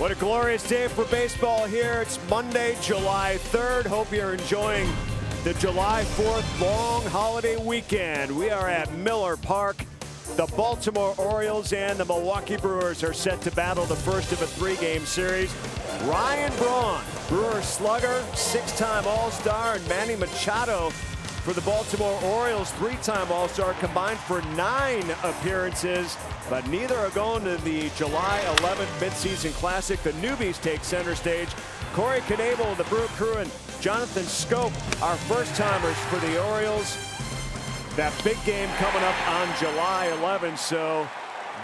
What a glorious day for baseball here. It's Monday, July 3rd. Hope you're enjoying the July 4th long holiday weekend. We are at Miller Park. The Baltimore Orioles and the Milwaukee Brewers are set to battle the first of a three-game series. Ryan Braun, Brewers slugger, six-time All-Star, and Manny Machado for the Baltimore Orioles, three-time All-Star, combined for 9 appearances. But neither are going to the July 11th midseason classic. The newbies take center stage. Corey Knebel, the Brew Crew, and Jonathan Scope are first-timers for the Orioles. That big game coming up on July 11th. So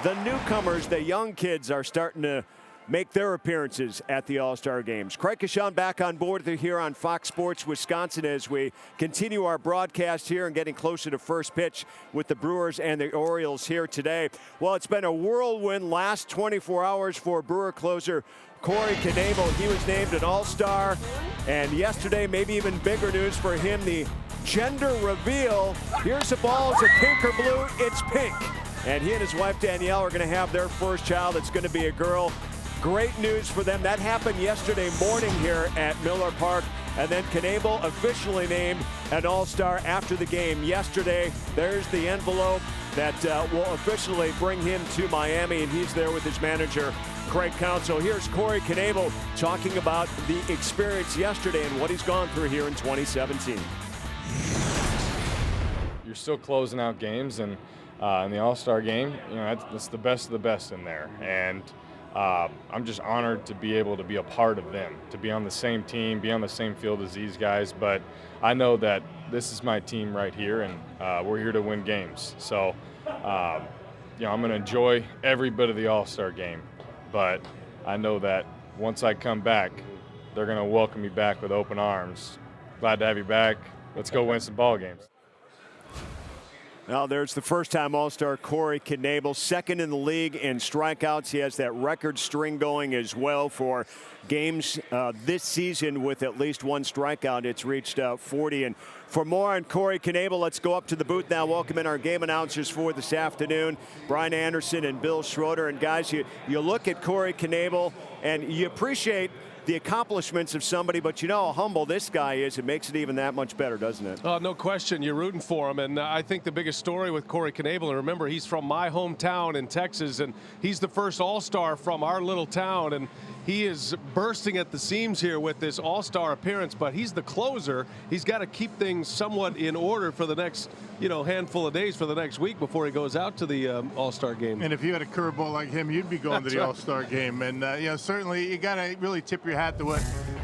the newcomers, the young kids, are starting to make their appearances at the All-Star games. Craig Kashan back on board here on Fox Sports Wisconsin as we continue our broadcast here and getting closer to first pitch with the Brewers and the Orioles here today. Well, it's been a whirlwind last 24 hours for Brewer closer Corey Knebel. He was named an All-Star, and yesterday, maybe even bigger news for him, the gender reveal. Here's the ball. Is it pink or blue? It's pink. And he and his wife Danielle are going to have their first child. It's going to be a girl. Great news for them. That happened yesterday morning here at Miller Park. And then Knebel officially named an All-Star after the game yesterday. There's the envelope that will officially bring him to Miami, and he's there with his manager, Craig Counsell. Here's Corey Knebel talking about the experience yesterday and what he's gone through here in 2017. You're still closing out games, and in the All-Star game, you know, that's the best of the best in there. And I'm just honored to be able to be a part of them, to be on the same team, be on the same field as these guys. But I know that this is my team right here, and we're here to win games. So, you know, I'm going to enjoy every bit of the All-Star game. But I know that once I come back, they're going to welcome me back with open arms. Glad to have you back. Let's go win some ball games. Well, there's the first-time All-Star Corey Knebel, second in the league in strikeouts. He has that record string going as well for games this season with at least one strikeout. It's reached 40. And for more on Corey Knebel, let's go up to the booth now. Welcome in our game announcers for this afternoon, Brian Anderson and Bill Schroeder. And guys, you look at Corey Knebel and you appreciate the accomplishments of somebody, but you know how humble this guy is. It makes it even that much better, doesn't it? Oh, no question. You're rooting for him. And I think the biggest story with Corey Knebel, and remember, he's from my hometown in Texas, and he's the first All-Star from our little town. And he is bursting at the seams here with this All-Star appearance, but he's the closer. He's got to keep things somewhat in order for the next, handful of days, for the next week before he goes out to the All-Star game. And if you had a curveball like him, you'd be going to the All-Star game. And, certainly you got to really tip your hat to what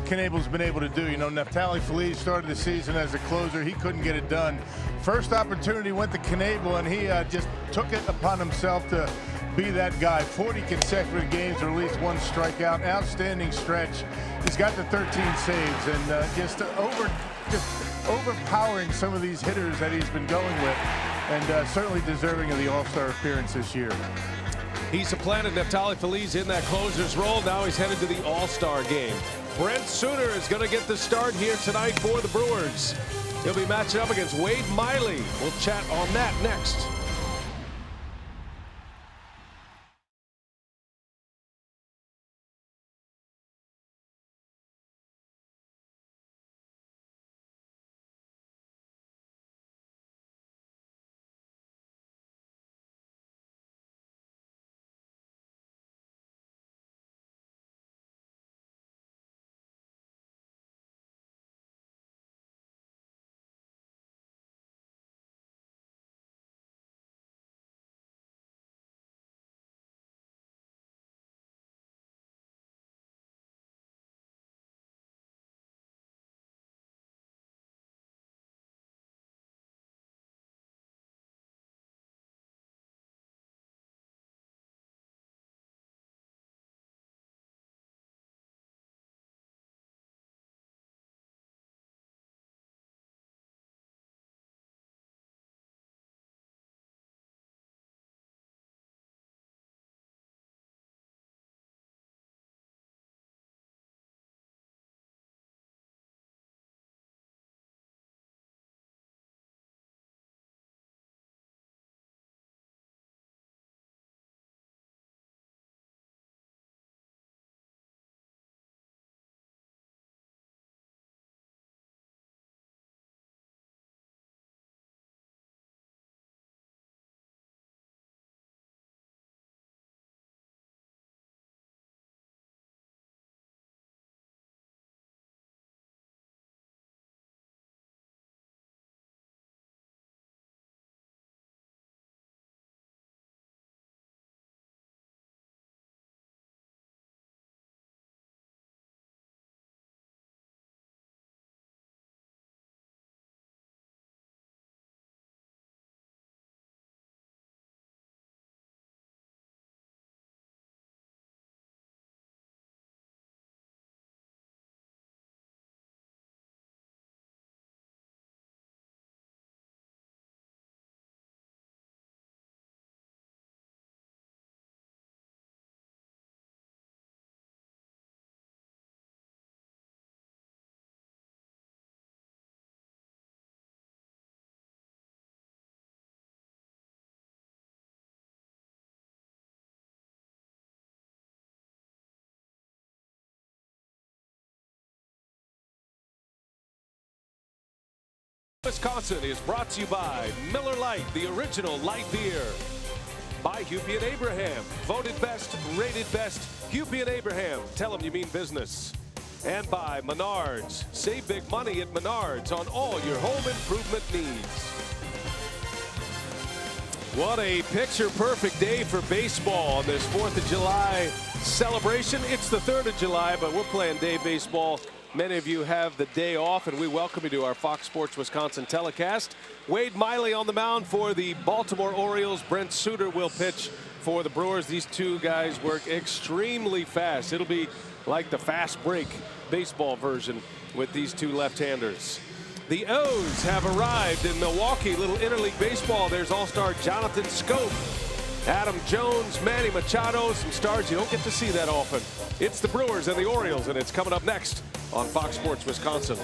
Knebel's been able to do. Neftali Feliz started the season as a closer. He couldn't get it done. First opportunity went to Knebel, and he just took it upon himself to be that guy. 40 consecutive games or at least one strikeout. Outstanding stretch. He's got the 13 saves, and just overpowering some of these hitters that he's been going with, and certainly deserving of the All-Star appearance this year. He supplanted Neftali Feliz in that closer's role. Now he's headed to the All-Star game. Brent Suter is going to get the start here tonight for the Brewers. He'll be matching up against Wade Miley. We'll chat on that next. Wisconsin is brought to you by Miller Lite, the original light beer. By Hupy and Abraham, voted best, rated best. Hupy and Abraham, tell them you mean business. And by Menards, save big money at Menards on all your home improvement needs. What a picture-perfect day for baseball on this 4th of July celebration. It's the 3rd of July, but we're playing day baseball. Many of you have the day off, and we welcome you to our Fox Sports Wisconsin telecast. Wade Miley on the mound for the Baltimore Orioles. Brent Suter will pitch for the Brewers. These two guys work extremely fast. It'll be like the fast break baseball version with these two left-handers. The O's have arrived in Milwaukee. Little interleague baseball. There's all-star Jonathan Scope, Adam Jones, Manny Machado, some stars you don't get to see that often. It's the Brewers and the Orioles, and it's coming up next on Fox Sports Wisconsin.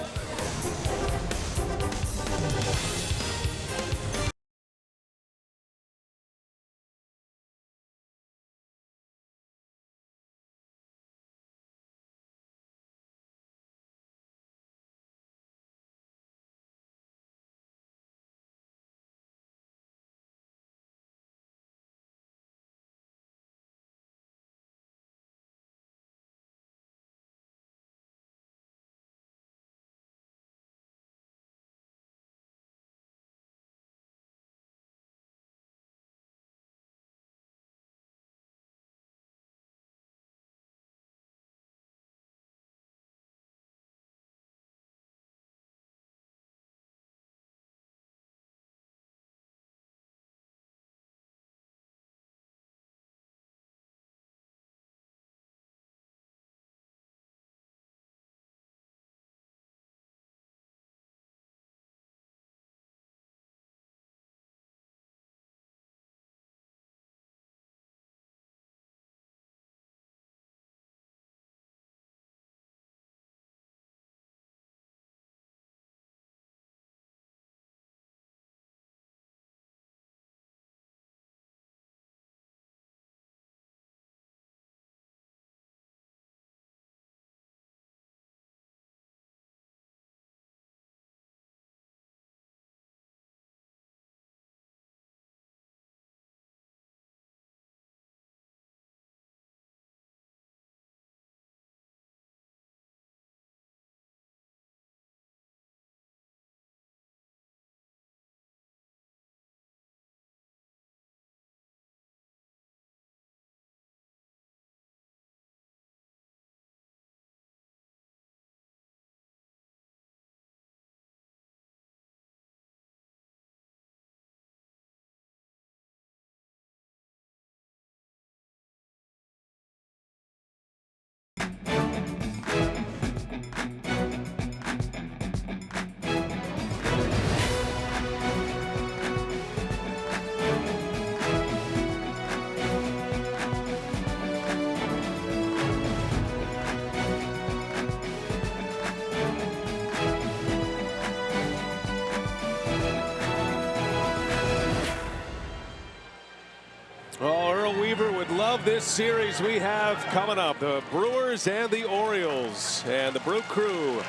Love this series we have coming up. The Brewers and the Orioles, and the Brew Crew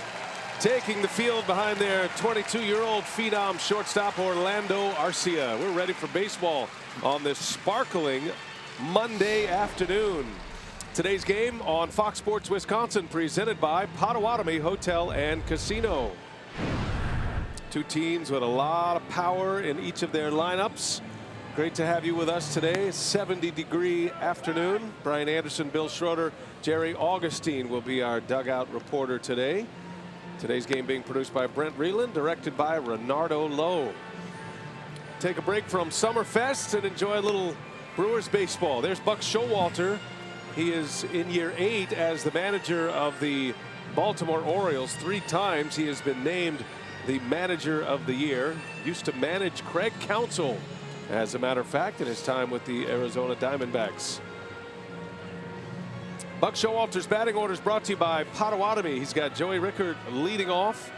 taking the field behind their 22-year-old phenom shortstop Orlando Arcia. We're ready for baseball on this sparkling Monday afternoon. Today's game on Fox Sports Wisconsin, presented by Potawatomi Hotel and Casino. Two teams with a lot of power in each of their lineups. Great to have you with us today. 70-degree afternoon. Brian Anderson, Bill Schroeder, Jerry Augustine will be our dugout reporter today. Today's game being produced by Brent Reeland, directed by Renardo Lowe. Take a break from Summerfest and enjoy a little Brewers baseball. There's Buck Showalter. He is in year 8 as the manager of the Baltimore Orioles. 3 times he has been named the manager of the year. Used to manage Craig Counsell, as a matter of fact, in his time with the Arizona Diamondbacks. Buck Showalter's batting orders brought to you by Potawatomi. He's got Joey Rickard leading off.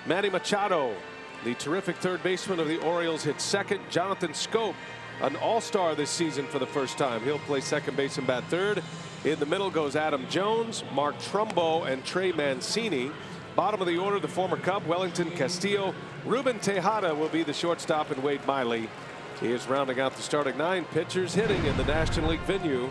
Manny Machado, the terrific third baseman of the Orioles, hits second. Jonathan Scope, an all-star this season for the first time. He'll play second base and bat third. In the middle goes Adam Jones, Mark Trumbo, and Trey Mancini. Bottom of the order, the former Cub, Wellington Castillo. Ruben Tejada will be the shortstop, and Wade Miley. He is rounding out the starting 9 pitchers hitting in the National League venue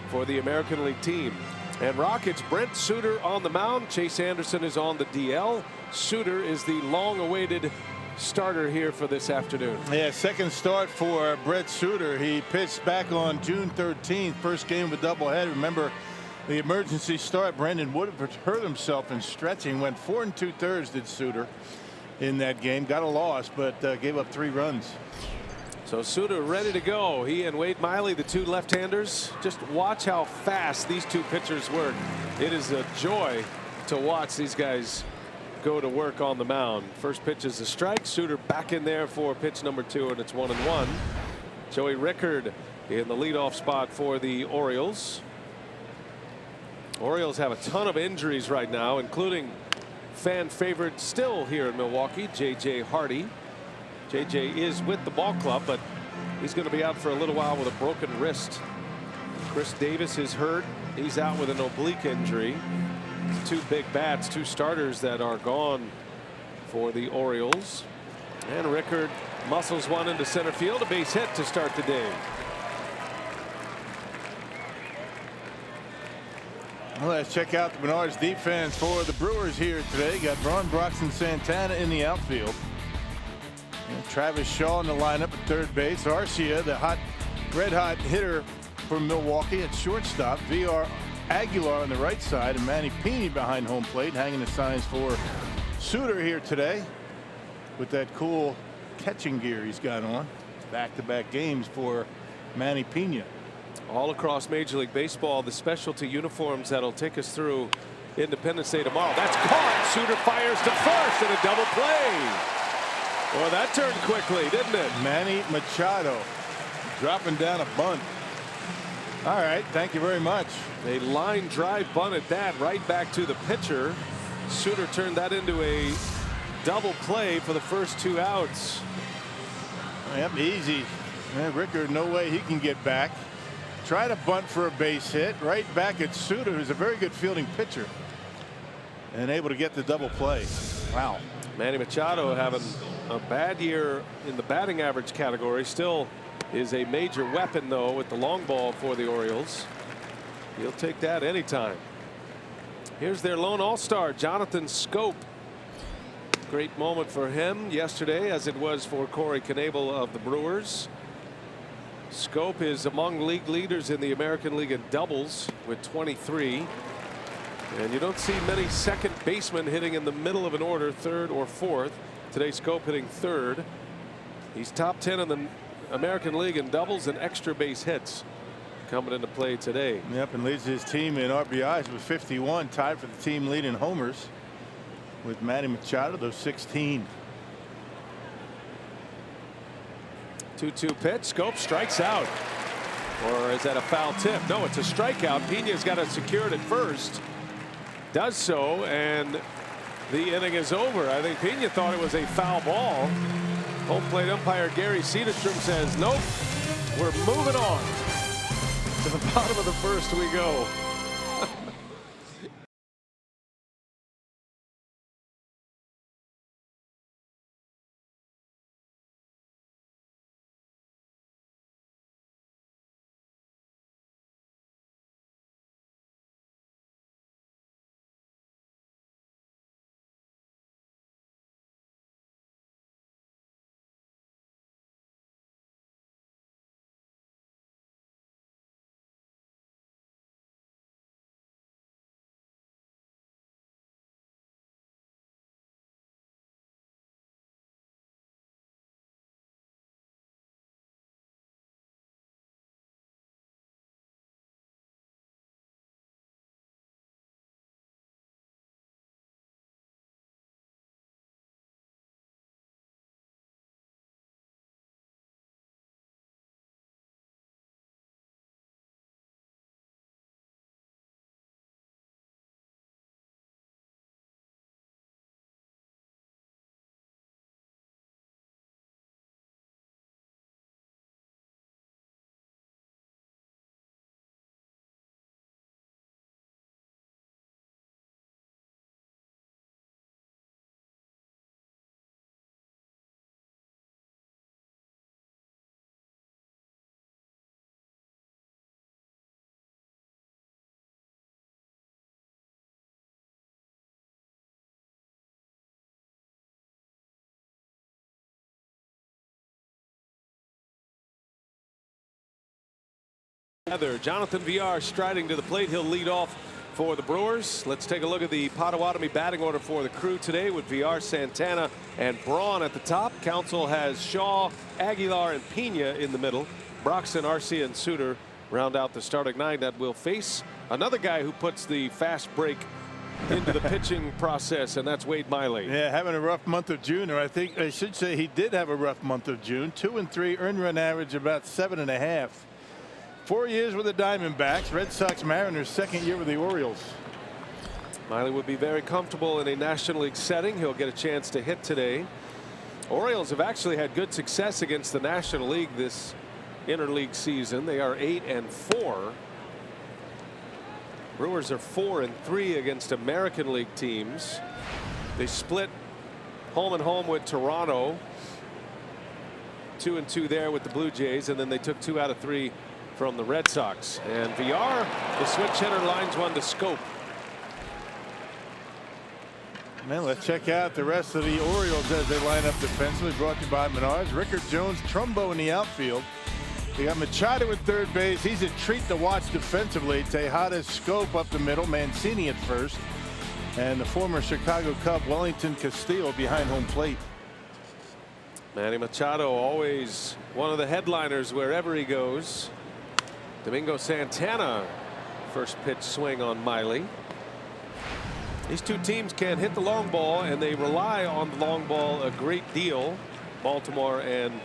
for the American League team. And Rockets, Brent Suter on the mound. Chase Anderson is on the DL. Suter is the long-awaited starter here for this afternoon. Yeah, second start for Brett Suter. He pitched back on June 13th, first game of a doubleheader. Remember the emergency start. Brendan Woodford hurt himself in stretching. Went 4 2/3 did Suter in that game. Got a loss, but gave up 3 runs. So Suter ready to go. He and Wade Miley, the 2 left-handers. Just watch how fast these 2 pitchers work. It is a joy to watch these guys go to work on the mound. First pitch is a strike. Suter back in there for pitch number 2, and it's 1-1. Joey Rickard in the leadoff spot for the Orioles. Orioles have a ton of injuries right now, including fan favorite still here in Milwaukee, J.J. Hardy. J.J. is with the ball club, but he's going to be out for a little while with a broken wrist. Chris Davis is hurt. He's out with an oblique injury. 2 big bats, 2 starters that are gone for the Orioles. And Rickard muscles one into center field, a base hit to start the day. Well, let's check out the Menards defense for the Brewers here today. Got Braun Broxton Santana in the outfield. And Travis Shaw in the lineup at third base. Arcia, the red hot hitter for Milwaukee at shortstop. VR Aguilar on the right side, and Manny Pini behind home plate, hanging the signs for Suter here today with that cool catching gear he's got on. Back-to-back games for Manny Pina. All across Major League Baseball, the specialty uniforms that'll take us through Independence Day tomorrow. That's caught. Suter fires to first and a double play. Well, that turned quickly, didn't it? Manny Machado dropping down a bunt. All right, thank you very much. A line drive bunt at that, right back to the pitcher. Suter turned that into a double play for the first 2 outs. Yep, easy. Yeah, Rickard, no way he can get back. Try to bunt for a base hit right back at Suter, who's a very good fielding pitcher, and able to get the double play. Wow. Manny Machado having a bad year in the batting average category. Still is a major weapon, though, with the long ball for the Orioles. He'll take that anytime. Here's their lone all-star, Jonathan Scope. Great moment for him yesterday, as it was for Corey Knebel of the Brewers. Scope is among league leaders in the American League in doubles with 23. And you don't see many second basemen hitting in the middle of an order, third or fourth. Today, Scope hitting third. He's top 10 in the American League in doubles and extra base hits coming into play today. Yep, and leads his team in RBIs with 51, tied for the team lead in homers with Manny Machado, those 16. 2-2 pitch. Scope strikes out. Or is that a foul tip? No, it's a strikeout. Pina's got to secure it at first. Does so, and the inning is over. I think Pina thought it was a foul ball. Home plate umpire Gary Cederstrom says, nope, we're moving on. To the bottom of the first we go. Jonathan VR striding to the plate. He'll lead off for the Brewers. Let's take a look at the Potawatomi batting order for the Crew today with VR, Santana, and Braun at the top. Council has Shaw, Aguilar, and Pena in the middle. Broxton, Arcia, and Suter round out the starting nine that will face another guy who puts the fast break into the pitching process, and that's Wade Miley. Yeah, having a rough month of June, or I think I should say he did have a rough month of June. 2-3, earned run average about 7.5. 4 years with the Diamondbacks. Red Sox, Mariners, second year with the Orioles. Miley would be very comfortable in a National League setting. He'll get a chance to hit today. Orioles have actually had good success against the National League this interleague season. They are 8-4. Brewers are 4-3 against American League teams. They split home and home with Toronto. 2-2 there with the Blue Jays, and then they took 2 out of 3 from the Red Sox. And VR, the switch hitter, lines one to Scope. Now let's check out the rest of the Orioles as they line up defensively. Brought to you by Menards. Rickard Jones, Trumbo in the outfield. You got Machado at third base. He's a treat to watch defensively. Tejada, Scope up the middle. Mancini at first. And the former Chicago Cub, Wellington Castillo, behind home plate. Manny Machado, always one of the headliners wherever he goes. Domingo Santana, first pitch swing on Miley. These two teams can hit the long ball, and they rely on the long ball a great deal. Baltimore and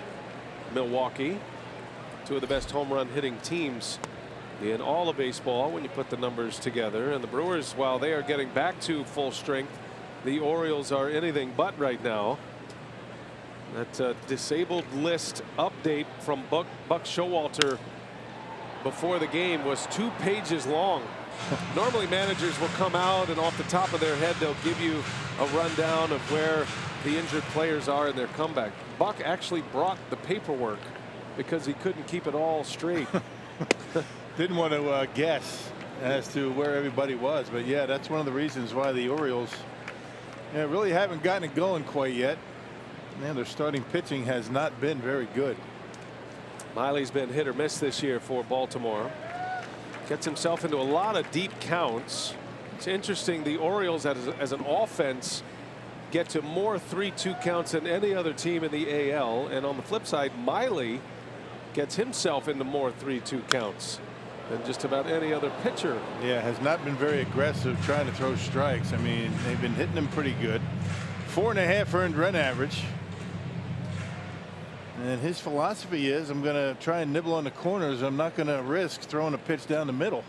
Milwaukee, two of the best home run hitting teams in all of baseball when you put the numbers together. And the Brewers, while they are getting back to full strength, the Orioles are anything but right now. That disabled list update from Buck Showalter before the game was 2 pages long. Normally managers will come out and off the top of their head they'll give you a rundown of where the injured players are in their comeback. Buck actually brought the paperwork because he couldn't keep it all straight. Didn't want to guess as to where everybody was, but yeah, that's one of the reasons why the Orioles really haven't gotten it going quite yet. Man, their starting pitching has not been very good. Miley's been hit or miss this year for Baltimore. Gets himself into a lot of deep counts. It's interesting, the Orioles as an offense get to more 3-2 counts than any other team in the AL, and on the flip side, Miley gets himself into more 3-2 counts than just about any other pitcher. Yeah, has not been very aggressive trying to throw strikes. I mean, they've been hitting him pretty good. 4.5 earned run average. And his philosophy is, I'm going to try and nibble on the corners. I'm not going to risk throwing a pitch down the middle.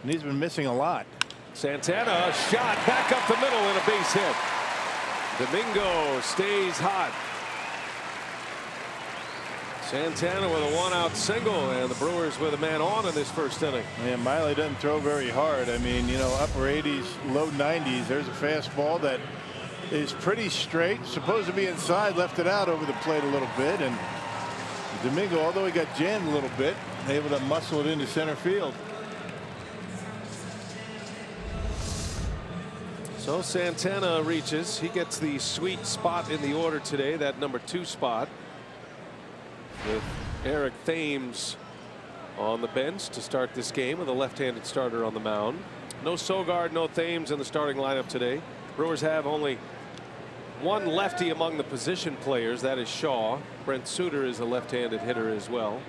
And he's been missing a lot. Santana, a shot back up the middle and a base hit. Domingo stays hot. Santana with a 1-out single, and the Brewers with a man on in this first inning. Yeah, Miley doesn't throw very hard. I mean, upper 80s, low 90s. There's a fastball that is pretty straight, supposed to be inside, left it out over the plate a little bit, and Domingo, although he got jammed a little bit, able to muscle it into center field. So Santana reaches. He gets the sweet spot in the order today, that number 2 spot, with Eric Thames on the bench to start this game with a left-handed starter on the mound. No Sogard, no Thames in the starting lineup today. Brewers have only one lefty among the position players. That is Shaw. Brent Suter is a left-handed hitter as well.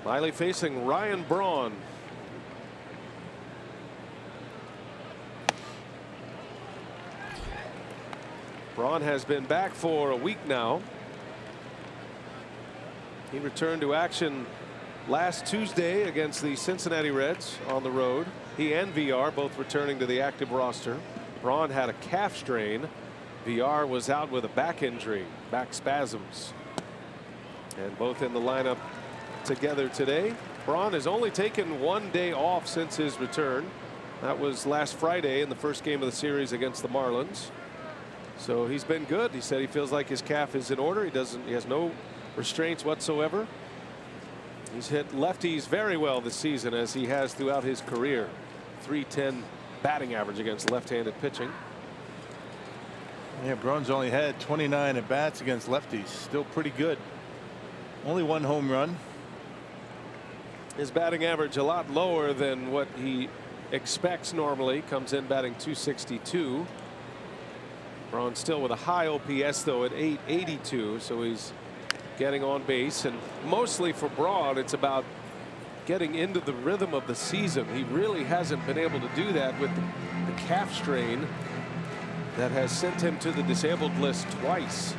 Miley facing Ryan Braun. Braun has been back for a week now. He returned to action last Tuesday against the Cincinnati Reds on the road. He and VR both returning to the active roster. Braun had a calf strain. VR was out with a back injury, back spasms. And both in the lineup together today. Braun has only taken 1 day off since his return. That was last Friday in the first game of the series against the Marlins. So he's been good. He said he feels like his calf is in order. He has no restraints whatsoever. He's hit lefties very well this season, as he has throughout his career. .310 batting average against left-handed pitching. Yeah, Braun's only had 29 at bats against lefties. Still pretty good. Only 1 home run. His batting average a lot lower than what he expects normally. Comes in batting .262. Braun still with a high OPS though at .882, so he's getting on base, and mostly for Braun it's about getting into the rhythm of the season. He really hasn't been able to do that with the calf strain that has sent him to the disabled list twice.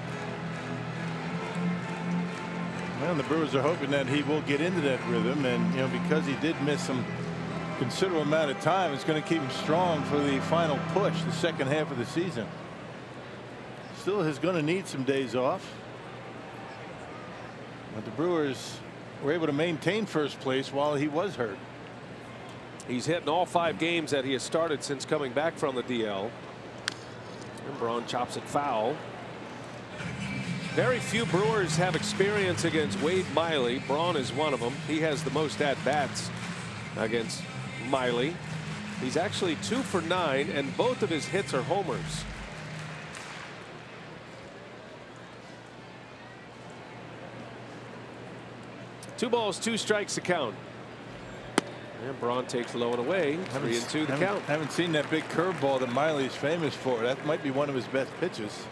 Well, the Brewers are hoping that he will get into that rhythm, and because he did miss some considerable amount of time, it's going to keep him strong for the final push, the second half of the season. Still is going to need some days off, but the Brewers were able to maintain first place while he was hurt. He's hit in all 5 games that he has started since coming back from the DL. And Braun chops it foul. Very few Brewers have experience against Wade Miley. Braun is one of them. He has the most at bats against Miley. He's actually 2 for 9, and both of his hits are homers. Two balls, 2 strikes to count. And Braun takes low and away. 3-2 the count. Haven't seen that big curveball that Miley's famous for. That might be one of his best pitches.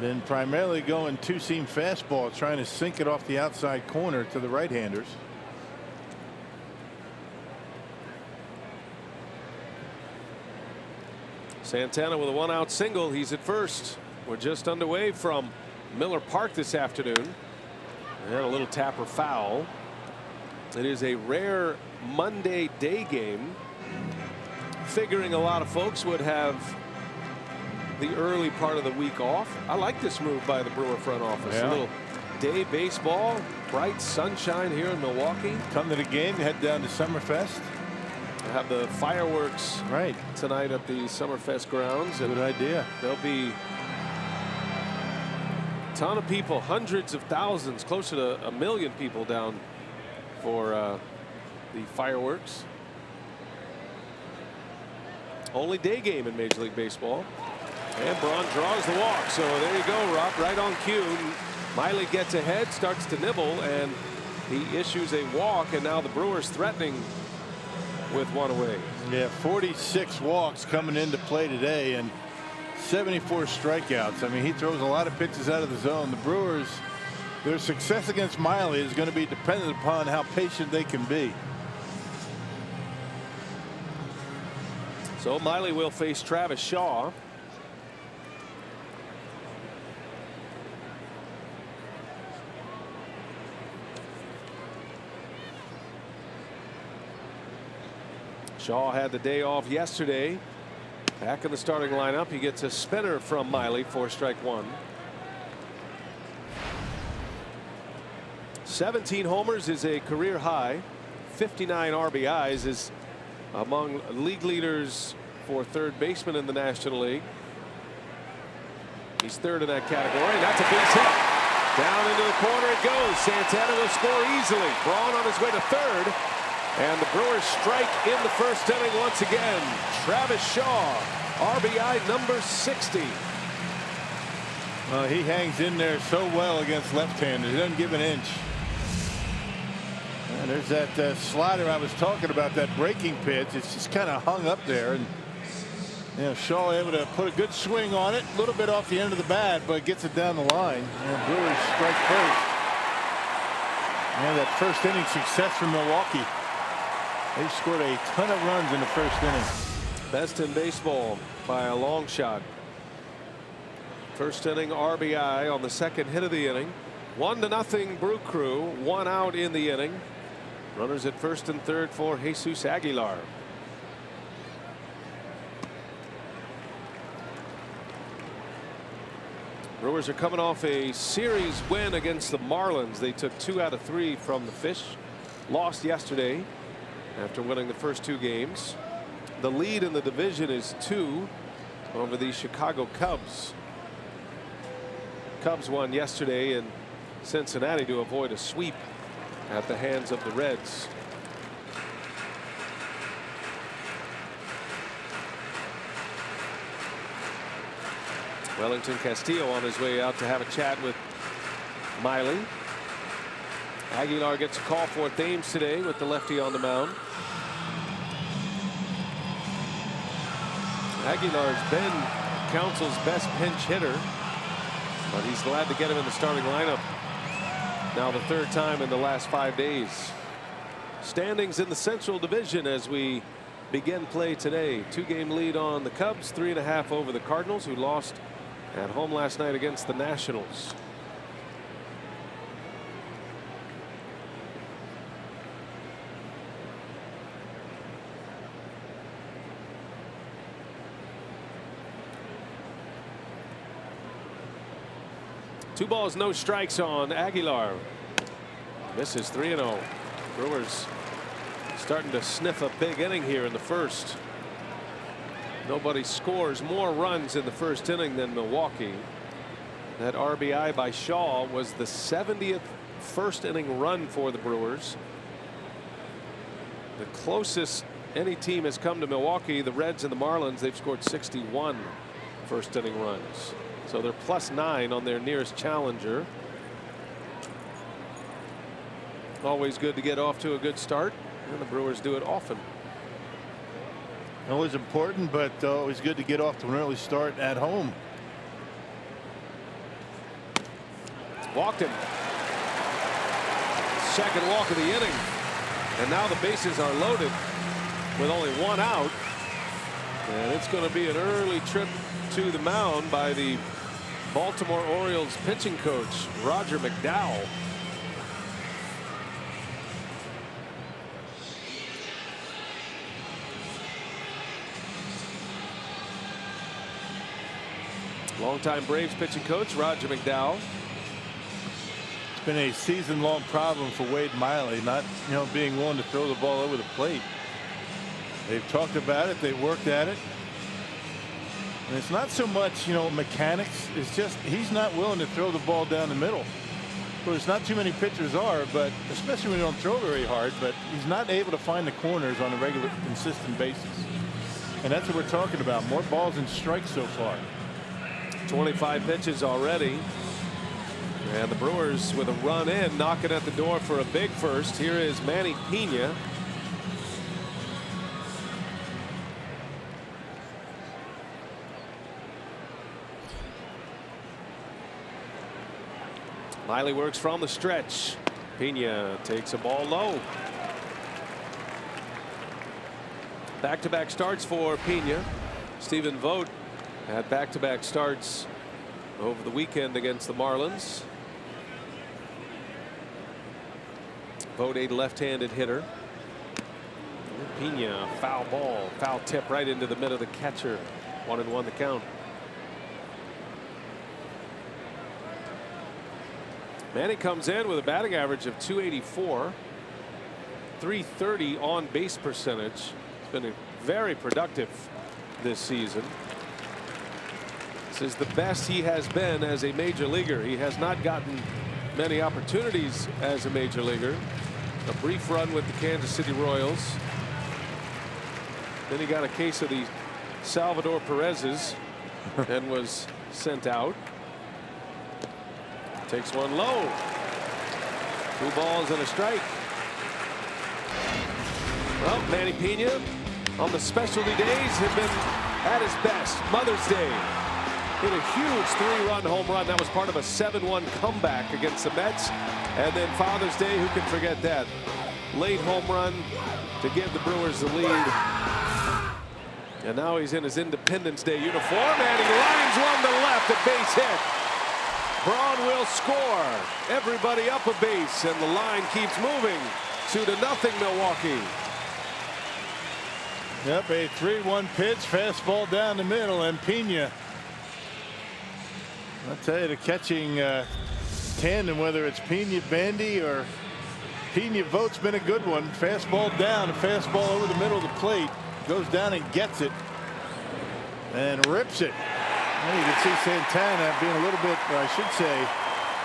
Been primarily going 2-seam fastball, trying to sink it off the outside corner to the right-handers. Santana with a 1-out single. He's at first. We're just underway from Miller Park this afternoon. And a little tapper foul. It is a rare Monday day game. Figuring a lot of folks would have the early part of the week off. I like this move by the Brewer front office. Yeah. A little day baseball, bright sunshine here in Milwaukee. Come to the game, head down to Summerfest. We'll have the fireworks tonight at the Summerfest grounds. Good idea. There'll be a ton of people, hundreds of thousands, closer to 1 million people down for the fireworks. Only day game in Major League Baseball. And Braun draws the walk. So there you go, Rob, right on cue. Miley gets ahead, starts to nibble, and he issues a walk, and now the Brewers threatening with 1 away. Yeah, 46 walks coming into play today and 74 strikeouts. I mean, he throws a lot of pitches out of the zone. The Brewers, their success against Miley is going to be dependent upon how patient they can be. So Miley will face Travis Shaw. Shaw had the day off yesterday. Back in the starting lineup. He gets a spinner from Miley for strike 1. 17 homers is a career high. 59 RBIs is among league leaders for third baseman in the National League. He's third in that category. And that's a base hit. Down into the corner it goes. Santana will score easily. Braun on his way to third. And the Brewers strike in the first inning once again. Travis Shaw, RBI number 60. He hangs in there so well against left-handers. He doesn't give an inch. And there's that slider I was talking about, that breaking pitch. It's just kind of hung up there. And Shaw able to put a good swing on it. A little bit off the end of the bat, but gets it down the line. And Brewers strike first. And that first inning success from Milwaukee. They scored a ton of runs in the first inning. Best in baseball by a long shot. First inning RBI on the second hit of the inning. 1-0 Brew Crew. 1 out in the inning. Runners at first and third for Jesus Aguilar. Brewers are coming off a series win against the Marlins. They took 2 out of 3 from the Fish. Lost yesterday after winning the first 2 games. The lead in the division is 2 over the Chicago Cubs. Cubs won yesterday in Cincinnati to avoid a sweep at the hands of the Reds. Wellington Castillo on his way out to have a chat with Miley. Aguilar gets a call for Thames today with the lefty on the mound. Aguilar's been Council's best pinch hitter, but he's glad to get him in the starting lineup. Now the third time in the last 5 days. Standings in the Central Division as we begin play today. 2-game lead on the Cubs, 3.5 over the Cardinals, who lost at home last night against the Nationals. Two balls, no strikes on Aguilar. Misses 3-0. Brewers starting to sniff a big inning here in the first. Nobody scores more runs in the first inning than Milwaukee. That RBI by Shaw was the 70th first inning run for the Brewers. The closest any team has come to Milwaukee, the Reds and the Marlins, they've scored 61 first inning runs. So they're +9 on their nearest challenger. Always good to get off to a good start, and the Brewers do it often. Always important, but always good to get off to an early start at home. Walked him. Second walk of the inning. And now the bases are loaded with only one out. And it's going to be an early trip to the mound by the Baltimore Orioles pitching coach, Roger McDowell. Longtime Braves pitching coach Roger McDowell. It's been a season-long problem for Wade Miley, not being willing to throw the ball over the plate. They've talked about it. They've worked at it. And it's not so much mechanics. It's just he's not willing to throw the ball down the middle. Well, there's not too many pitchers are, but especially when you don't throw very hard. But he's not able to find the corners on a regular, consistent basis. And that's what we're talking about. More balls and strikes so far. 25 pitches already. And the Brewers with a run in, knocking at the door for a big first. Here is Manny Pena. Miley works from the stretch. Pena takes a ball low. Back-to-back starts for Pena. Stephen Vogt had back-to-back starts over the weekend against the Marlins. Vogt, a left-handed hitter. Pena, foul ball, foul tip right into the middle of the catcher. 1-1 the count. Manny comes in with a batting average of .284, .330 on base percentage. It's been very productive this season. This is the best he has been as a major leaguer. He has not gotten many opportunities as a major leaguer. A brief run with the Kansas City Royals. Then he got a case of the Salvador Perez's and was sent out. Takes one low. 2 balls and a strike. Well, Manny Pena on the specialty days have been at his best. Mother's Day, hit a huge 3-run home run. That was part of a 7-1 comeback against the Mets. And then Father's Day, who can forget that? Late home run to give the Brewers the lead. And now he's in his Independence Day uniform, and he lines one to left, a base hit. Braun will score. Everybody up a base, and the line keeps moving. 2-0 Milwaukee. Yep, a 3-1 pitch, fastball down the middle, and Pena. I'll tell you, the catching tandem, whether it's Pena Bandy or Pena Vogt's been a good one. Fastball down, a fastball over the middle of the plate, goes down and gets it, and rips it. And you can see Santana being a little bit, or I should say,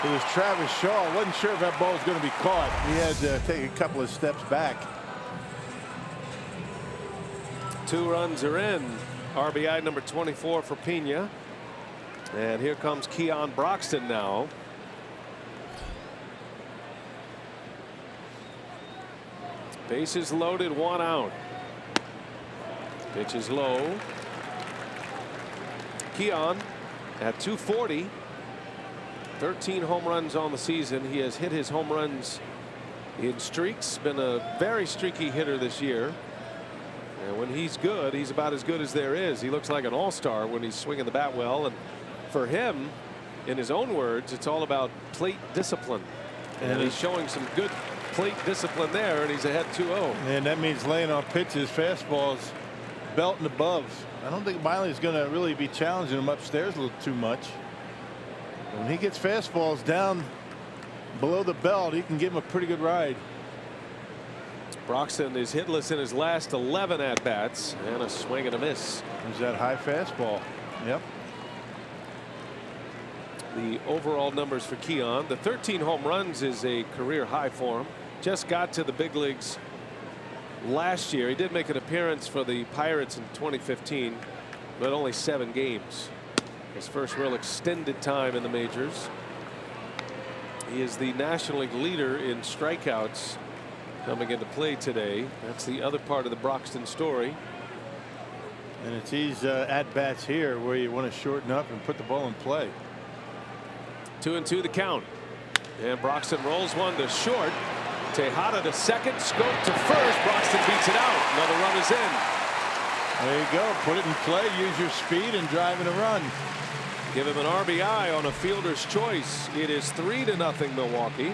it was Travis Shaw. Wasn't sure if that ball was going to be caught. He had to take a couple of steps back. 2 runs are in. RBI number 24 for Pena. And here comes Keon Broxton now. Bases loaded, 1 out. Pitch is low. Keon at 240. 13 home runs on the season. He has hit his home runs in streaks. Been a very streaky hitter this year. And when he's good, he's about as good as there is. He looks like an all-star when he's swinging the bat well. And for him, in his own words, it's all about plate discipline. And he's showing some good plate discipline there, and he's ahead 2-0. And that means laying on pitches, fastballs, belting above. I don't think Miley's going to really be challenging him upstairs a little too much. When he gets fastballs down below the belt, he can give him a pretty good ride. Broxton is hitless in his last 11 at-bats, and a swing and a miss. There's that high fastball. Yep. The overall numbers for Keon, the 13 home runs is a career high for him. Just got to the big leagues last year. He did make an appearance for the Pirates in 2015, but only 7 games. His first real extended time in the majors. He is the National League leader in strikeouts coming into play today. That's the other part of the Broxton story. And it's these at-bats here where you want to shorten up and put the ball in play. 2-2 the count. And Broxton rolls one to short. Tejada to second. Scope to first. Broxton beats it out. Another run is in. There you go. Put it in play. Use your speed and drive in a run. Give him an RBI on a fielder's choice. It is 3-0 Milwaukee.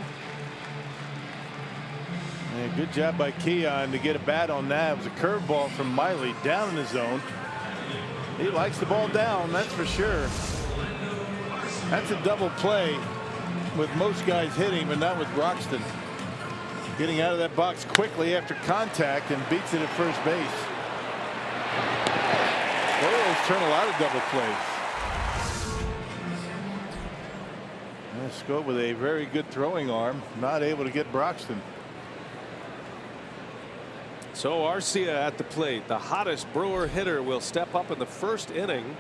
And good job by Keon to get a bat on that. It was a curveball from Miley down in the zone. He likes the ball down, that's for sure. That's a double play with most guys hitting, but not with Broxton. Getting out of that box quickly after contact and beats it at first base. Orioles turn a lot of double plays. Let's go with a very good throwing arm, not able to get Broxton. So Arcia at the plate. The hottest Brewer hitter will step up in the first inning.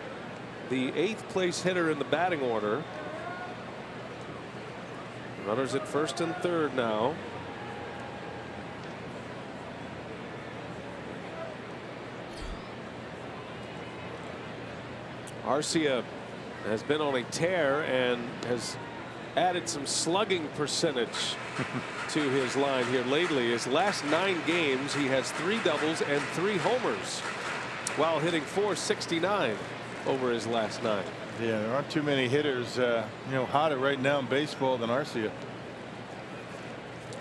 The 8th place hitter in the batting order. Runners at first and third now. Arcia has been on a tear and has added some slugging percentage to his line here lately. His last 9 games, he has 3 doubles and 3 homers while hitting .469 over his last 9. Yeah, there aren't too many hitters, hotter right now in baseball than Arcia.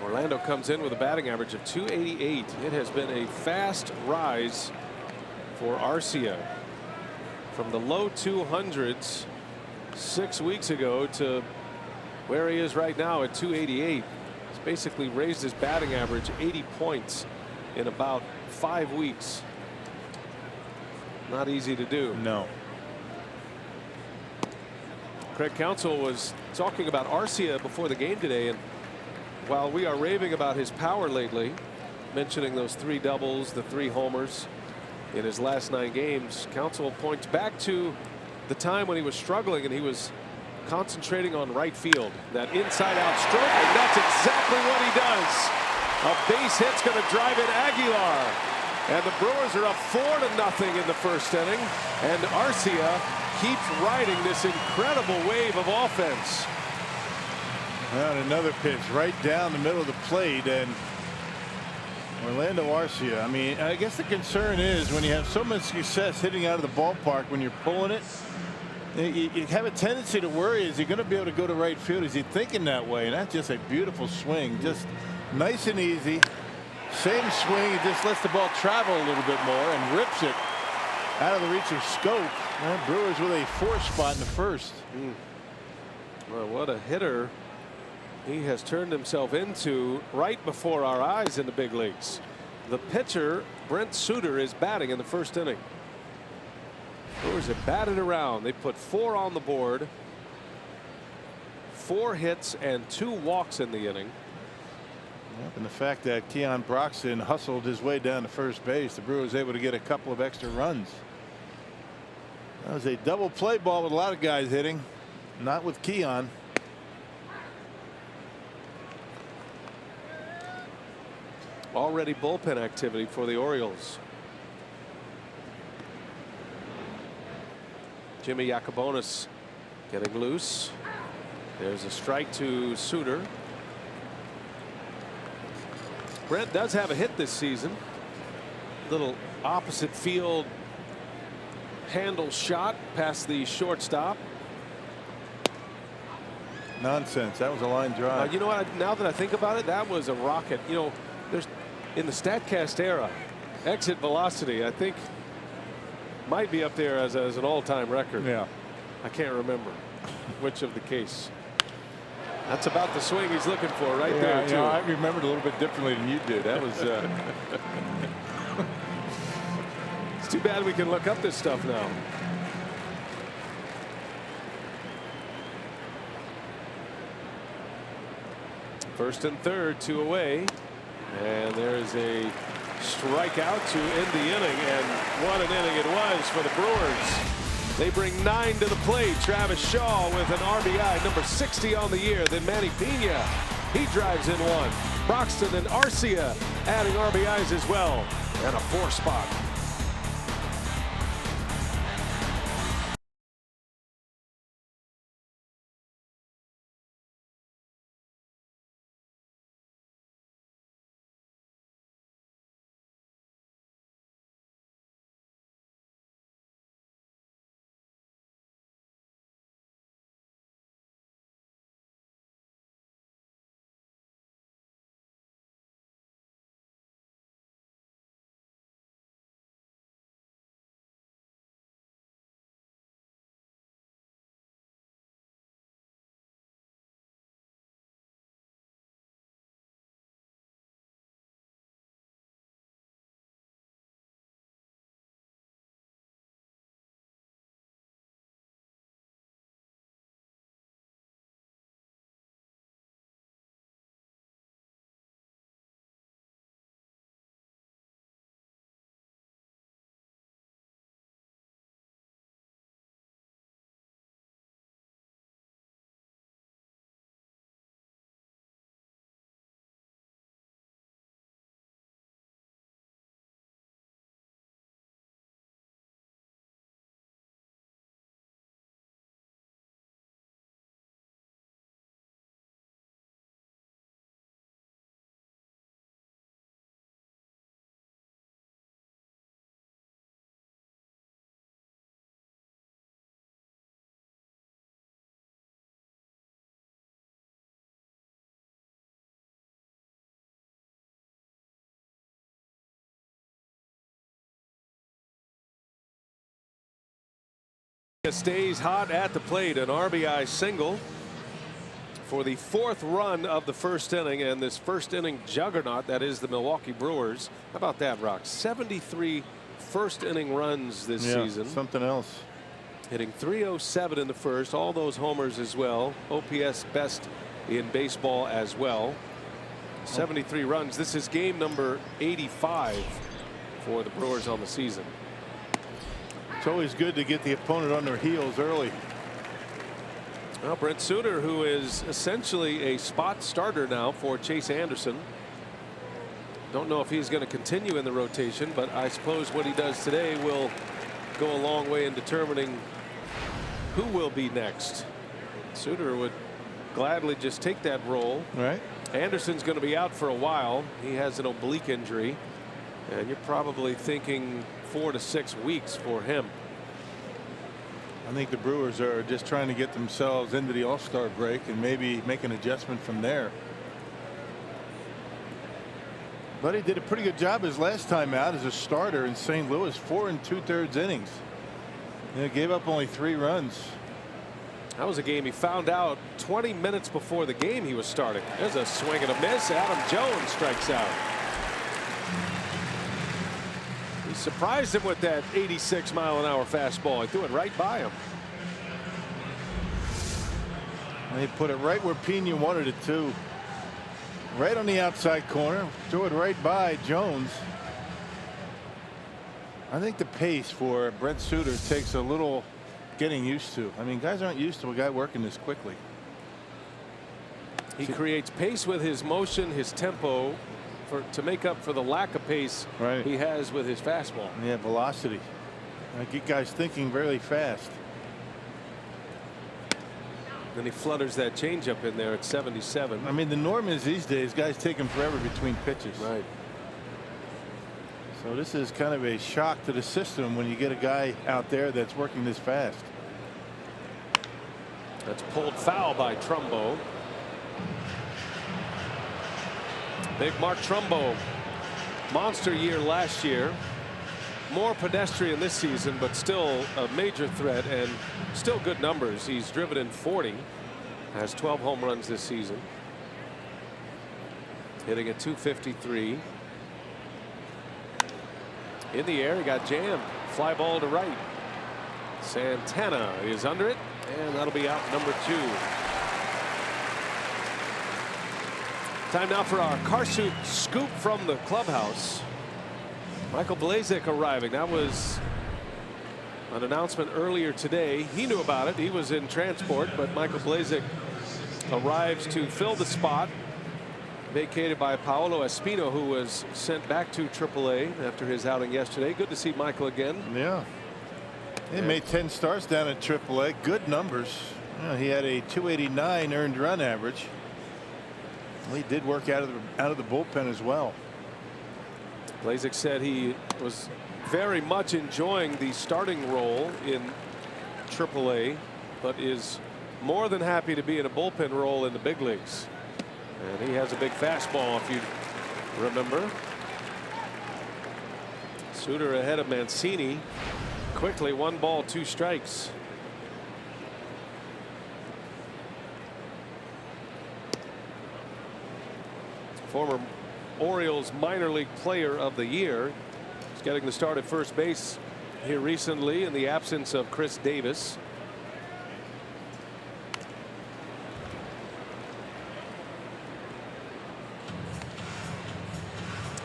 Orlando comes in with a batting average of .288. It has been a fast rise for Arcia from the low 200s 6 weeks ago to where he is right now at .288. He's basically raised his batting average 80 points in about 5 weeks. Not easy to do. No. Craig Counsell was talking about Arcia before the game today, and while we are raving about his power lately, mentioning those 3 doubles, the 3 homers in his last 9 games, Counsell points back to the time when he was struggling and he was concentrating on right field, that inside out stroke, and that's exactly what he does. A base hit's going to drive in Aguilar, and the Brewers are up 4-0 in the first inning, and Arcia keeps riding this incredible wave of offense. And another pitch right down the middle of the plate, and Orlando Arcia. I mean, I guess the concern is when you have so much success hitting out of the ballpark, when you're pulling it, you have a tendency to worry, is he going to be able to go to right field? Is he thinking that way? And that's just a beautiful swing, just nice and easy. Same swing, he just lets the ball travel a little bit more and rips it out of the reach of scope. And Brewers with a 4 spot in the first. Well, what a hitter he has turned himself into right before our eyes in the big leagues. The pitcher, Brent Suter, is batting in the first inning. Brewers have batted around. They put 4 on the board, 4 hits and 2 walks in the inning. Yep, and the fact that Keon Broxton hustled his way down to first base, the Brewers able to get a couple of extra runs. That was a double play ball with a lot of guys hitting, not with Keon. Already bullpen activity for the Orioles. Jimmy Yacobonis getting loose. There's a strike to Suter. Brent does have a hit this season. Little opposite field handle shot past the shortstop. Nonsense. That was a line drive. You know what? Now that I think about it, that was a rocket. You know, there's in the StatCast era, exit velocity, I think, might be up there as an all-time record. Yeah. I can't remember which of the case. That's about the swing he's looking for right there, too. I remembered a little bit differently than you did. That was. It's too bad we can look up this stuff now. First and third, 2 away. And there's a strikeout to end the inning. And what an inning it was for the Brewers. They bring 9 to the plate. Travis Shaw with an RBI, number 60 on the year. Then Manny Pena, he drives in 1. Broxton and Arcia adding RBIs as well. And a 4 spot. Stays hot at the plate, an RBI single for the 4th run of the first inning, and this first inning juggernaut that is the Milwaukee Brewers. How about that, Rock? 73 first inning runs this season. Something else. Hitting .307 in the first, all those homers as well. OPS best in baseball as well. 73 runs. This is game number 85 for the Brewers on the season. It's always good to get the opponent on their heels early. Well, Brent Suter, who is essentially a spot starter now for Chase Anderson. Don't know if he's going to continue in the rotation, but I suppose what he does today will go a long way in determining who will be next. Suter would gladly just take that role. Right. Anderson's going to be out for a while. He has an oblique injury, and you're probably thinking 4 to 6 weeks for him. I think the Brewers are just trying to get themselves into the All-Star break and maybe make an adjustment from there. But he did a pretty good job his last time out as a starter in St. Louis. 4 2/3 innings. And he gave up only 3 runs. That was a game he found out 20 minutes before the game he was starting. There's a swing and a miss. Adam Jones strikes out. He surprised him with that 86-mile-an-hour fastball. He threw it right by him. And he put it right where Pena wanted it to. Right on the outside corner. Threw it right by Jones. I think the pace for Brent Suter takes a little getting used to. I mean, guys aren't used to a guy working this quickly. He creates pace with his motion, his tempo, to make up for the lack of pace he has with his fastball. Yeah, velocity. I get guys thinking very fast. Then he flutters that changeup in there at 77. I mean, the norm is these days guys taking forever between pitches. Right. So this is kind of a shock to the system when you get a guy out there that's working this fast. That's pulled foul by Trumbo. Big Mark Trumbo, monster year last year. More pedestrian this season, but still a major threat and still good numbers. He's driven in 40, has 12 home runs this season. Hitting at 253. In the air, he got jammed. Fly ball to right. Santana is under it, and that'll be out number 2. Time now for our car scoop from the clubhouse. Michael Blazek arriving. That was an announcement earlier today. He knew about it. He was in transport, but Michael Blazek arrives to fill the spot vacated by Paolo Espino, who was sent back to AAA after his outing yesterday. Good to see Michael again. Yeah. He made 10 starts down at AAA. Good numbers. He had a 289 earned run average. He did work out of the bullpen as well. Blazek said he was very much enjoying the starting role in AAA, but is more than happy to be in a bullpen role in the big leagues. And he has a big fastball, if you remember. Suter ahead of Mancini. Quickly, 1 ball, 2 strikes. Former Orioles minor league player of the year. He's getting the start at first base here recently in the absence of Chris Davis.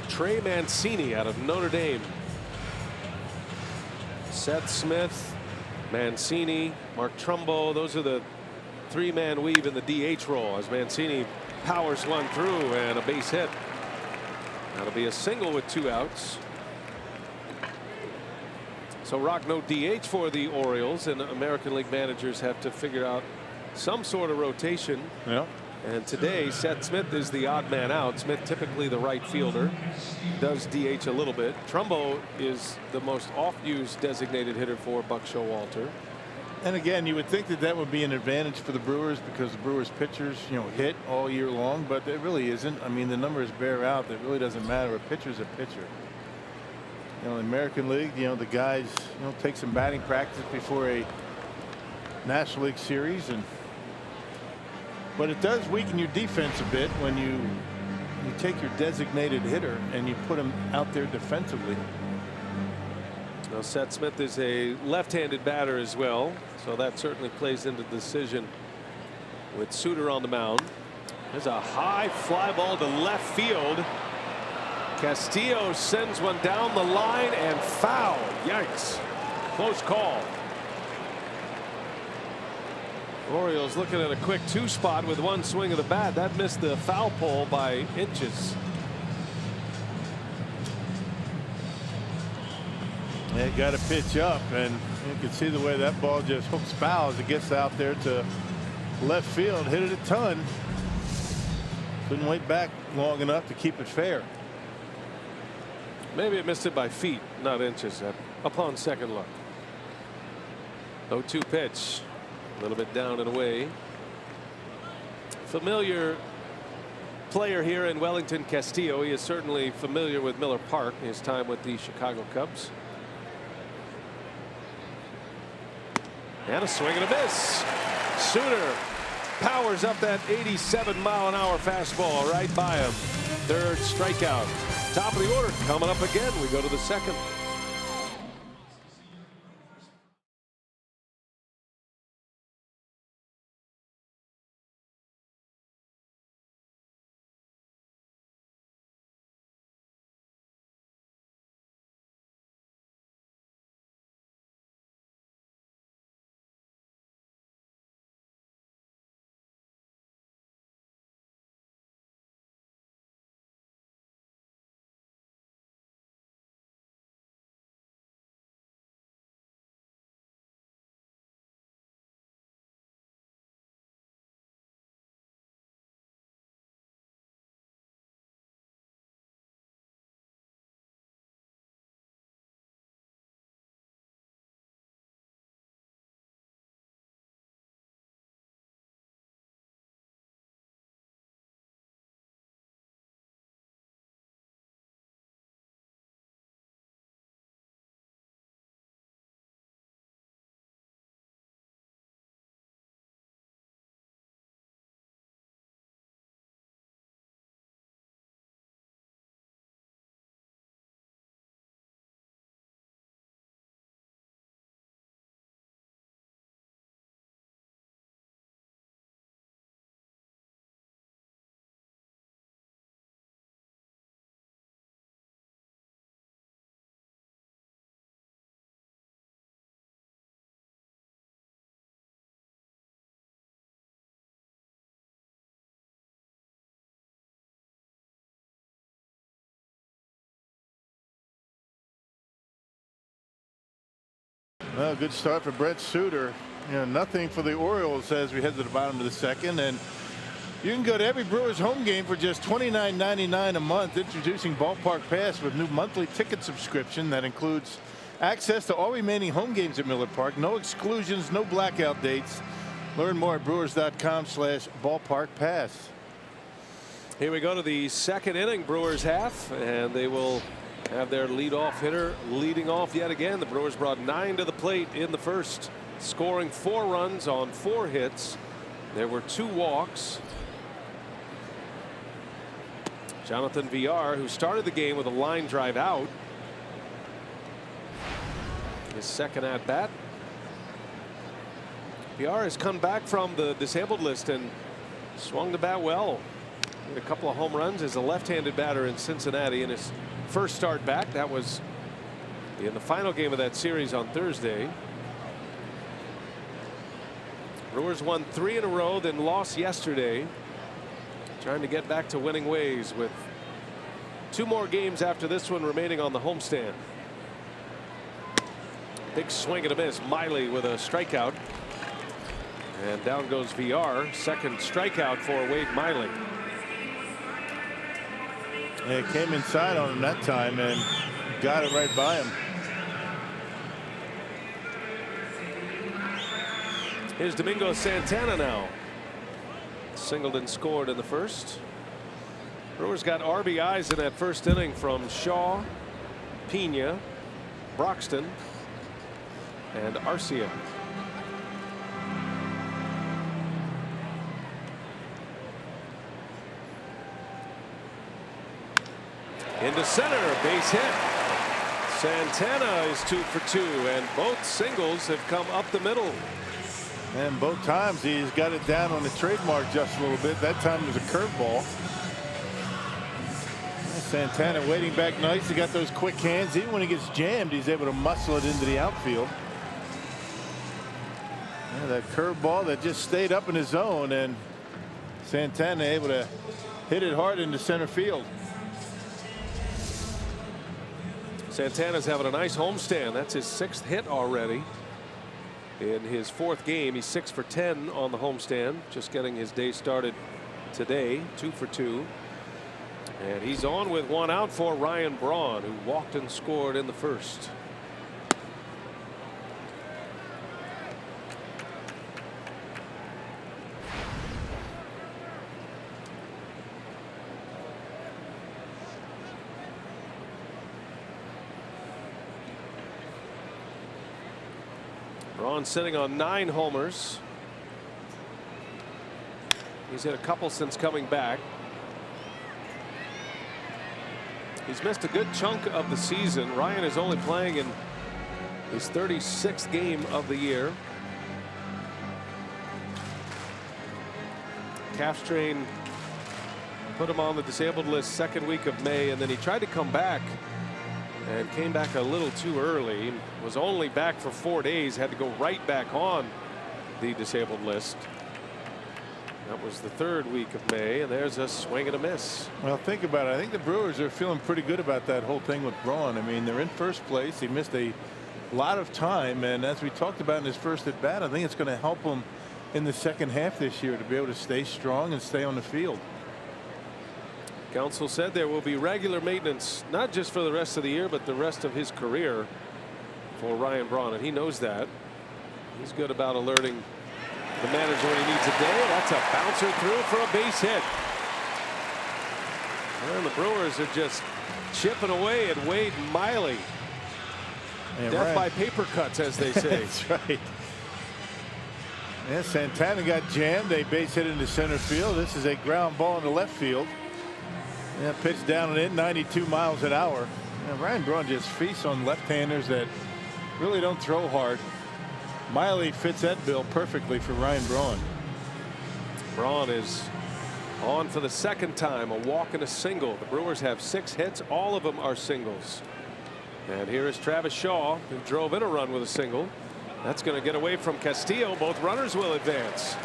Trey Mancini out of Notre Dame. Seth Smith, Mancini, Mark Trumbo. Those are the 3-man weave in the DH role as Mancini powers one through and a base hit. That'll be a single with 2 outs. So Rock, no DH for the Orioles, and American League managers have to figure out some sort of rotation. Yeah. And today Seth Smith is the odd man out. Smith typically the right fielder, does DH a little bit. Trumbo is the most oft-used designated hitter for Buck Showalter. And again, you would think that that would be an advantage for the Brewers because the Brewers pitchers, hit all year long, but it really isn't. I mean, the numbers bear out that it really doesn't matter. A pitcher's a pitcher. In the American League, the guys, take some batting practice before a National League series, but it does weaken your defense a bit when you take your designated hitter and you put him out there defensively. Now Seth Smith is a left-handed batter as well, so that certainly plays into the decision with Suter on the mound. There's a high fly ball to left field. Castillo sends one down the line and foul. Yikes. Close call. Orioles looking at a quick 2 spot with 1 swing of the bat. That missed the foul pole by inches. They got to pitch up, and you can see the way that ball just hooks foul as it gets out there to left field. Hit it a ton. Couldn't wait back long enough to keep it fair. Maybe it missed it by feet, not inches, upon second look. 0-2 pitch. A little bit down and away. Familiar player here in Wellington, Castillo. He is certainly familiar with Miller Park, his time with the Chicago Cubs. And a swing and a miss. Suter powers up that 87-mile-an-hour fastball right by him. 3rd strikeout. Top of the order coming up again. We go to the 2nd. Well, good start for Brett Suter. Nothing for the Orioles as we head to the bottom of the second. And you can go to every Brewers home game for just $29.99 a month. Introducing Ballpark Pass with new monthly ticket subscription that includes access to all remaining home games at Miller Park. No exclusions, no blackout dates. Learn more at brewers.com/ballparkpass. Here we go to the second inning. Brewers half, and they will have their leadoff hitter leading off yet again. The Brewers brought 9 to the plate in the first, scoring 4 runs on 4 hits. There were 2 walks. Jonathan Villar, who started the game with a line drive out, his second at bat. Villar has come back from the disabled list and swung the bat well. Hit a couple of home runs as a left-handed batter in Cincinnati in his first start back. That was in the final game of that series on Thursday. Brewers won 3 in a row, then lost yesterday. Trying to get back to winning ways with 2 more games after this one remaining on the homestand. Big swing and a miss. Miley with a strikeout. And down goes Villar. Second strikeout for Wade Miley. It came inside on him that time and got it right by him. Here's Domingo Santana now. Singled and scored in the first. Brewers got RBIs in that first inning from Shaw, Pena, Broxton, and Arcia. Into center, base hit. Santana is 2 for 2, and both singles have come up the middle. And both times he's got it down on the trademark just a little bit. That time it was a curveball. Santana waiting back nice. He got those quick hands. Even when he gets jammed, he's able to muscle it into the outfield. Yeah, that curveball that just stayed up in his zone, and Santana able to hit it hard into center field. Santana's having a nice homestand. That's his 6th hit already. In his 4th game, he's 6 for 10 on the homestand, just getting his day started today. 2 for 2. And he's on with 1 out for Ryan Braun, who walked and scored in the first. Braun sitting on 9 homers. He's hit a couple since coming back. He's missed a good chunk of the season. Ryan is only playing in his 36th game of the year. Calf strain put him on the disabled list 2nd week of May, and then he tried to come back and came back a little too early. Was only back for 4 days. Had to go right back on the disabled list. That was the 3rd week of May, and there's a swing and a miss. Well, think about it. I think the Brewers are feeling pretty good about that whole thing with Braun. I mean, they're in first place. He missed a lot of time, and as we talked about in his first at bat, I think it's going to help him in the second half this year to be able to stay strong and stay on the field. Counsell said there will be regular maintenance, not just for the rest of the year, but the rest of his career for Ryan Braun, and he knows that. He's good about alerting the manager when he needs a day. That's a bouncer through for a base hit. And the Brewers are just chipping away at Wade Miley. Yeah, Death by paper cuts, as they say. That's right. Yeah, Santana got jammed. A base hit into center field. This is a ground ball in the left field. Yeah, pitch down and in, 92 miles an hour. Yeah, Ryan Braun just feasts on left-handers that really don't throw hard. Miley fits that bill perfectly for Ryan Braun. Braun is on for the 2nd time, a walk and a single. The Brewers have 6 hits. All of them are singles. And here is Travis Shaw, who drove in a run with a single. That's going to get away from Castillo. Both runners will advance.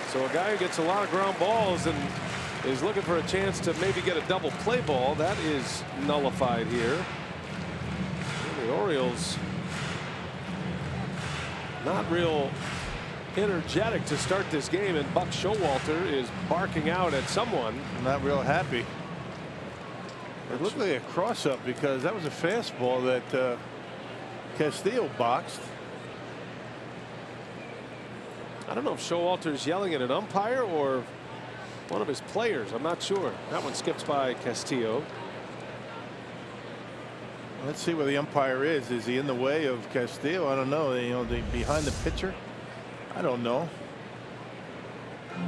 So a guy who gets a lot of ground balls and is looking for a chance to maybe get a double play ball. That is nullified here. And the Orioles not real energetic to start this game, and Buck Showalter is barking out at someone. Not real happy. It looked like a cross-up because that was a fastball that Castillo boxed. I don't know if Showalter's yelling at an umpire or one of his players. I'm not sure. That one skips by Castillo. Let's see where the umpire is. Is he in the way of Castillo? I don't know. You know, behind the pitcher. I don't know.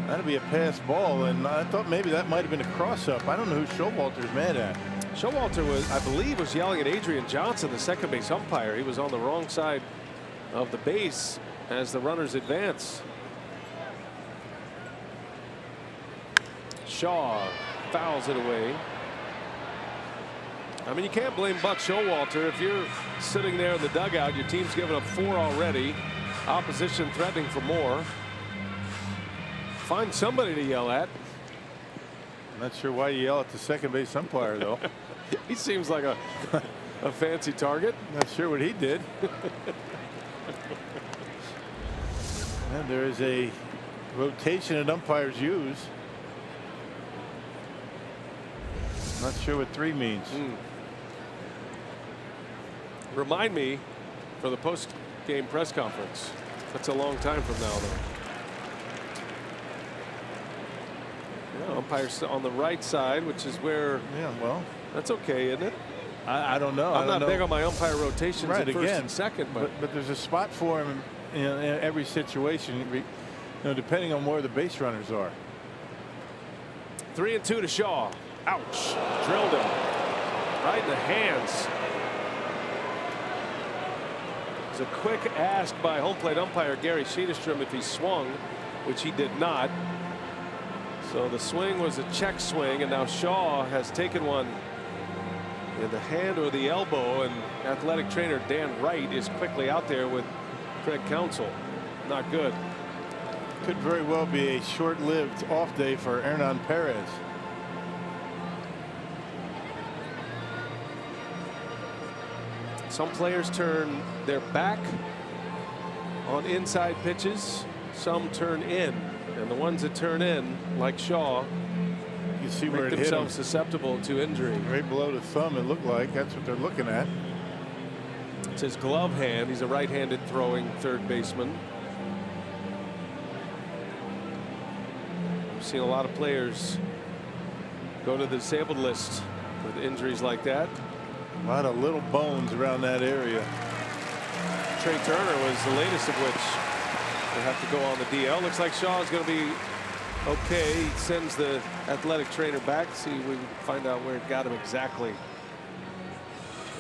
That'd be a pass ball, and I thought maybe that might have been a cross-up. I don't know who Showalter's mad at. Showalter was, I believe, was yelling at Adrian Johnson, the second base umpire. He was on the wrong side of the base as the runners advance. Shaw fouls it away. I mean, you can't blame Buck Showalter. If you're sitting there in the dugout, your team's given up 4 already. Opposition threatening for more. Find somebody to yell at. I'm not sure why you yell at the second base umpire, though. He seems like a fancy target. Not sure what he did. And there is a rotation that umpires use. Not sure what 3 means. Remind me for the post-game press conference. That's a long time from now, though. Yeah, umpire's on the right side, which is where. Yeah, well, that's okay, isn't it? I don't know. I'm not big on my umpire rotations right, at first again, and second, but there's a spot for him in every situation, you know, depending on where the base runners are. 3-2 to Shaw. Ouch! Drilled him right in the hands. It's a quick ask by home plate umpire Gary Schiederstrom if he swung, which he did not. So the swing was a check swing, and now Shaw has taken one in the hand or the elbow, and athletic trainer Dan Wright is quickly out there with Craig Counsell. Not good. Could very well be a short-lived off day for Hernan Perez. Some players turn their back on inside pitches. Some turn in, and the ones that turn in, like Shaw, You see where make it hit him. themselves susceptible to injury. Right below the thumb, it looked like. That's what they're looking at. It's his glove hand. He's a right-handed throwing third baseman. We've seen a lot of players go to the disabled list with injuries like that. A lot of little bones around that area. Trey Turner was the latest of which will have to go on the DL. Looks like Shaw is going to be okay. He sends the athletic trainer back. See if we can find out where it got him exactly.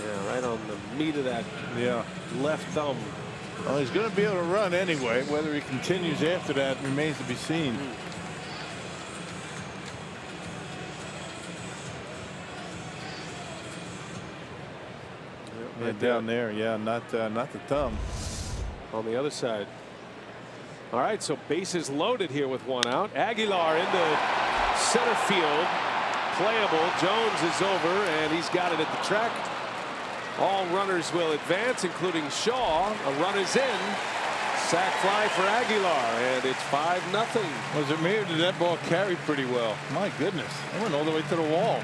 Yeah, right on the meat of that left thumb. Well, he's going to be able to run anyway. Whether he continues after that remains to be seen. Right down there, yeah, not the thumb. On the other side. All right, so bases loaded here with 1 out. Aguilar into center field. Playable. Jones is over, and he's got it at the track. All runners will advance, including Shaw. A run is in. Sac fly for Aguilar, and it's 5-0. Was it me, or did that ball carry pretty well? My goodness, it went all the way to the wall.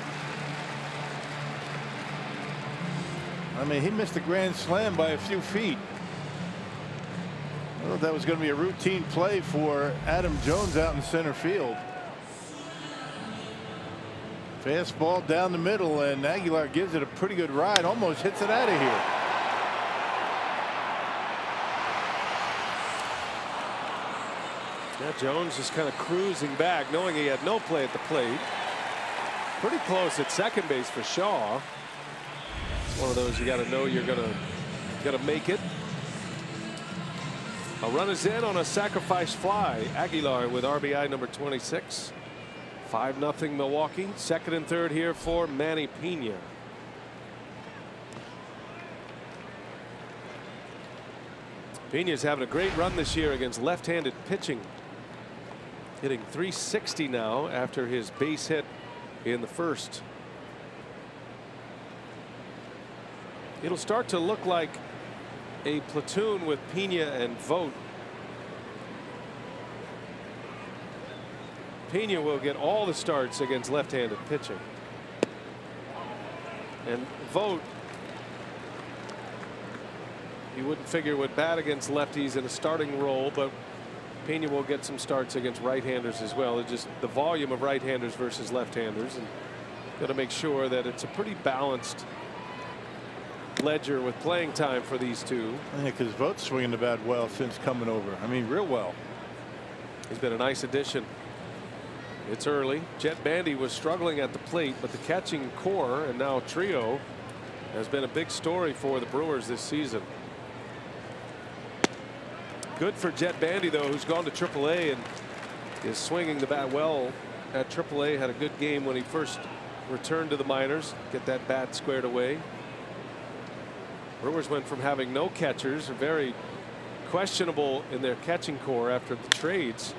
I mean, he missed a grand slam by a few feet. I thought that was going to be a routine play for Adam Jones out in center field. Fastball down the middle, and Aguilar gives it a pretty good ride, almost hits it out of here. Yeah, Jones just kind of cruising back, knowing he had no play at the plate. Pretty close at second base for Shaw. It's one of those you got to know you're gonna make it. A run is in on a sacrifice fly. Aguilar with RBI number 26. 5-0 Milwaukee. Second and third here for Manny Pena. Pena's having a great run this year against left-handed pitching. Hitting .360 now after his base hit in the first. It'll start to look like a platoon with Pena and Vogt. Pena will get all the starts against left-handed pitching. And Vogt, you wouldn't figure would bat against lefties in a starting role, but Pena will get some starts against right-handers as well. It's just the volume of right-handers versus left-handers, and got to make sure that it's a pretty balanced ledger with playing time for these two. Yeah, because Vogt's swinging the bat well since coming over. I mean, real well. He's been a nice addition. It's early. Jet Bandy was struggling at the plate, but the catching core and now trio has been a big story for the Brewers this season. Good for Jet Bandy, though, who's gone to AAA and is swinging the bat well at AAA. Had a good game when he first returned to the minors. Get that bat squared away. Brewers went from having no catchers, very questionable in their catching core after the trades,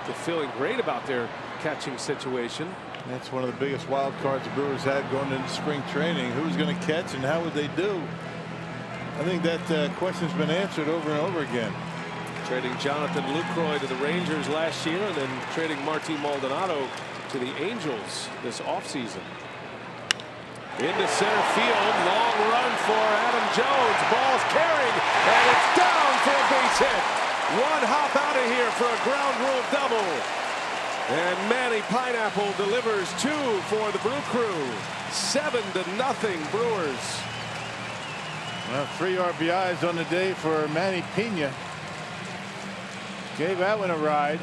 to feeling great about their catching situation. That's one of the biggest wild cards the Brewers had going into spring training. Who's going to catch and how would they do? I think that question's been answered over and over again. Trading Jonathan Lucroy to the Rangers last year, and then trading Martin Maldonado to the Angels this offseason. Into center field, long run for Adam Jones. Ball's carried, and it's down for a base hit. One hop out of here for a ground rule double. And Manny Pineapple delivers two for the Brew Crew. 7-0 Brewers. Well, 3 RBIs on the day for Manny Pena. Gave that one a ride.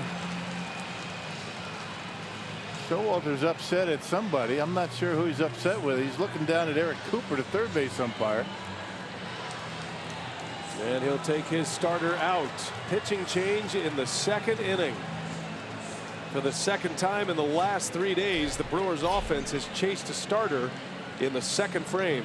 Showalter's upset at somebody. I'm not sure who he's upset with. He's looking down at Eric Cooper, the third base umpire. And he'll take his starter out. Pitching change in the second inning. For the second time in the last 3 days, the Brewers offense has chased a starter in the second frame.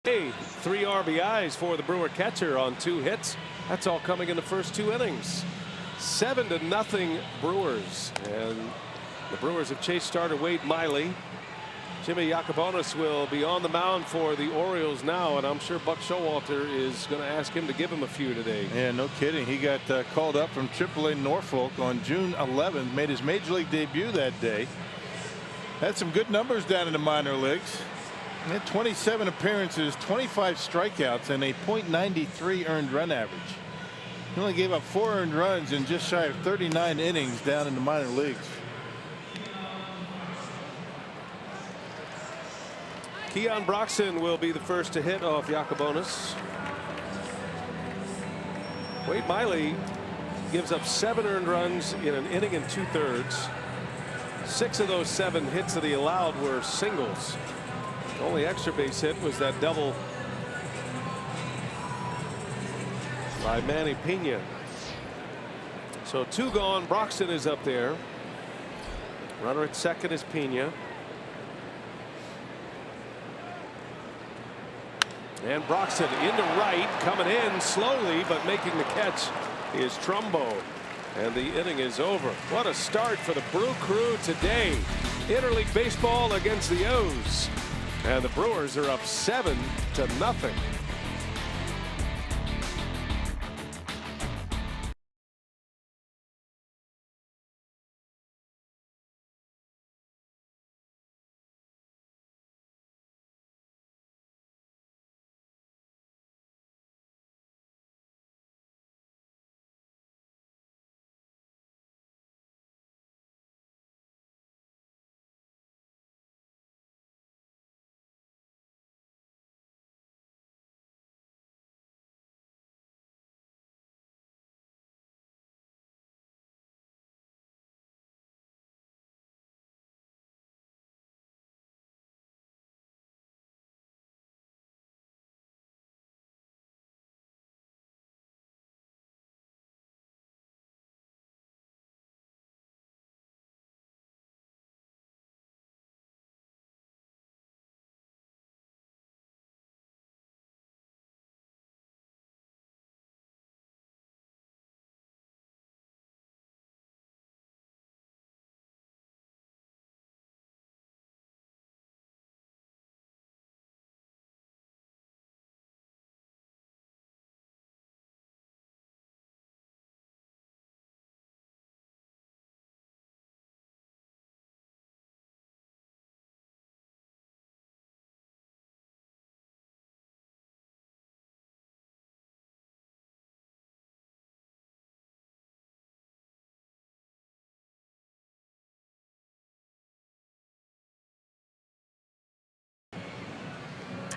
Hey, 3 RBIs for the Brewer catcher on 2 hits. That's all coming in the first 2 innings. 7-0 Brewers, and the Brewers have chased starter Wade Miley. Jimmy Yacobonis will be on the mound for the Orioles now, and I'm sure Buck Showalter is going to ask him to give him a few today. Yeah, no kidding. He got called up from AAA Norfolk on June 11th, made his major league debut that day. Had some good numbers down in the minor leagues. He had 27 appearances, 25 strikeouts, and a .93 earned run average. He only gave up 4 earned runs in just shy of 39 innings down in the minor leagues. Keon Broxton will be the first to hit off Yacobonis. Wade Miley gives up 7 earned runs in an inning and 2/3. 6 of those 7 hits that he allowed were singles. The only extra base hit was that double by Manny Pena. So 2 gone. Broxton is up there. Runner at second is Pena. And Broxton into right, coming in slowly, but making the catch is Trumbo. And the inning is over. What a start for the Brew Crew today. Interleague baseball against the O's. And the Brewers are up 7-0.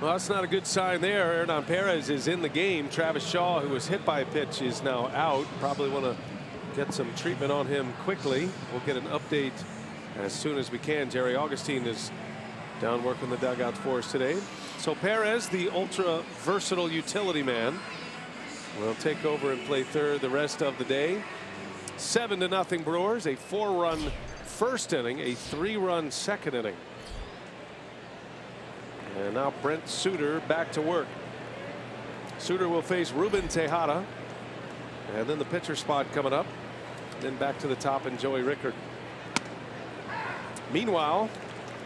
Well, that's not a good sign there. Hernan Perez is in the game. Travis Shaw, who was hit by a pitch, is now out. Probably want to get some treatment on him quickly. We'll get an update as soon as we can. Jerry Augustine is down working the dugouts for us today. So Perez, the ultra versatile utility man, will take over and play third the rest of the day. 7-0 Brewers. A 4-run first inning, a 3-run second inning. And now Brent Suter back to work. Suter will face Ruben Tejada. And then the pitcher spot coming up. Then back to the top and Joey Rickard. Meanwhile,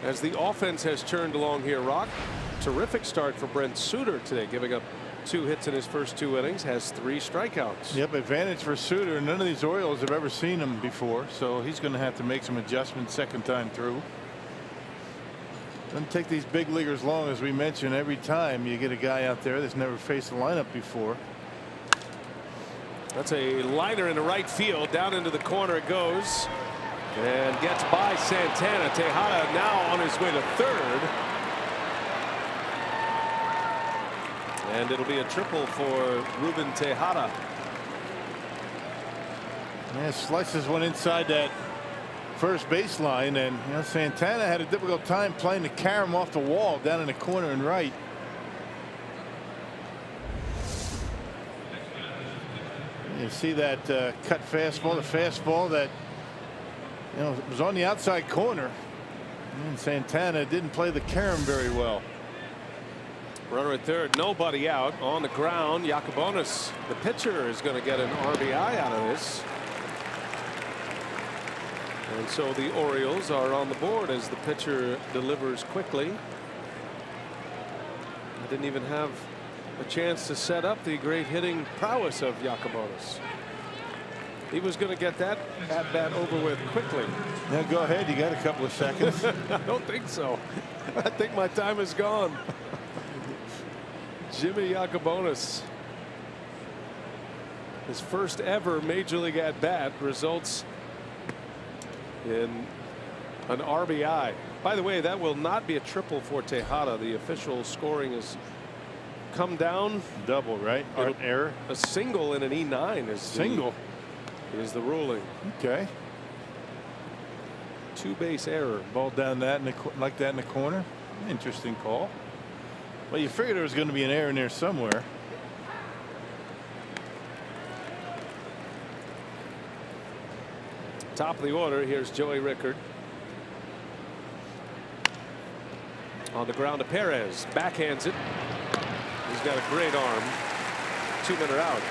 as the offense has churned along here, Rock, terrific start for Brent Suter today, giving up 2 hits in his first 2 innings, has 3 strikeouts. Yep, advantage for Suter. None of these Orioles have ever seen him before, so he's going to have to make some adjustments second time through. Doesn't take these big leaguers long, as we mentioned. Every time you get a guy out there that's never faced a lineup before. That's a liner into right field. Down into the corner it goes. And gets by Santana. Tejada now on his way to third. And it'll be a triple for Ruben Tejada. Yeah, slices one inside that first baseline, and you know, Santana had a difficult time playing the carom off the wall down in the corner and right. You see that cut fastball, the fastball that was on the outside corner, and Santana didn't play the carom very well. Runner at third, nobody out. On the ground, Yacobonis, the pitcher, is going to get an RBI out of this. And so the Orioles are on the board as the pitcher delivers quickly. I didn't even have a chance to set up the great hitting prowess of Yacobonis. He was going to get that at bat over with quickly. Yeah, go ahead. You got a couple of seconds. I don't think so. I think my time is gone. Jimmy Yacobonis, his first ever major league at bat, results in an RBI. By the way, that will not be a triple for Tejada. The official scoring has come down. Double, right? Or an error. A single and an E9 is single is the ruling. Okay. 2-base error. Ball down that like that in the corner. Interesting call. Well, you figured there was going to be an error in there somewhere. Top of the order, here's Joey Rickard. On the ground to Perez, backhands it. He's got a great arm. 2 men are out.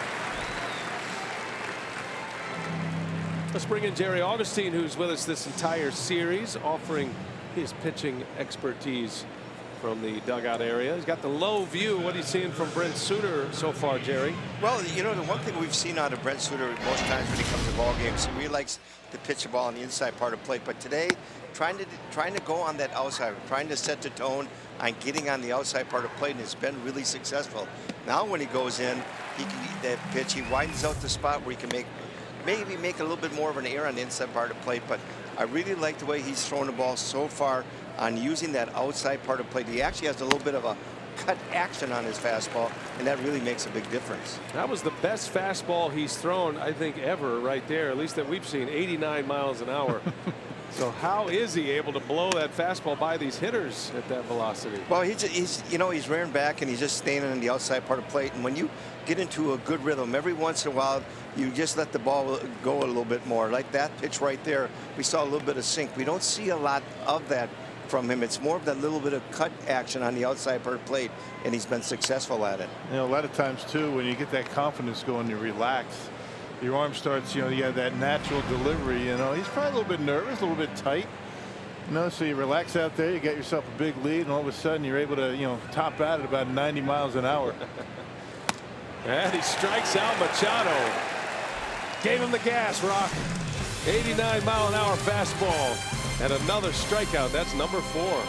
Let's bring in Jerry Augustine, who's with us this entire series, offering his pitching expertise from the dugout area. He's got the low view. What are you seeing from Brent Suter so far, Jerry? Well, you know, the one thing we've seen out of Brent Suter most times when he comes to ball games, he really likes to pitch the ball on the inside part of plate. But today, trying to go on that outside, trying to set the tone on getting on the outside part of plate, and it's been really successful. Now when he goes in, he can that pitch. He widens out the spot where he can maybe make a little bit more of an error on the inside part of plate. But I really like the way he's thrown the ball so far on using that outside part of plate. He actually has a little bit of a cut action on his fastball, and that really makes a big difference. That was the best fastball he's thrown, I think, ever right there, at least that we've seen, 89 miles an hour. So how is he able to blow that fastball by these hitters at that velocity? Well, he's rearing back and he's just staying on the outside part of plate. And when you get into a good rhythm, every once in a while, you just let the ball go a little bit more. Like that pitch right there, we saw a little bit of sink. We don't see a lot of that from him. It's more of that little bit of cut action on the outside part of plate, and he's been successful at it. You know, a lot of times too, when you get that confidence going, you relax. Your arm starts, you know, you have that natural delivery. You know, he's probably a little bit nervous, a little bit tight. You know, so you relax out there, you get yourself a big lead, and all of a sudden you're able to, you know, top out at about 90 miles an hour. And he strikes out Machado. Gave him the gas, Rock. 89-mile-an-hour fastball. And another strikeout. That's number 4.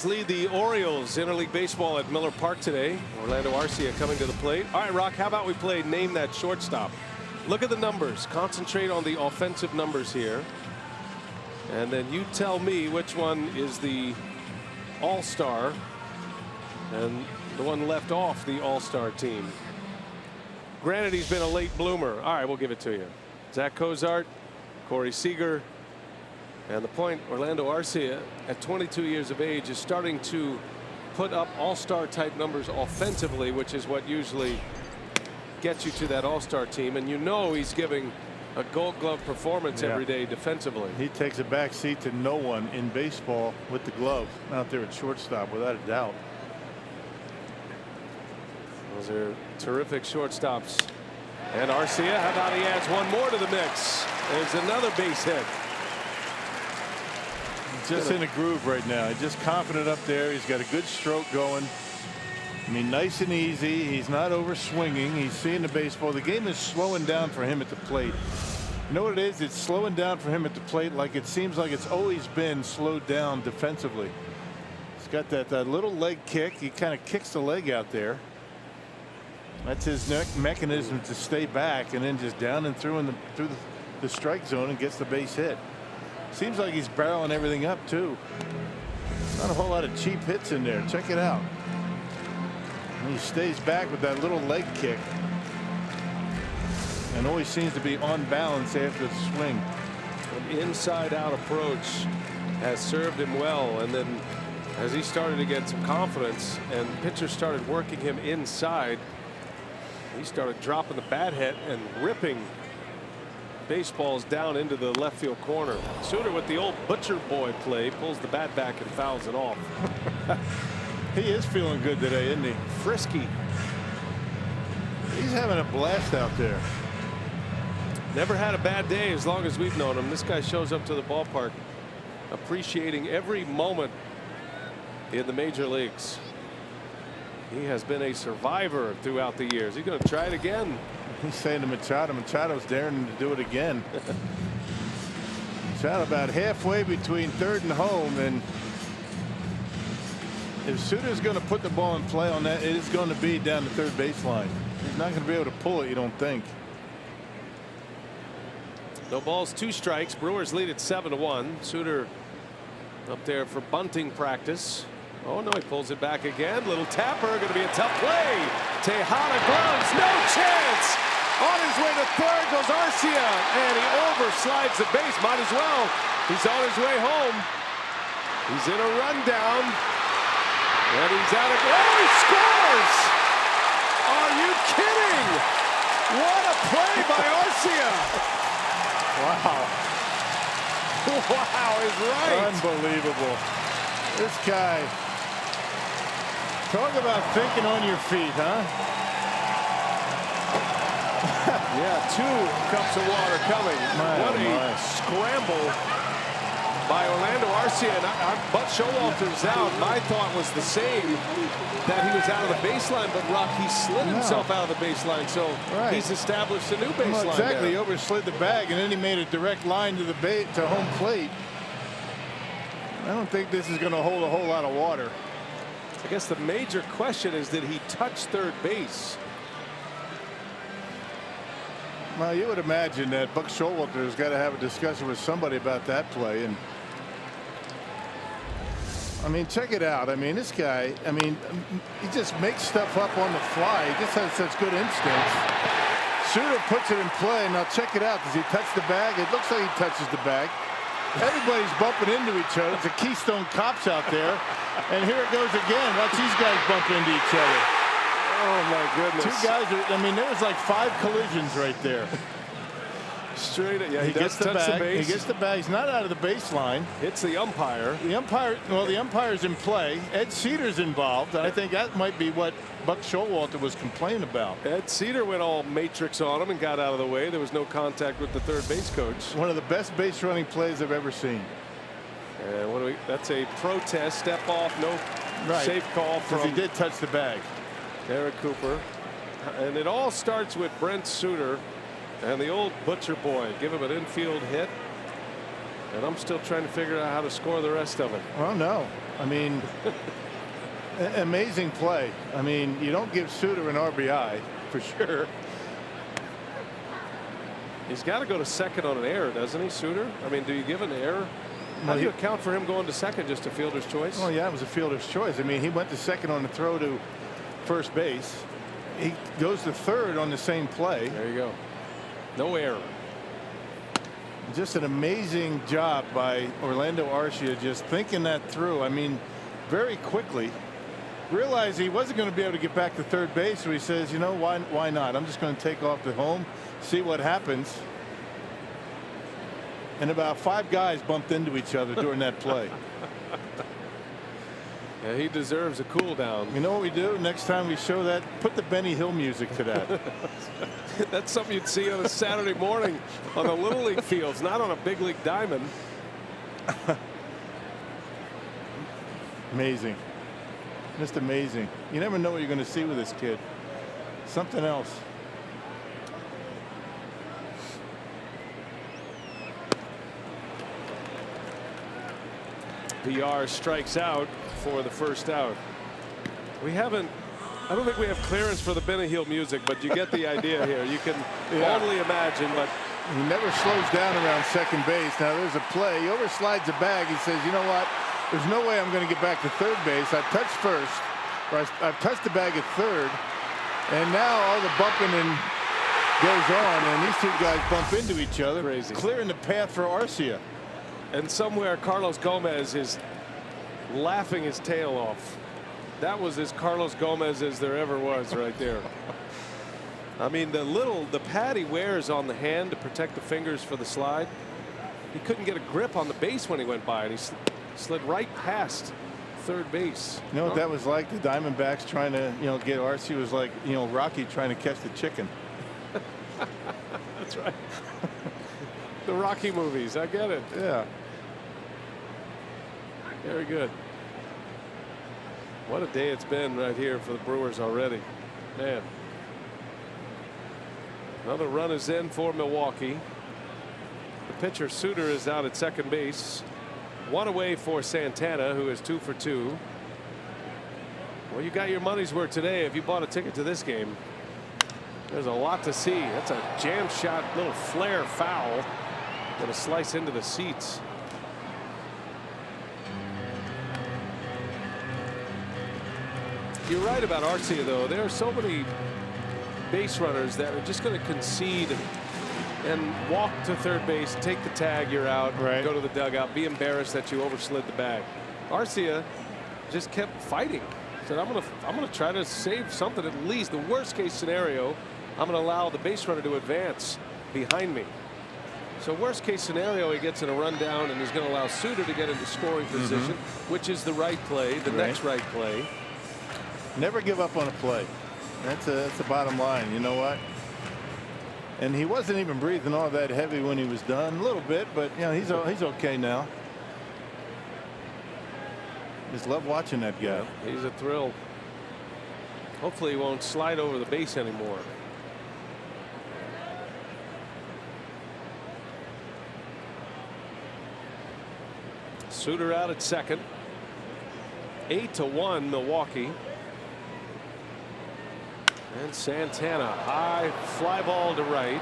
Lead the Orioles interleague baseball at Miller Park today. Orlando Arcia coming to the plate. All right, Rock, how about we play Name That Shortstop? Look at the numbers. Concentrate on the offensive numbers here. And then you tell me which one is the all-star and the one left off the all-star team. Granted, he's been a late bloomer. All right, we'll give it to you. Zach Cozart, Corey Seager. And the point, Orlando Arcia, at 22 years of age, is starting to put up all-star type numbers offensively, which is what usually gets you to that all-star team. And you know he's giving a Gold Glove performance every day defensively. He takes a back seat to no one in baseball with the glove out there at shortstop, without a doubt. Those are terrific shortstops. And Arcia, how about he adds one more to the mix? There's another base hit. Just in a groove right now. He's just confident up there. He's got a good stroke going. I mean, nice and easy. He's not over swinging. He's seeing the baseball. The game is slowing down for him at the plate. You know what it is? It's slowing down for him at the plate like it seems like it's always been slowed down defensively. He's got that little leg kick. He kind of kicks the leg out there. That's his mechanism to stay back and then just down and through the strike zone and gets the base hit. Seems like he's barreling everything up too. Not a whole lot of cheap hits in there. Check it out. He stays back with that little leg kick and always seems to be on balance after the swing. An inside-out approach has served him well, and then as he started to get some confidence and pitchers started working him inside, he started dropping the bat head and ripping baseballs down into the left field corner. Suter with the old butcher boy play, pulls the bat back and fouls it off. He is feeling good today, isn't he? Frisky. He's having a blast out there. Never had a bad day as long as we've known him. This guy shows up to the ballpark appreciating every moment in the major leagues. He has been a survivor throughout the years. He's going to try it again. He's saying to Machado, Machado's daring him to do it again. Machado about halfway between third and home, and if Suter's going to put the ball in play on that, it is going to be down the third baseline. He's not going to be able to pull it, you don't think. No balls, 2 strikes. Brewers lead at 7-1. Suter up there for bunting practice. Oh no, he pulls it back again. Little tapper, going to be a tough play. Tejada gloves, no chance. On his way to third goes Arcia, and he overslides the base. Might as well. He's on his way home. He's in a rundown, and he's out of. Oh, he scores! Are you kidding? What a play by Arcia! Wow. Wow is right. Unbelievable. This guy. Talk about thinking on your feet, huh? Yeah, 2 cups of water coming. What a scramble by Orlando Arcia. And Buck Showalter's out. My thought was the same, that he was out of the baseline, but Rock, he slid himself out of the baseline, so he's established a new baseline. Well, exactly. There. He overslid the bag, and then he made a direct line to the to home plate. I don't think this is going to hold a whole lot of water. I guess the major question is, did he touch third base? Well, you would imagine that Buck Showalter has got to have a discussion with somebody about that play. And I mean, check it out. I mean, this guy, I mean, he just makes stuff up on the fly. He just has such good instincts. Suter puts it in play. Now check it out. Does he touch the bag? It looks like he touches the bag. Everybody's bumping into each other. It's a Keystone Cops out there. And here it goes again. Watch these guys bump into each other. Oh, my goodness. 2 guys are, I mean, there was like 5 collisions right there. Straight at, yeah, he gets the touch bag. the base. He gets the bag. He's not out of the baseline. Hits the umpire. The umpire, well, the umpire's in play. Ed Cedar's involved. And I think that might be what Buck Showalter was complaining about. Ed Cedar went all matrix on him and got out of the way. There was no contact with the third base coach. One of the best base running plays I've ever seen. And what do we? That's a protest, step off, no safe call from. Because he did touch the bag. Derek Cooper. And it all starts with Brent Suter and the old butcher boy. Give him an infield hit. And I'm still trying to figure out how to score the rest of it. Well, no. I mean, amazing play. I mean, you don't give Suter an RBI for sure. He's got to go to second on an error, doesn't he, Suter? I mean, do you give an error? How do you account for him going to second, just a fielder's choice? Oh, yeah, it was a fielder's choice. I mean, he went to second on the throw to first base. He goes to third on the same play. There you go. No error. Just an amazing job by Orlando Arcia, just thinking that through. I mean, very quickly. Realized he wasn't going to be able to get back to third base, so he says, you know, why not? I'm just going to take off to home, see what happens. And about 5 guys bumped into each other during that play. Yeah, he deserves a cool down. You know what we do next time we show that? Put the Benny Hill music to that. That's something you'd see on a Saturday morning on the Little League fields, not on a big league diamond. Amazing. Just amazing. You never know what you're going to see with this kid. Something else. VR strikes out for the first out. We haven't. I don't think we have clearance for the Benny Hill music, but you get the idea here. You can only imagine, but he never slows down around second base. Now there's a play. He overslides the bag. He says, you know what? There's no way I'm going to get back to third base. I touched first. I've touched the bag at third, and now all the bumping and goes on, and these two guys bump into each other, Crazy. clearing the path for Arcia. And somewhere Carlos Gomez is laughing his tail off. That was as Carlos Gomez as there ever was right there. I mean, the pad he wears on the hand to protect the fingers for the slide. He couldn't get a grip on the base when he went by, and he slid right past third base. You know what that was like? The Diamondbacks trying to, get Arcia was like, Rocky trying to catch the chicken. That's right. The Rocky movies. I get it. Yeah. Very good. What a day it's been right here for the Brewers already. Man. Another run is in for Milwaukee. The pitcher Suter is out at second base. One away for Santana, who is 2 for 2. Well, you got your money's worth today if you bought a ticket to this game. There's a lot to see. That's a jam shot, little flare foul. Gonna slice into the seats. You're right about Arcia, though. There are so many base runners that are just going to concede and walk to third base, take the tag, you're out, right. Go to the dugout, be embarrassed that you overslid the bag. Arcia just kept fighting. Said, I'm gonna try to save something at least. The worst case scenario, I'm going to allow the base runner to advance behind me. So worst case scenario, he gets in a rundown and he's going to allow Suter to get into scoring position, which is the right play, the next right play. Never give up on a play. That's the bottom line. You know what? And he wasn't even breathing all that heavy when he was done. A little bit, but he's okay now. Just love watching that guy. Yeah, he's a thrill. Hopefully he won't slide over the base anymore. Suter out at second. 8-1 Milwaukee. And Santana, high fly ball to right.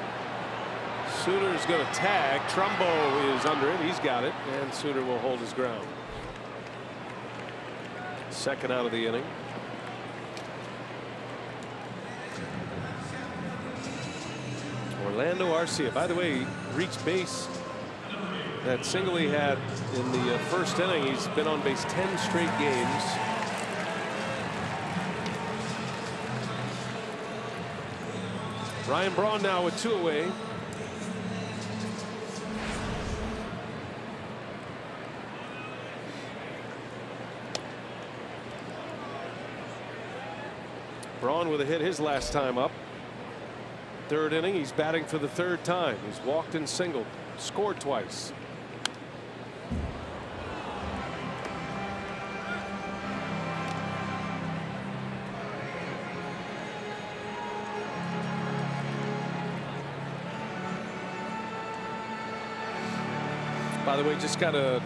Suter's going to tag. Trumbo is under it. He's got it. And Suter will hold his ground. Second out of the inning. Orlando Arcia, by the way, he reached base. That single he had in the first inning. He's been on base 10 straight games. Ryan Braun now with 2 away. Braun with a hit his last time up. Third inning, he's batting for the 3rd time. He's walked and singled, scored twice. By the way, just got an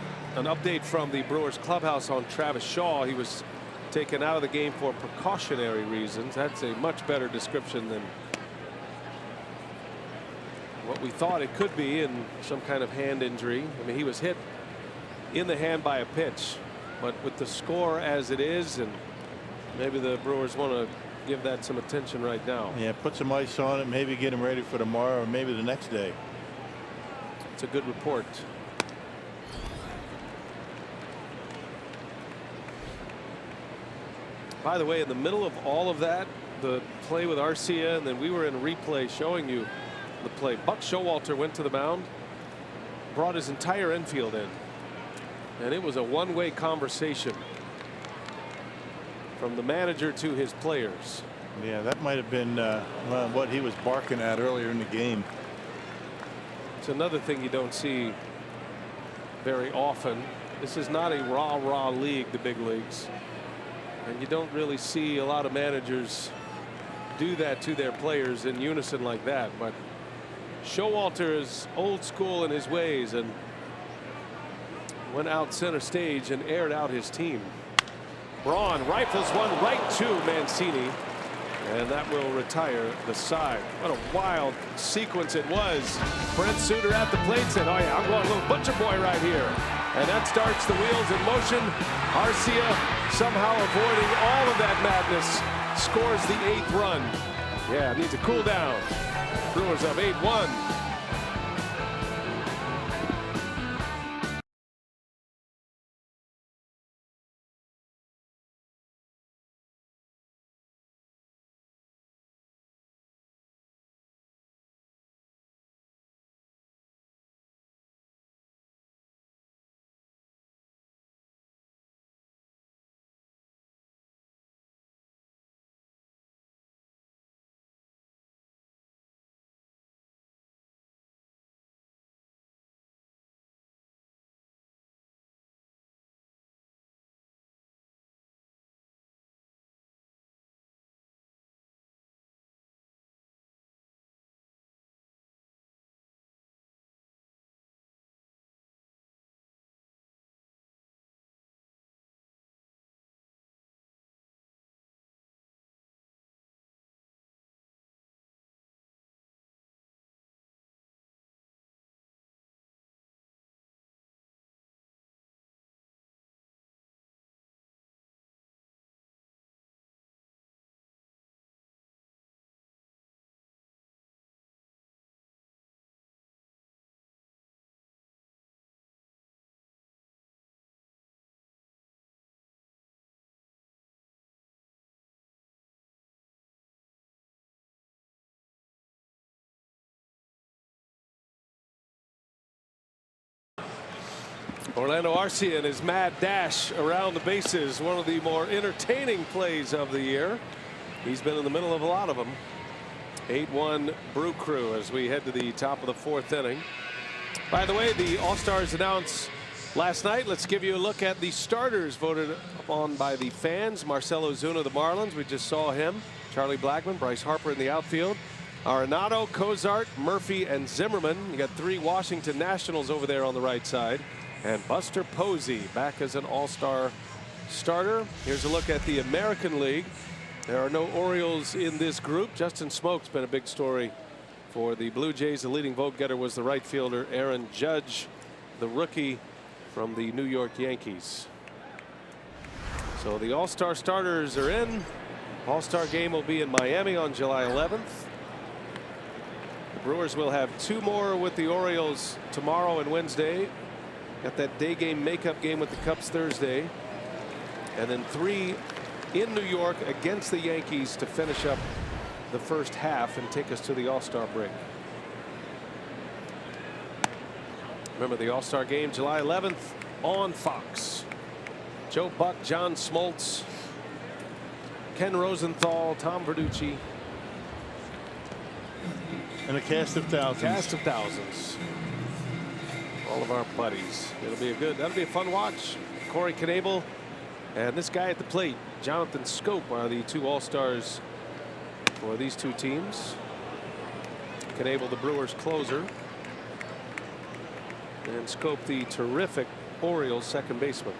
update from the Brewers clubhouse on Travis Shaw. He was taken out of the game for precautionary reasons. That's a much better description than what we thought it could be, in some kind of hand injury. I mean, he was hit in the hand by a pitch, but with the score as it is, and maybe the Brewers want to give that some attention right now. Yeah, put some ice on it, maybe get him ready for tomorrow or maybe the next day. It's a good report. By the way, in the middle of all of that, the play with Arcia, and then we were in a replay showing you the play. Buck Showalter went to the mound, brought his entire infield in, and it was a one-way conversation from the manager to his players. Yeah, that might have been what he was barking at earlier in the game. It's another thing you don't see very often. This is not a rah-rah league, the big leagues. And you don't really see a lot of managers do that to their players in unison like that. But Showalter is old school in his ways and went out center stage and aired out his team. Braun rifles one right to Mancini, and that will retire the side. What a wild sequence it was. Brent Suter at the plate said, oh yeah, I'm going a little butcher boy right here. And that starts the wheels in motion. Arcia somehow avoiding all of that madness, scores the 8th run. Yeah, needs to cool down. Brewers up 8-1. Orlando Arcia and his mad dash around the bases, one of the more entertaining plays of the year. He's been in the middle of a lot of them. 8-1 Brew Crew as we head to the top of the 4th inning. By the way, the All-Stars announced last night. Let's give you a look at the starters voted upon by the fans. Marcell Ozuna, the Marlins, we just saw him. Charlie Blackmon, Bryce Harper in the outfield. Arenado, Cozart, Murphy, and Zimmerman. You got 3 Washington Nationals over there on the right side. And Buster Posey back as an all-star starter. Here's a look at the American League. There are no Orioles in this group. Justin Smoak's been a big story for the Blue Jays. The leading vote getter was the right fielder Aaron Judge, the rookie from the New York Yankees. So the all-star starters are in. All-star game will be in Miami on July 11th. The Brewers will have 2 more with the Orioles tomorrow and Wednesday. Got that day game makeup game with the Cubs Thursday. And then 3 in New York against the Yankees to finish up the first half and take us to the All-Star break. Remember the All-Star game July 11th on Fox. Joe Buck, John Smoltz, Ken Rosenthal, Tom Verducci. And a cast of thousands. Cast of thousands. All of our buddies. That'll be a fun watch. Corey Knebel and this guy at the plate, Jonathan Scope, are the 2 All-Stars for these 2 teams. Knebel, the Brewers closer, and Scope, the terrific Orioles second baseman.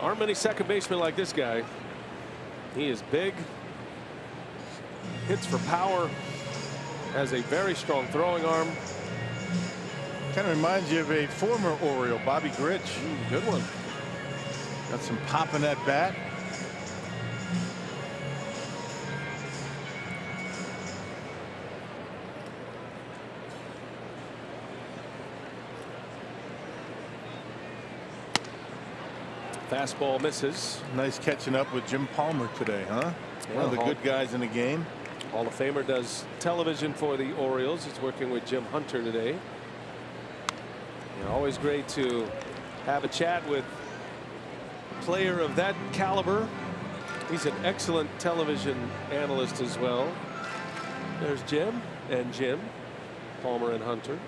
Aren't many second basemen like this guy. He is big, hits for power, has a very strong throwing arm. Kind of reminds you of a former Oriole, Bobby Grich. Good one. Got some pop in that bat. Fastball misses. Nice catching up with Jim Palmer today, huh? Yeah, one of the good guys in the game. Hall of Famer does television for the Orioles. He's working with Jim Hunter today. Always great to have a chat with a player of that caliber. He's an excellent television analyst as well. There's Jim and Jim, Palmer and Hunter.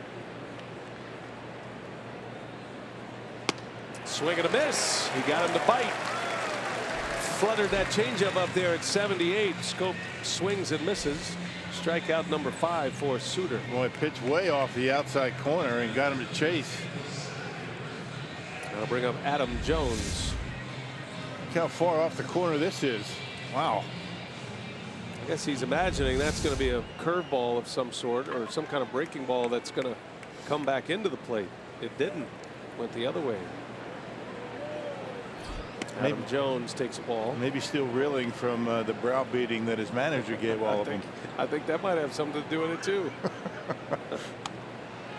Swing and a miss. He got him to bite. Fluttered that changeup up there at 78. Scope swings and misses. Strikeout number 5 for Suter. Boy, pitched way off the outside corner and got him to chase. I'll bring up Adam Jones. Look how far off the corner this is. Wow. I guess he's imagining that's going to be a curveball of some sort or some kind of breaking ball that's going to come back into the plate. It didn't. went the other way. Adam Jones takes a ball. Maybe still reeling from the browbeating that his manager gave all of them. I think that might have something to do with it too.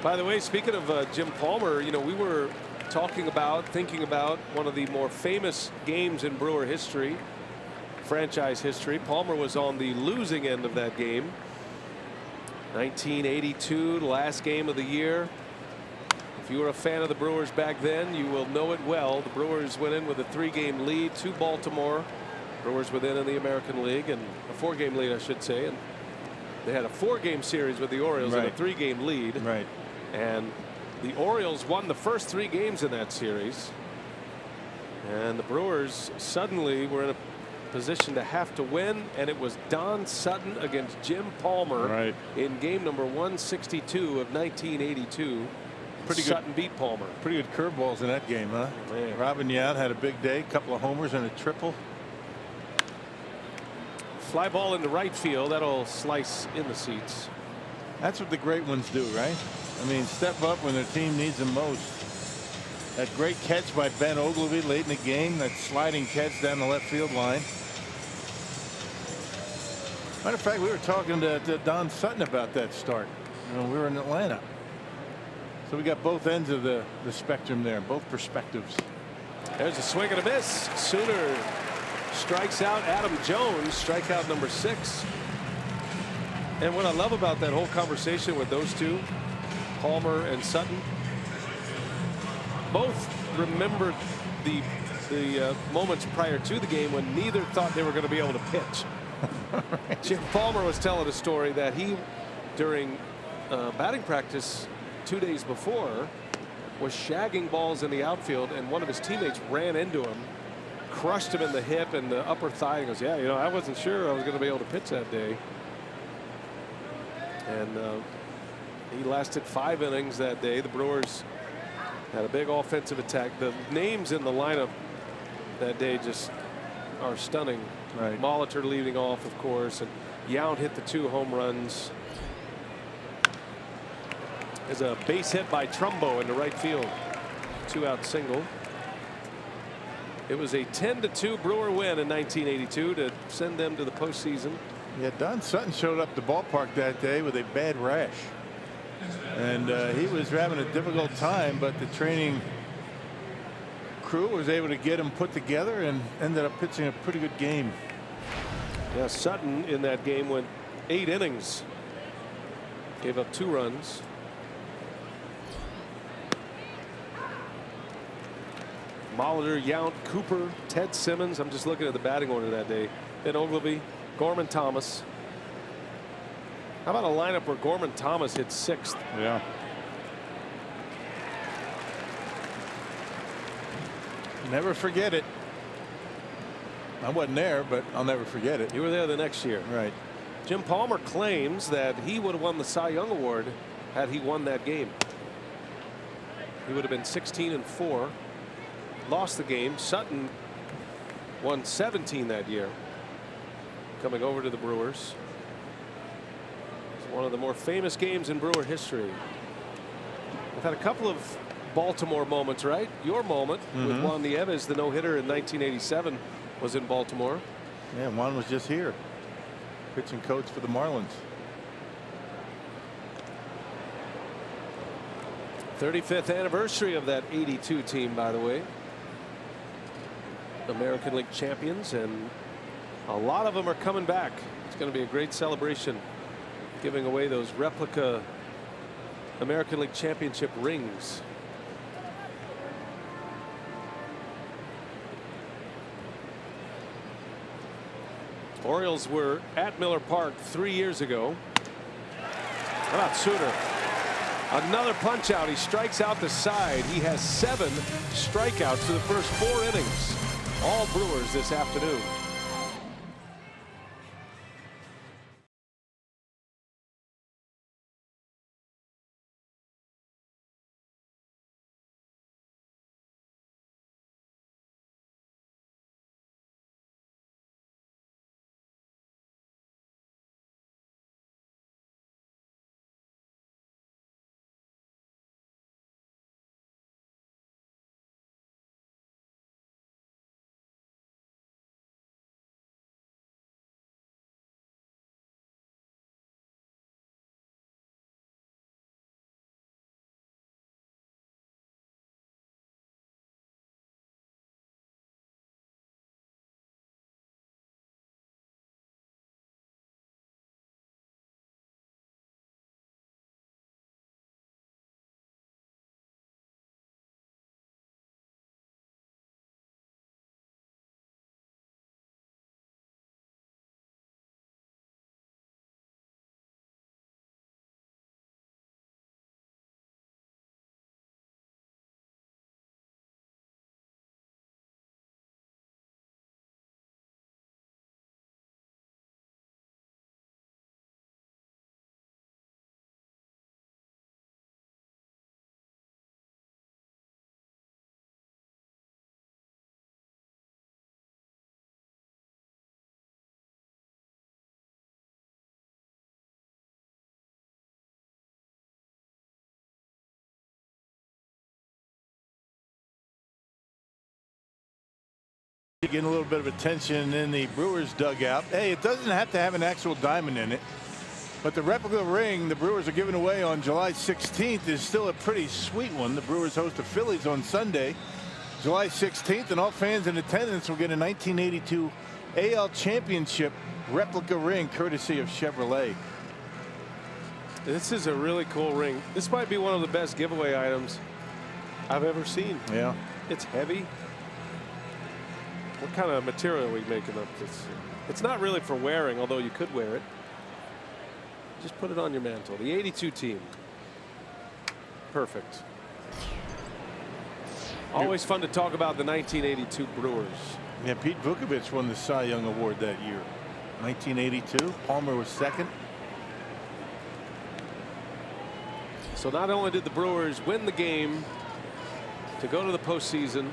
By the way, speaking of Jim Palmer, you know, we were thinking about one of the more famous games in Brewer history, franchise history. Palmer was on the losing end of that game. 1982, the last game of the year. If you were a fan of the Brewers back then, you will know it well. The Brewers went in with a 3-game lead to Baltimore. Brewers within in the American League, and a 4-game lead, I should say. And they had a 4-game series with the Orioles and a 3-game lead. Right. And the Orioles won the first 3 games in that series. And the Brewers suddenly were in a position to have to win, and it was Don Sutton against Jim Palmer in game number 162 of 1982. Sutton beat Palmer. Pretty good curveballs in that game, huh? Man. Robin Yount had a big day, couple of homers and a triple. Fly ball into right field. That'll slice in the seats. That's what the great ones do, right? I mean, step up when their team needs them most. That great catch by Ben Ogilvy late in the game, that sliding catch down the left field line. Matter of fact, we were talking to Don Sutton about that start. You know, we were in Atlanta. So we got both ends of the spectrum there, both perspectives. There's a swing and a miss. Sooner strikes out Adam Jones, strikeout number 6. And what I love about that whole conversation with those two, Palmer and Sutton, both remembered the moments prior to the game when neither thought they were going to be able to pitch. Jim Palmer was telling a story that he, during batting practice 2 days before, was shagging balls in the outfield, and one of his teammates ran into him, crushed him in the hip and the upper thigh, and goes, yeah, you know, I wasn't sure I was going to be able to pitch that day. And he lasted 5 innings that day. The Brewers had a big offensive attack. The names in the lineup that day just are stunning. Right. Molitor leading off, of course, and Yount hit the 2 home runs. There's a base hit by Trumbo into right field. 2-out single. It was a 10-2 Brewer win in 1982 to send them to the postseason. Yeah, Don Sutton showed up the ballpark that day with a bad rash. And he was having a difficult time, but the training crew was able to get him put together and ended up pitching a pretty good game. Yeah, Sutton in that game went 8 innings. Gave up 2 runs. Molitor, Yount, Cooper, Ted Simmons. I'm just looking at the batting order that day. Ben Ogilvy, Gorman Thomas. How about a lineup where Gorman Thomas hit 6th? Yeah. Never forget it. I wasn't there, but I'll never forget it. You were there the next year. Right. Jim Palmer claims that he would have won the Cy Young Award had he won that game. He would have been 16-4. Lost the game. Sutton won 17 that year, coming over to the Brewers. It's one of the more famous games in Brewer history. We've had a couple of Baltimore moments, right? Your moment with Juan Nieves, the no-hitter in 1987, was in Baltimore. Yeah, Juan was just here, pitching coach for the Marlins. 35th anniversary of that 82 team, by the way. American League champions, and a lot of them are coming back. It's going to be a great celebration, giving away those replica American League championship rings. Orioles were at Miller Park 3 years ago. How about Sooner? Another punch out. He strikes out the side. He has 7 strikeouts to the first 4 innings. All Brewers this afternoon. Getting a little bit of attention in the Brewers dugout. Hey, it doesn't have to have an actual diamond in it, but the replica ring the Brewers are giving away on July 16th is still a pretty sweet one. The Brewers host the Phillies on Sunday, July 16th, and all fans in attendance will get a 1982 AL Championship replica ring courtesy of Chevrolet. This is a really cool ring. This might be one of the best giveaway items I've ever seen. Yeah. It's heavy. What kind of material are we making up this? It's not really for wearing, although you could wear it. Just put it on your mantle. The 82 team. Perfect. Always fun to talk about the 1982 Brewers. Yeah, Pete Vukovich won the Cy Young Award that year. 1982. Palmer was second. So not only did the Brewers win the game to go to the postseason,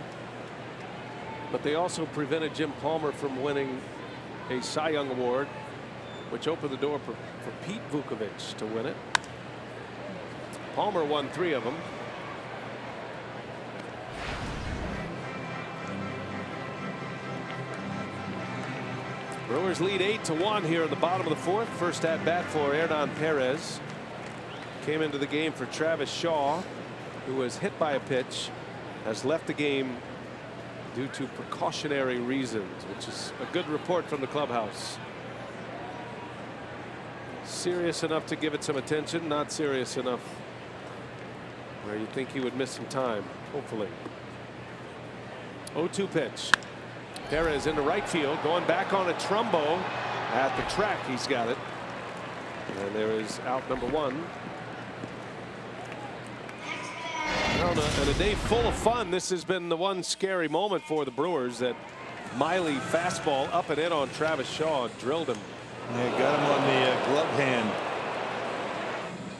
but they also prevented Jim Palmer from winning a Cy Young Award, which opened the door for Pete Vukovich to win it. Palmer won 3 of them. Brewers lead 8-1 here in the bottom of the 4th. First at bat for Hernan Perez. Came into the game for Travis Shaw, who was hit by a pitch, has left the game due to precautionary reasons, which is a good report from the clubhouse. Serious enough to give it some attention, not serious enough where you think he would miss some time, hopefully. 0-2 pitch. Perez into right field, going back on a Trumbo at the track. He's got it. And there is out number 1. On a day full of fun, this has been the one scary moment for the Brewers, that Miley fastball up and in on Travis Shaw drilled him. Yeah, got him on the glove hand.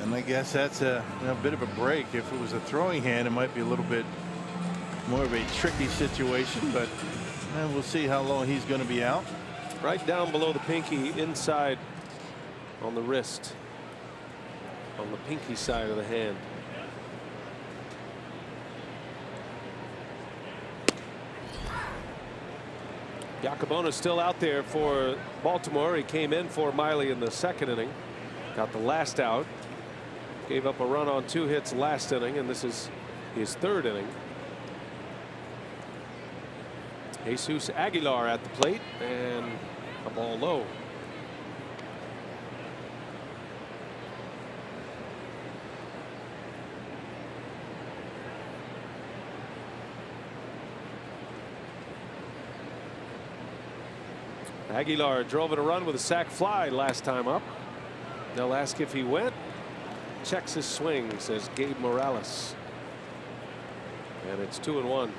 And I guess that's a bit of a break. If it was a throwing hand, it might be a little bit more of a tricky situation, but we'll see how long he's going to be out. Right down below the pinky, inside on the wrist, on the pinky side of the hand. Iacobona's still out there for Baltimore. He came in for Miley in the 2nd inning. Got the last out. Gave up a run on 2 hits last inning, and this is his 3rd inning. Jesus Aguilar at the plate, and a ball low. Aguilar drove in a run with a sac fly last time up. They'll ask if he went. Checks his swing, says Gabe Morales. And it's 2-1.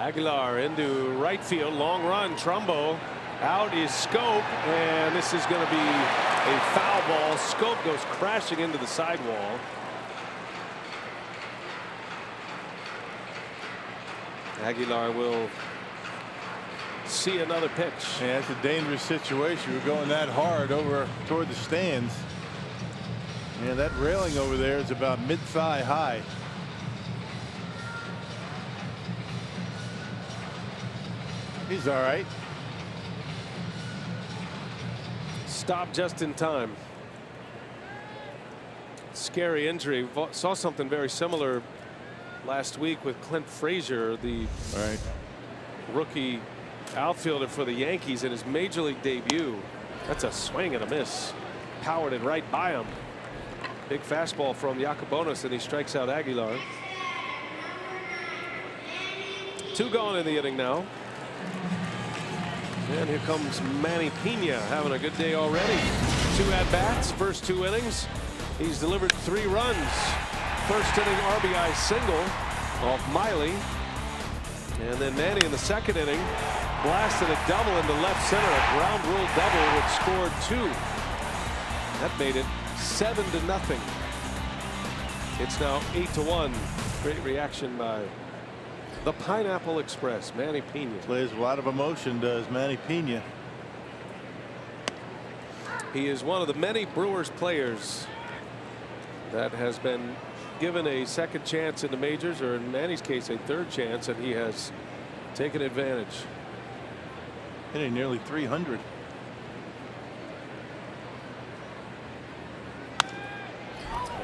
Aguilar into right field, long run. Trumbo out is Scope, and this is going to be a foul ball. Scope goes crashing into the sidewall. Aguilar will see another pitch. Yeah, it's a dangerous situation. We're going that hard over toward the stands. Yeah, that railing over there is about mid-thigh high. He's all right. Stopped just in time. Scary injury. Saw something very similar last week with Clint Frazier, the rookie outfielder for the Yankees in his major league debut. That's a swing and a miss. Powered it right by him. Big fastball from Iacobonas, and he strikes out Aguilar. 2 gone in the inning now. And here comes Manny Pena, having a good day already. 2 at-bats, first 2 innings. He's delivered 3 runs. first inning RBI single off Miley. And then Manny in the second inning blasted a double into left center, a ground rule double which scored 2. That made it 7-0. It's now 8-1. Great reaction by the Pineapple Express, Manny Pena. Plays a lot of emotion, does Manny Pena. He is one of the many Brewers players that has been given a second chance in the majors, or in Manny's case a third chance, and he has taken advantage. Hitting nearly 300.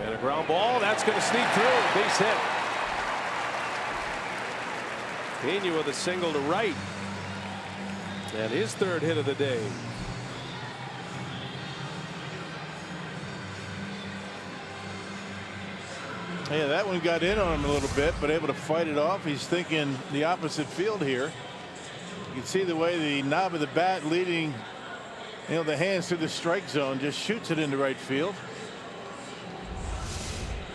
And a ground ball that's going to sneak through. Base hit. Pena with a single to right, and his third hit of the day. Yeah, that one got in on him a little bit, but able to fight it off. He's thinking the opposite field here. You can see the way the knob of the bat leading, the hands through the strike zone, just shoots it into right field.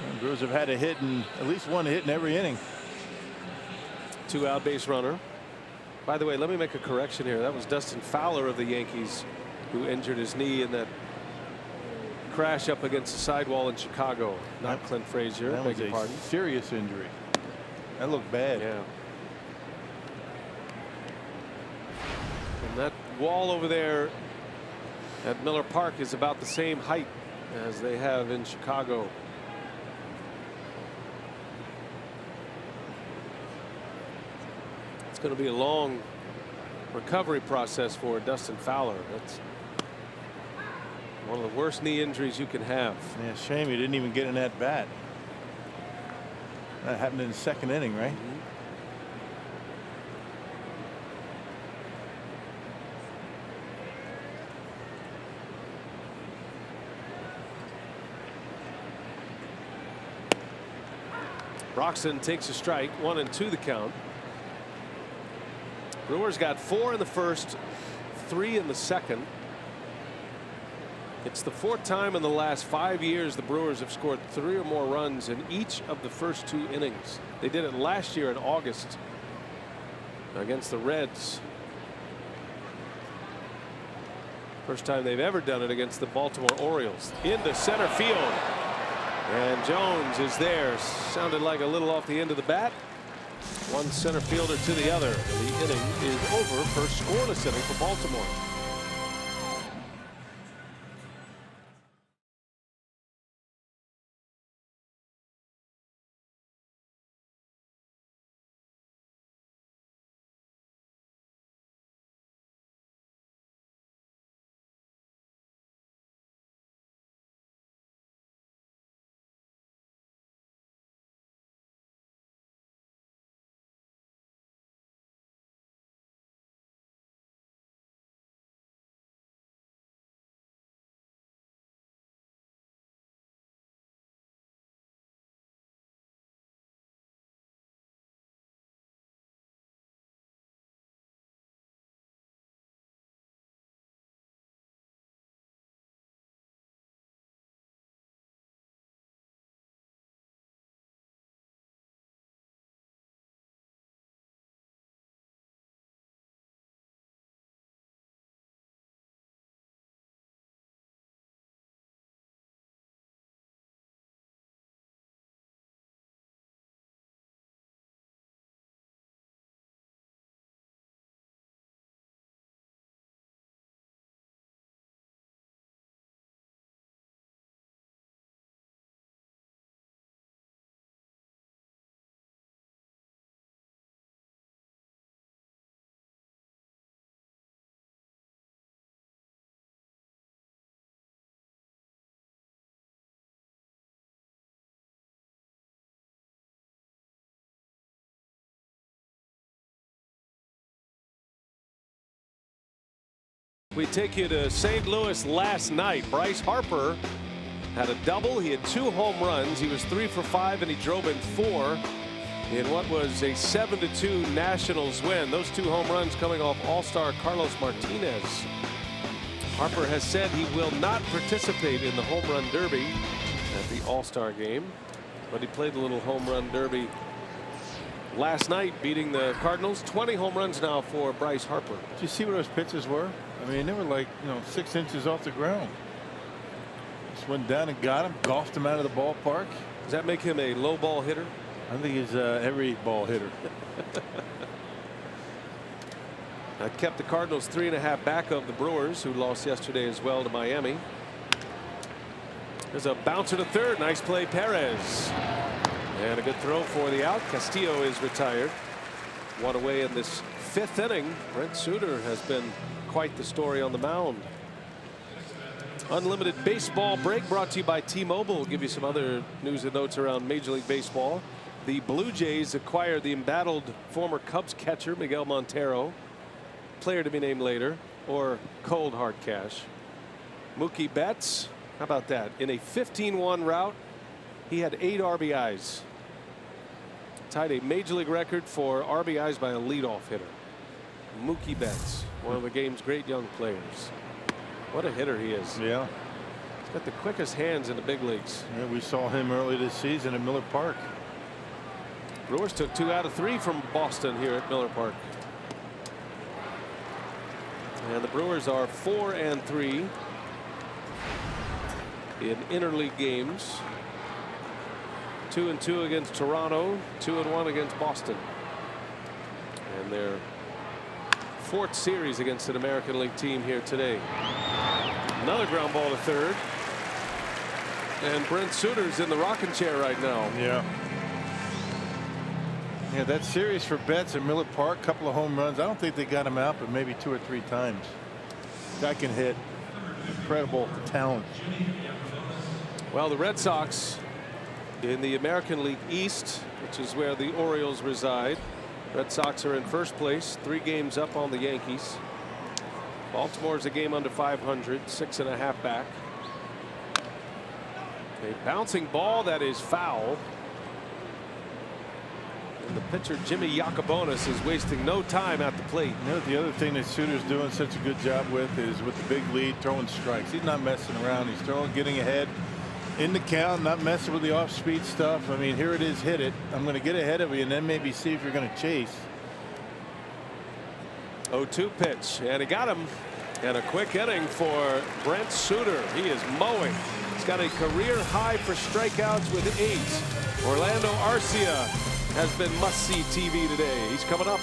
And Brewers have had a hit, and at least one hit in every inning. 2 out base runner. By the way, let me make a correction here. That was Dustin Fowler of the Yankees who injured his knee in that crash up against the sidewall in Chicago, not Clint Frazier. That Beg was your a pardon. serious injury. That looked bad. Yeah. And that wall over there at Miller Park is about the same height as they have in Chicago. It's going to be a long recovery process for Dustin Fowler. That's one of the worst knee injuries you can have. Yeah, shame he didn't even get in that bat. That happened in the second inning, right? Broxton takes a strike, 1-2 the count. Brewers got 4 in the first, 3 in the second. It's the 4th time in the last 5 years the Brewers have scored 3 or more runs in each of the first 2 innings. They did it last year in August against the Reds. First time they've ever done it against the Baltimore Orioles. Into center field. And Jones is there. Sounded like a little off the end of the bat. One center fielder to the other. The inning is over. First scoreless inning for Baltimore. We take you to St. Louis last night. Bryce Harper had a double. He had 2 home runs. He was 3 for 5 and he drove in 4 in what was a 7-2 Nationals win. Those 2 home runs coming off All-Star Carlos Martinez. Harper has said he will not participate in the home run derby at the All-Star game. But he played a little home run derby last night, beating the Cardinals. 20 home runs now for Bryce Harper. Did you see what those pitches were? I mean, they were like, 6 inches off the ground. Just went down and got him, golfed him out of the ballpark. Does that make him a low ball hitter? I think he's every ball hitter. That kept the Cardinals 3.5 back of the Brewers, who lost yesterday as well to Miami. There's a bouncer to third. Nice play, Perez. And a good throw for the out. Castillo is retired. One away in this 5th inning. Brent Suter has been quite the story on the mound. Unlimited baseball break brought to you by T-Mobile. We'll give you some other news and notes around Major League Baseball. The Blue Jays acquired the embattled former Cubs catcher Miguel Montero. Player to be named later, or cold hard cash. Mookie Betts, how about that? In a 15-1 rout, he had 8 RBIs. Tied a major league record for RBIs by a leadoff hitter. Mookie Betts, one of the game's great young players. What a hitter he is. Yeah. He's got the quickest hands in the big leagues. Yeah, we saw him early this season at Miller Park. Brewers took 2 out of 3 from Boston here at Miller Park. And the Brewers are 4-3 in interleague games. 2-2 against Toronto, 2-1 against Boston. And their 4th series against an American League team here today. Another ground ball to third. And Brent Suter's in the rocking chair right now. Yeah. Yeah, that series for Betts at Miller Park, couple of home runs. I don't think they got him out, but maybe 2 or 3 times. Guy can hit. Incredible talent. Well, the Red Sox in the American League East, which is where the Orioles reside. Red Sox are in first place, 3 games up on the Yankees. Baltimore's a game under 500, 6.5 back. A bouncing ball that is foul. And the pitcher Jimmy Yacobonis is wasting no time at the plate. The other thing that Suter's doing such a good job with is with the big lead, throwing strikes. He's not messing around. He's throwing, getting ahead in the count, not messing with the off-speed stuff. I mean, here it is, hit it. I'm going to get ahead of you and then maybe see if you're going to chase. 0-2 pitch, and he got him. And a quick inning for Brent Suter. He is mowing. He's got a career high for strikeouts with 8. Orlando Arcia has been must-see TV today. He's coming up.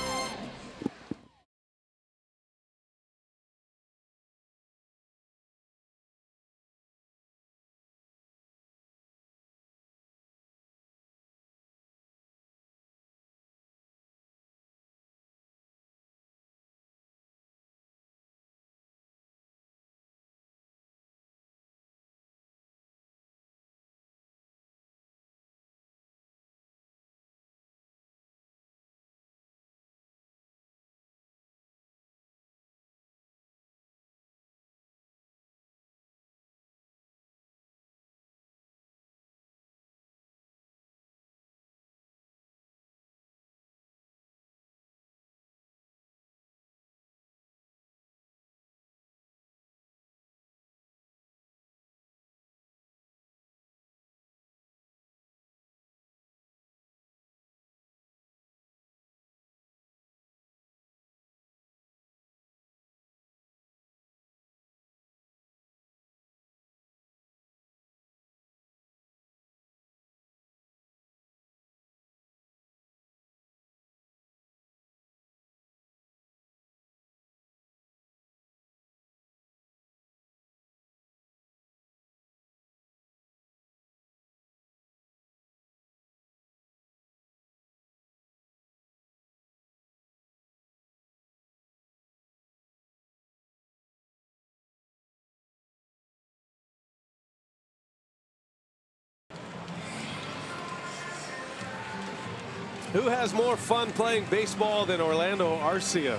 Who has more fun playing baseball than Orlando Arcia?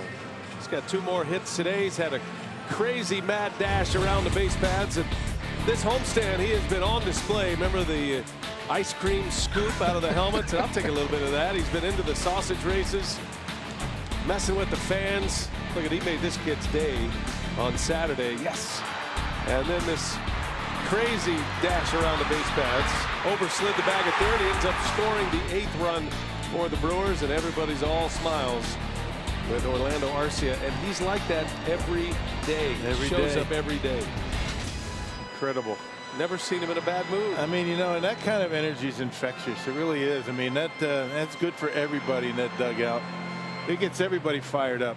He's got 2 more hits today. He's had a crazy mad dash around the base paths. And this homestand, he has been on display. Remember the ice cream scoop out of the helmet? I'll take a little bit of that. He's been into the sausage races, messing with the fans. Look at, he made this kid's day on Saturday. Yes. And then this crazy dash around the base paths. Overslid the bag at third. He ends up scoring the 8th run for the Brewers, and everybody's all smiles with Orlando Arcia. And he's like that every day. Shows up every day. Incredible. Never seen him in a bad mood. I mean, you know, and that kind of energy is infectious. It really is. I mean, that's good for everybody in that dugout. It gets everybody fired up.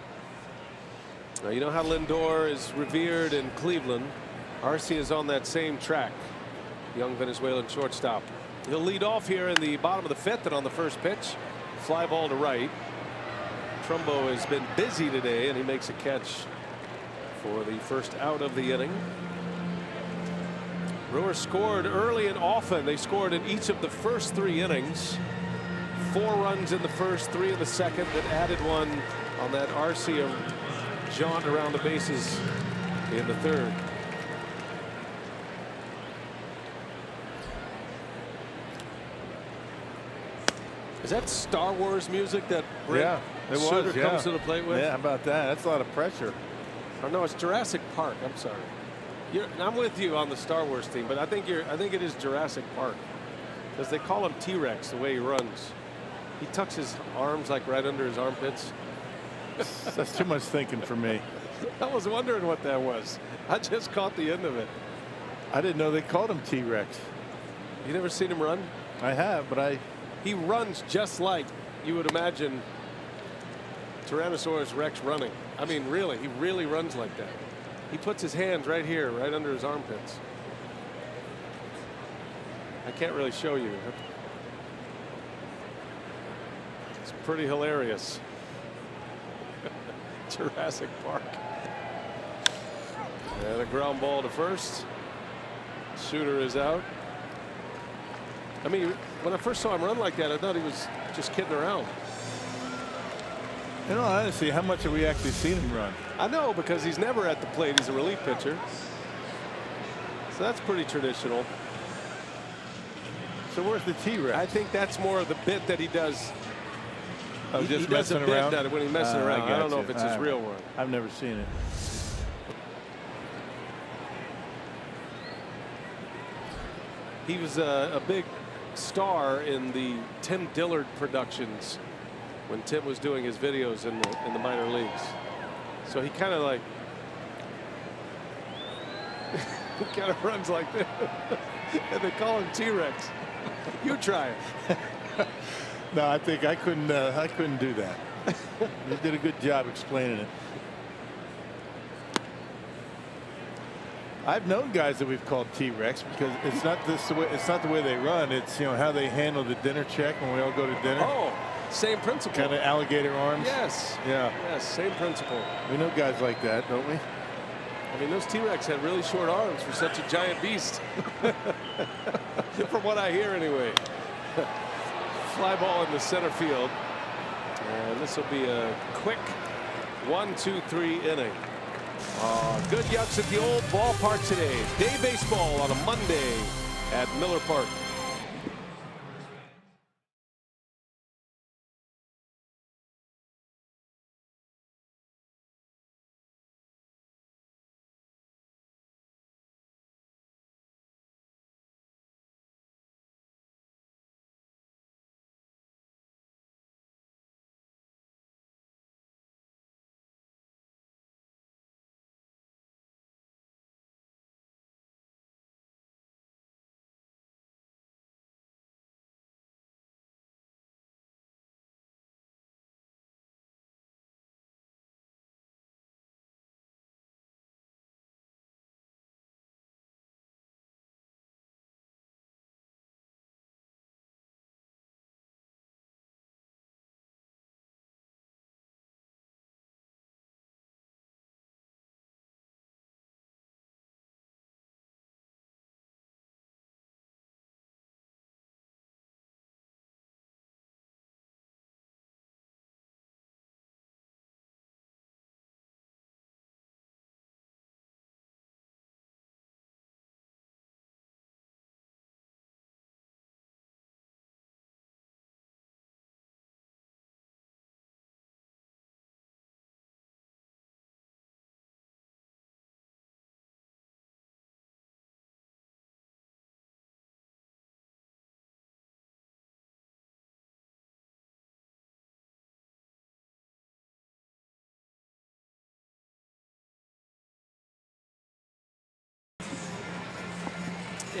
Now, you know how Lindor is revered in Cleveland. Arcia is on that same track. Young Venezuelan shortstop. He'll lead off here in the bottom of the 5th, and on the first pitch, fly ball to right. Trumbo has been busy today, and he makes a catch for the first out of the inning. Brewers scored early and often. They scored in each of the first 3 innings. 4 runs in the first, 3 in the second, that added one on that Arcia jaunt around the bases in the 3rd. Is that Star Wars music that Brent Suter comes to the plate with? Yeah, how about that? That's a lot of pressure. Oh no, it's Jurassic Park. I'm sorry. I'm with you on the Star Wars theme, but I think it is Jurassic Park, because they call him T-Rex the way he runs. He tucks his arms like right under his armpits. That's too much thinking for me. I was wondering what that was. I just caught the end of it. I didn't know they called him T-Rex. You never seen him run? I have, but he runs just like you would imagine Tyrannosaurus Rex running. I mean, really, he really runs like that. He puts his hands right here, right under his armpits. I can't really show you. It's pretty hilarious. Jurassic Park. And a ground ball to first. Suter is out. I mean, when I first saw him run like that, I thought he was just kidding around. you know, honestly, how much have we actually seen him run? I know, because he's never at the plate. He's a relief pitcher. So that's pretty traditional. So where's the T-Rex? I think that's more of the bit that he does. Oh, he just does a messing bit around? that when he's messing around. I don't know if it's his real one. I've never seen it. He was a big star in the Tim Dillard productions when Tim was doing his videos in the minor leagues. So he kind of like he kind of runs like this, and they call him T-Rex. You try it. No, I think I couldn't do that. You did a good job explaining it. I've known guys that we've called T-Rex because it's not the way they run. It's, you know, how they handle the dinner check when we all go to dinner. Oh, same principle. Kind of alligator arms. Yes. Yeah. Yes, same principle. We know guys like that, don't we? I mean, those T-Rex had really short arms for such a giant beast. From what I hear, anyway. Fly ball in the center field. And this will be a quick 1-2-3 inning. Good yucks at the old ballpark today. Day baseball on a Monday at Miller Park.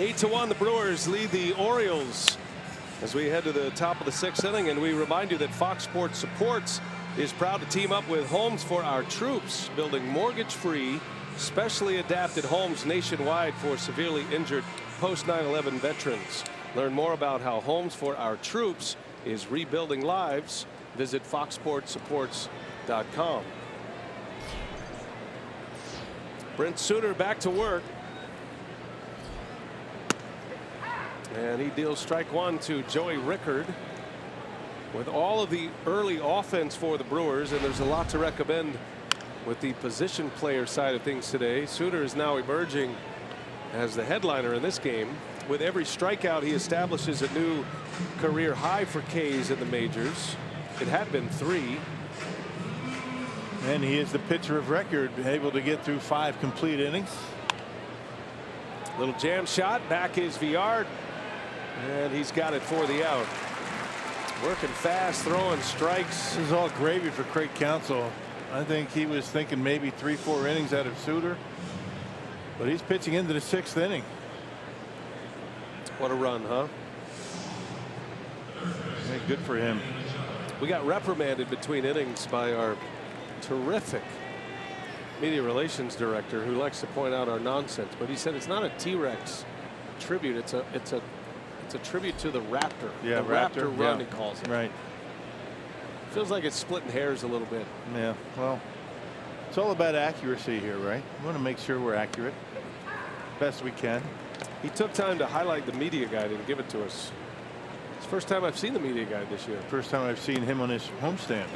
8-1, the Brewers lead the Orioles as we head to the top of the 6th inning. And we remind you that Fox Sports Supports is proud to team up with Homes for Our Troops, building mortgage-free, specially adapted homes nationwide for severely injured post 9/11 veterans. Learn more about how Homes for Our Troops is rebuilding lives. Visit foxsportsupports.com. Brent Suter back to work. And he deals strike one to Joey Rickard. With all of the early offense for the Brewers, and there's a lot to recommend with the position player side of things today. Suter is now emerging as the headliner in this game. With every strikeout, he establishes a new career high for Ks in the majors. It had been 3. And he is the pitcher of record, able to get through 5 complete innings. Little jam shot, back is Villard, and he's got it for the out. Working fast, throwing strikes. This is all gravy for Craig Counsell. I think he was thinking maybe 3-4 innings out of Suter, but he's pitching into the 6th inning. What a run, huh? Yeah, good for him. We got reprimanded between innings by our terrific media relations director, who likes to point out our nonsense, but he said it's not a T-Rex tribute, it's a tribute to the Raptor. Yeah, the Raptor run, yeah. he calls it. Right. Feels like it's splitting hairs a little bit. Yeah, well, it's all about accuracy here, right? We want to make sure we're accurate best we can. He took time to highlight the media guide and give it to us. It's the first time I've seen the media guide this year. First time I've seen him on his homestand.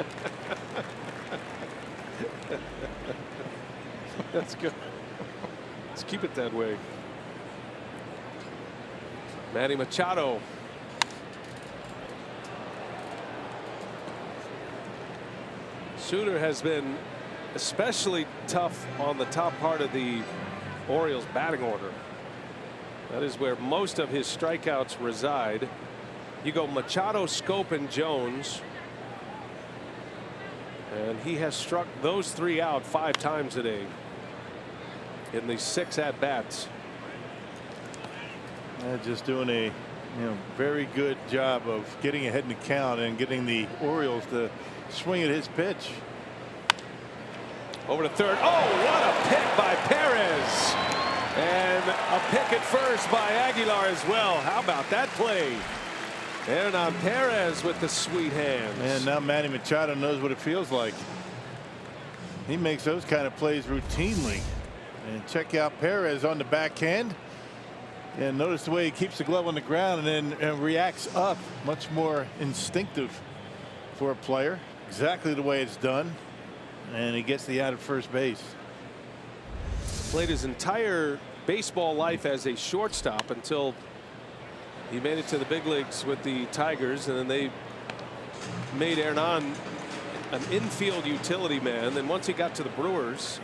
That's good. Let's keep it that way. Manny Machado. Suter has been especially tough on the top part of the Orioles batting order. That is where most of his strikeouts reside. You go Machado, Scope, and Jones, and he has struck those 3 out 5 times today in the 6 at-bats. Just doing a very good job of getting ahead in the count and getting the Orioles to swing at his pitch. Over to third. Oh, what a pick by Perez. And a pick at first by Aguilar as well. How about that play? And on Perez with the sweet hands. And now Manny Machado knows what it feels like. He makes those kind of plays routinely. And check out Perez on the backhand. And notice the way he keeps the glove on the ground and then reacts up. Much more instinctive for a player. Exactly the way it's done. And he gets the out at first base. Played his entire baseball life as a shortstop until he made it to the big leagues with the Tigers, and then they made Hernan an infield utility man. Then once he got to the Brewers,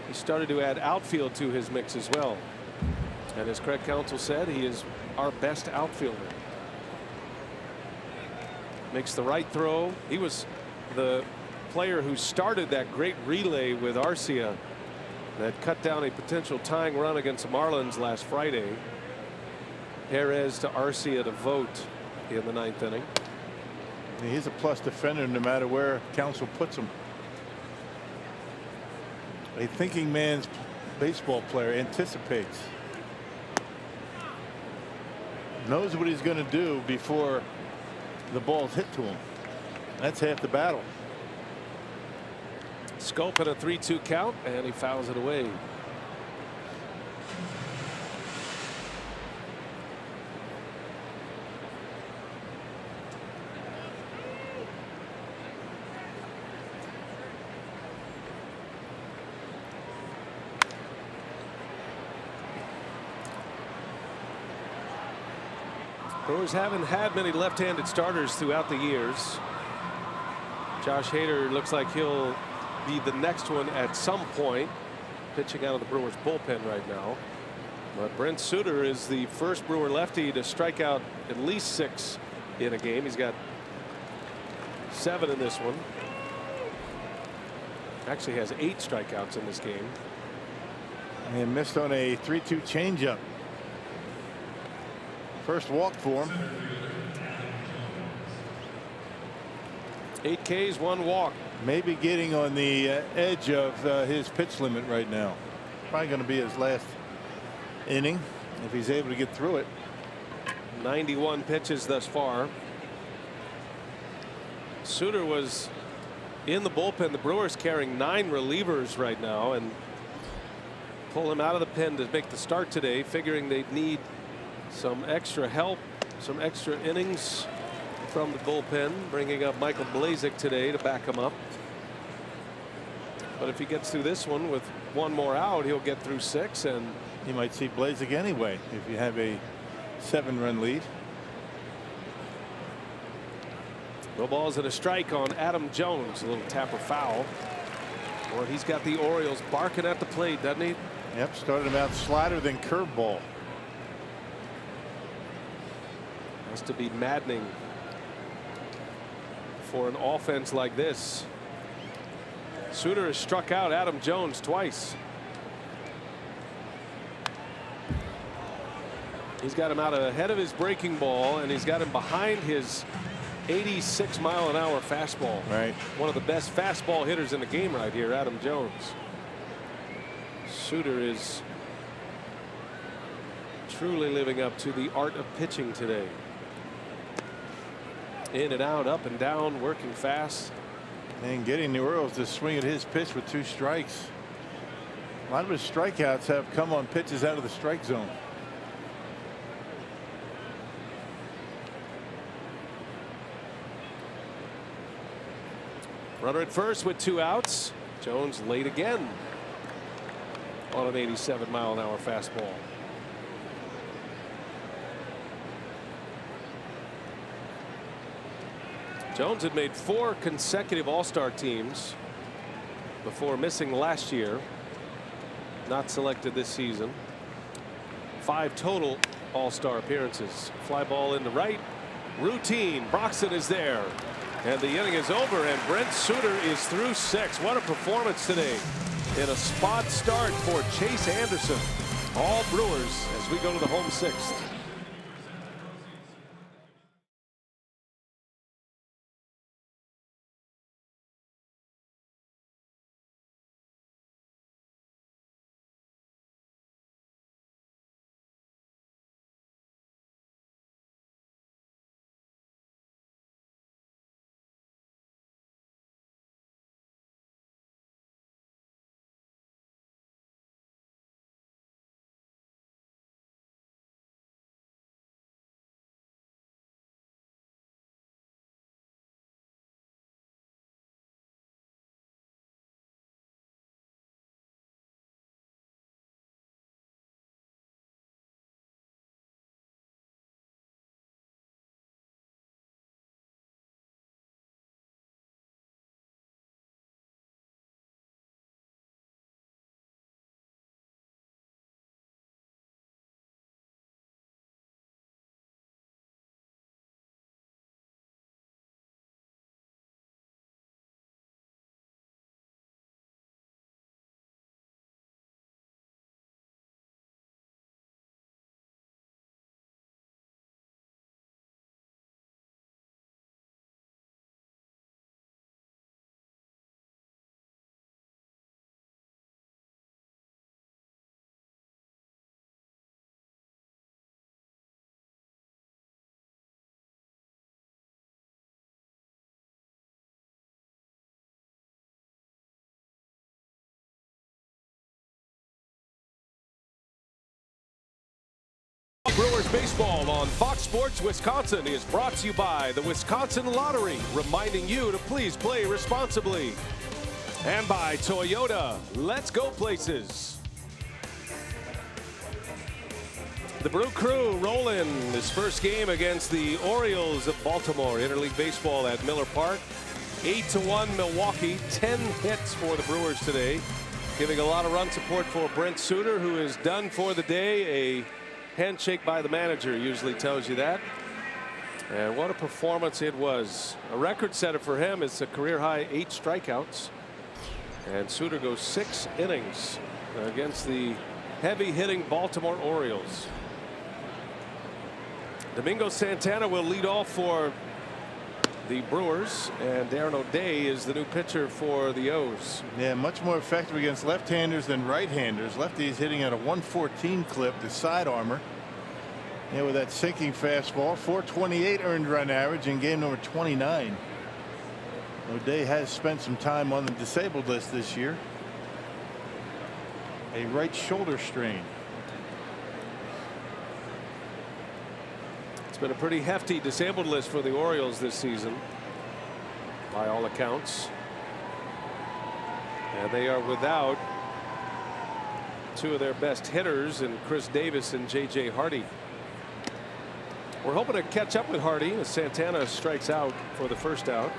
he started to add outfield to his mix as well. And as Craig Counsell said, he is our best outfielder. Makes the right throw. He was the player who started that great relay with Arcia that cut down a potential tying run against the Marlins last Friday. Perez to Arcia to vote in the 9th inning. He's a plus defender no matter where Counsell puts him. A thinking man's baseball player anticipates. Knows what he's going to do before the ball's hit to him. That's half the battle. Scope at a 3-2 count, and he fouls it away. Brewers haven't had many left-handed starters throughout the years. Josh Hader looks like he'll be the next one at some point, pitching out of the Brewers bullpen right now. But Brent Suter is the first Brewer lefty to strike out at least 6 in a game. He's got 7 in this one. Actually has 8 strikeouts in this game. And missed on a 3-2 changeup. First walk for him. 8 Ks, 1 walk. Maybe getting on the edge of his pitch limit right now. Probably going to be his last inning if he's able to get through it. 91 pitches thus far. Suter was in the bullpen. The Brewers carrying 9 relievers right now, and pull him out of the pen to make the start today, figuring they'd need some extra help, some extra innings from the bullpen, bringing up Michael Blazek today to back him up. But if he gets through this one with 1 more out, he'll get through 6, and you might see Blazek anyway if you have a 7-run lead. No balls and a strike on Adam Jones. A little tapper foul. Boy, he's got the Orioles barking at the plate, doesn't he? Yep, started him out slider, then curveball. Has to be maddening for an offense like this. Suter has struck out Adam Jones twice. He's got him out ahead of his breaking ball, and he's got him behind his 86-mile-an-hour fastball. Right. One of the best fastball hitters in the game right here, Adam Jones. Suter is truly living up to the art of pitching today. In and out, up and down, working fast. And getting the Orioles to swing at his pitch with 2 strikes. A lot of his strikeouts have come on pitches out of the strike zone. Runner at first with 2 outs. Jones late again on an 87-mile-an-hour fastball. Jones had made 4 consecutive All-Star teams before missing last year. Not selected this season. 5 total All-Star appearances. Fly ball in the right. Routine. Broxton is there. And the inning is over, and Brent Suter is through 6. What a performance today in a spot start for Chase Anderson. All Brewers as we go to the home 6th. Brewers baseball on Fox Sports Wisconsin is brought to you by the Wisconsin Lottery, reminding you to please play responsibly. And by Toyota. Let's go places. The Brew Crew rolling this first game against the Orioles of Baltimore. Interleague baseball at Miller Park. 8-1 Milwaukee. 10 hits for the Brewers today. Giving a lot of run support for Brent Suter, who is done for the day. A handshake by the manager usually tells you that. And what a performance it was. A record setter for him. It's a career high 8 strikeouts. And Suter goes 6 innings against the heavy hitting Baltimore Orioles. Domingo Santana will lead off for the Brewers, and Darren O'Day is the new pitcher for the O's. Yeah, much more effective against left-handers than right-handers. Lefties hitting at a 114 clip, the side armor. Yeah, with that sinking fastball, 428 earned run average in game number 29. O'Day has spent some time on the disabled list this year. A right shoulder strain. It's been a pretty hefty disabled list for the Orioles this season, by all accounts. And they are without two of their best hitters in Chris Davis and J.J. Hardy. We're hoping to catch up with Hardy as Santana strikes out for the first out.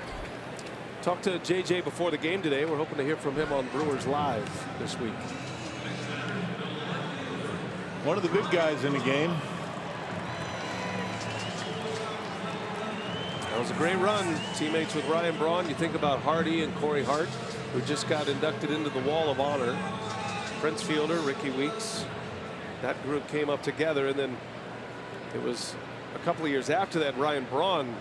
Talked to J.J. before the game today. We're hoping to hear from him on Brewers Live this week. One of the good guys in the game. That was a great run. Teammates with Ryan Braun. You think about Hardy and Corey Hart, who just got inducted into the Wall of Honor. Prince Fielder, Ricky Weeks. That group came up together, and then it was a couple of years after that Ryan Braun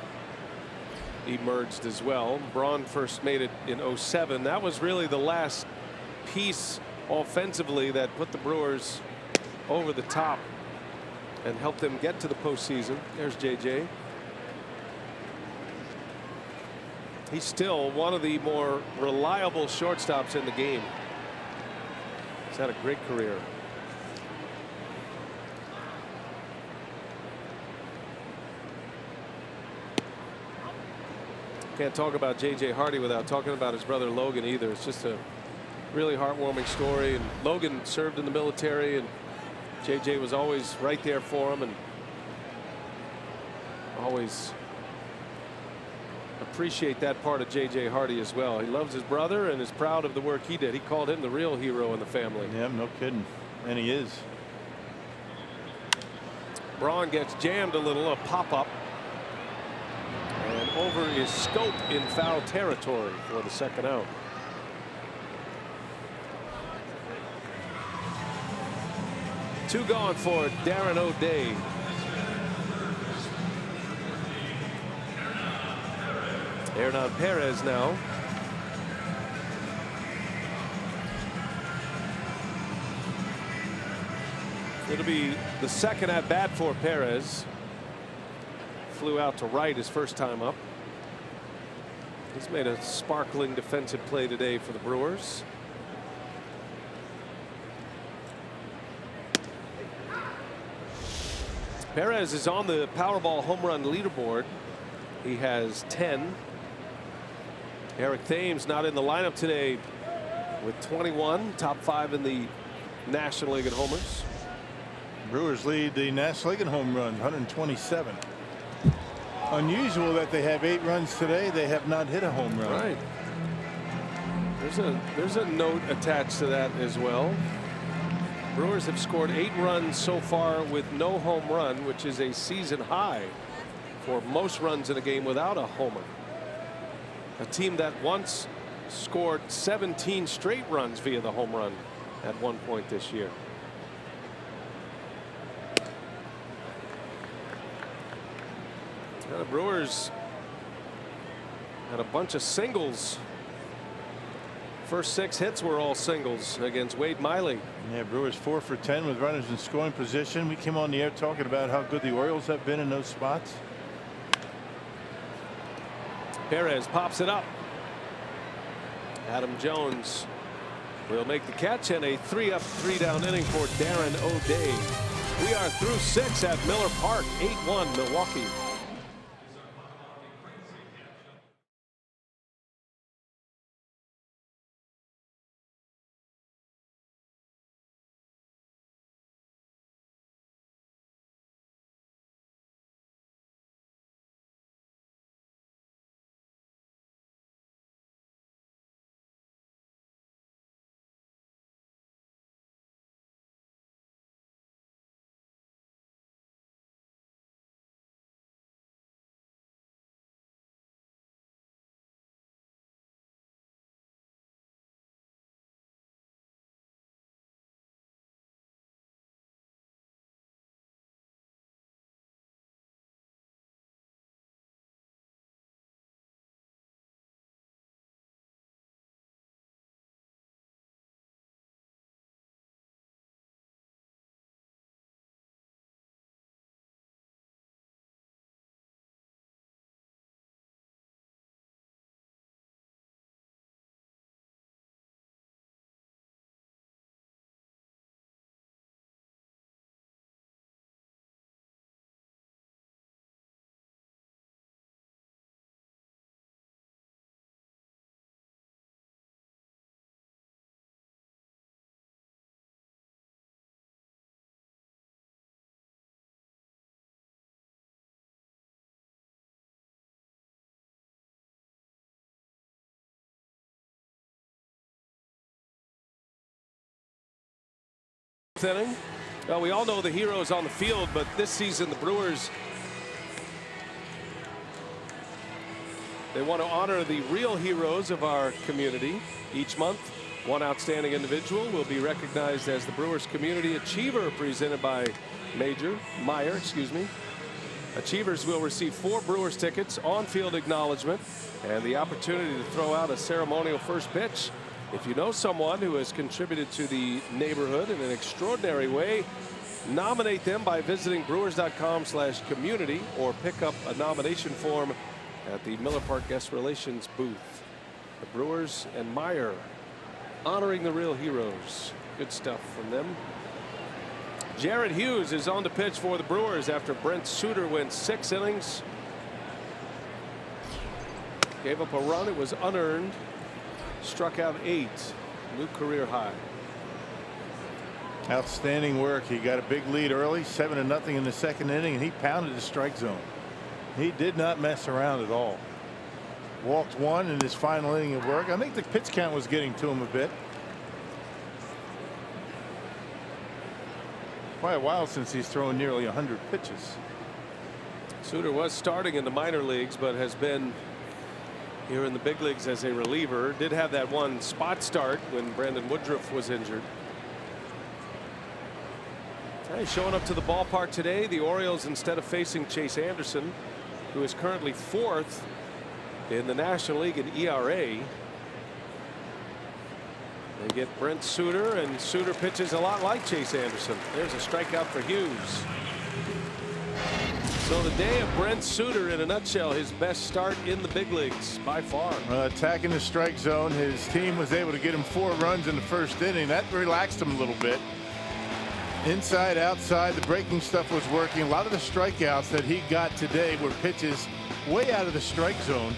emerged as well. Braun first made it in 07. That was really the last piece offensively that put the Brewers over the top and helped them get to the postseason. There's JJ. He's still one of the more reliable shortstops in the game. He's had a great career. Can't talk about J.J. Hardy without talking about his brother Logan either. It's just a really heartwarming story. And Logan served in the military, and J.J. was always right there for him, and always appreciate that part of J.J. Hardy as well. He loves his brother and is proud of the work he did. He called him the real hero in the family. Yeah, no kidding. And he is. Braun gets jammed a little, a pop-up. And over his scope in foul territory for the second out. Two gone for Darren O'Day. Hernan Perez now. It'll be the second at bat for Perez. Flew out to right his first time up. He's made a sparkling defensive play today for the Brewers. Perez is on the Powerball home run leaderboard. He has 10. Eric Thames not in the lineup today with 21, top 5 in the National League in homers. Brewers lead the National League in home runs, 127. Unusual that they have 8 runs today. They have not hit a home run. Right. There's a note attached to that as well. Brewers have scored 8 runs so far with no home run, which is a season high for most runs in a game without a homer. A team that once scored 17 straight runs via the home run at one point this year. Now the Brewers had a bunch of singles. First 6 hits were all singles against Wade Miley. Yeah, Brewers 4 for 10 with runners in scoring position. We came on the air talking about how good the Orioles have been in those spots. Perez pops it up. Adam Jones will make the catch, and a 3-up 3-down inning for Darren O'Day. We are through 6 at Miller Park. 8-1 Milwaukee. inning. Well, we all know the heroes on the field, but this season the Brewers, they want to honor the real heroes of our community. Each month, one outstanding individual will be recognized as the Brewers Community Achiever, presented by Meyer. Achievers will receive 4 Brewers tickets, on-field acknowledgement, and the opportunity to throw out a ceremonial first pitch. If you know someone who has contributed to the neighborhood in an extraordinary way, nominate them by visiting brewers.com/community or pick up a nomination form at the Miller Park Guest Relations booth. The Brewers and Meyer honoring the real heroes. Good stuff from them. Jared Hughes is on to pitch for the Brewers after Brent Suter went 6 innings. Gave up a run. It was unearned. Struck out 8. New career high. Outstanding work. He got a big lead early, 7-0 in the second inning, and he pounded the strike zone. He did not mess around at all. Walked 1 in his final inning of work. I think the pitch count was getting to him a bit. Quite a while since he's thrown nearly 100 pitches. Suter was starting in the minor leagues, but has been here in the big leagues as a reliever. Did have that one spot start when Brandon Woodruff was injured. Hey, showing up to the ballpark today, the Orioles, instead of facing Chase Anderson, who is currently 4th in the National League in ERA, they get Brent Suter, and Suter pitches a lot like Chase Anderson. There's a strikeout for Hughes. So the day of Brent Suter, in a nutshell, his best start in the big leagues by far. Attacking the strike zone, his team was able to get him 4 runs in the first inning. That relaxed him a little bit. Inside, outside, the breaking stuff was working. A lot of the strikeouts that he got today were pitches way out of the strike zone.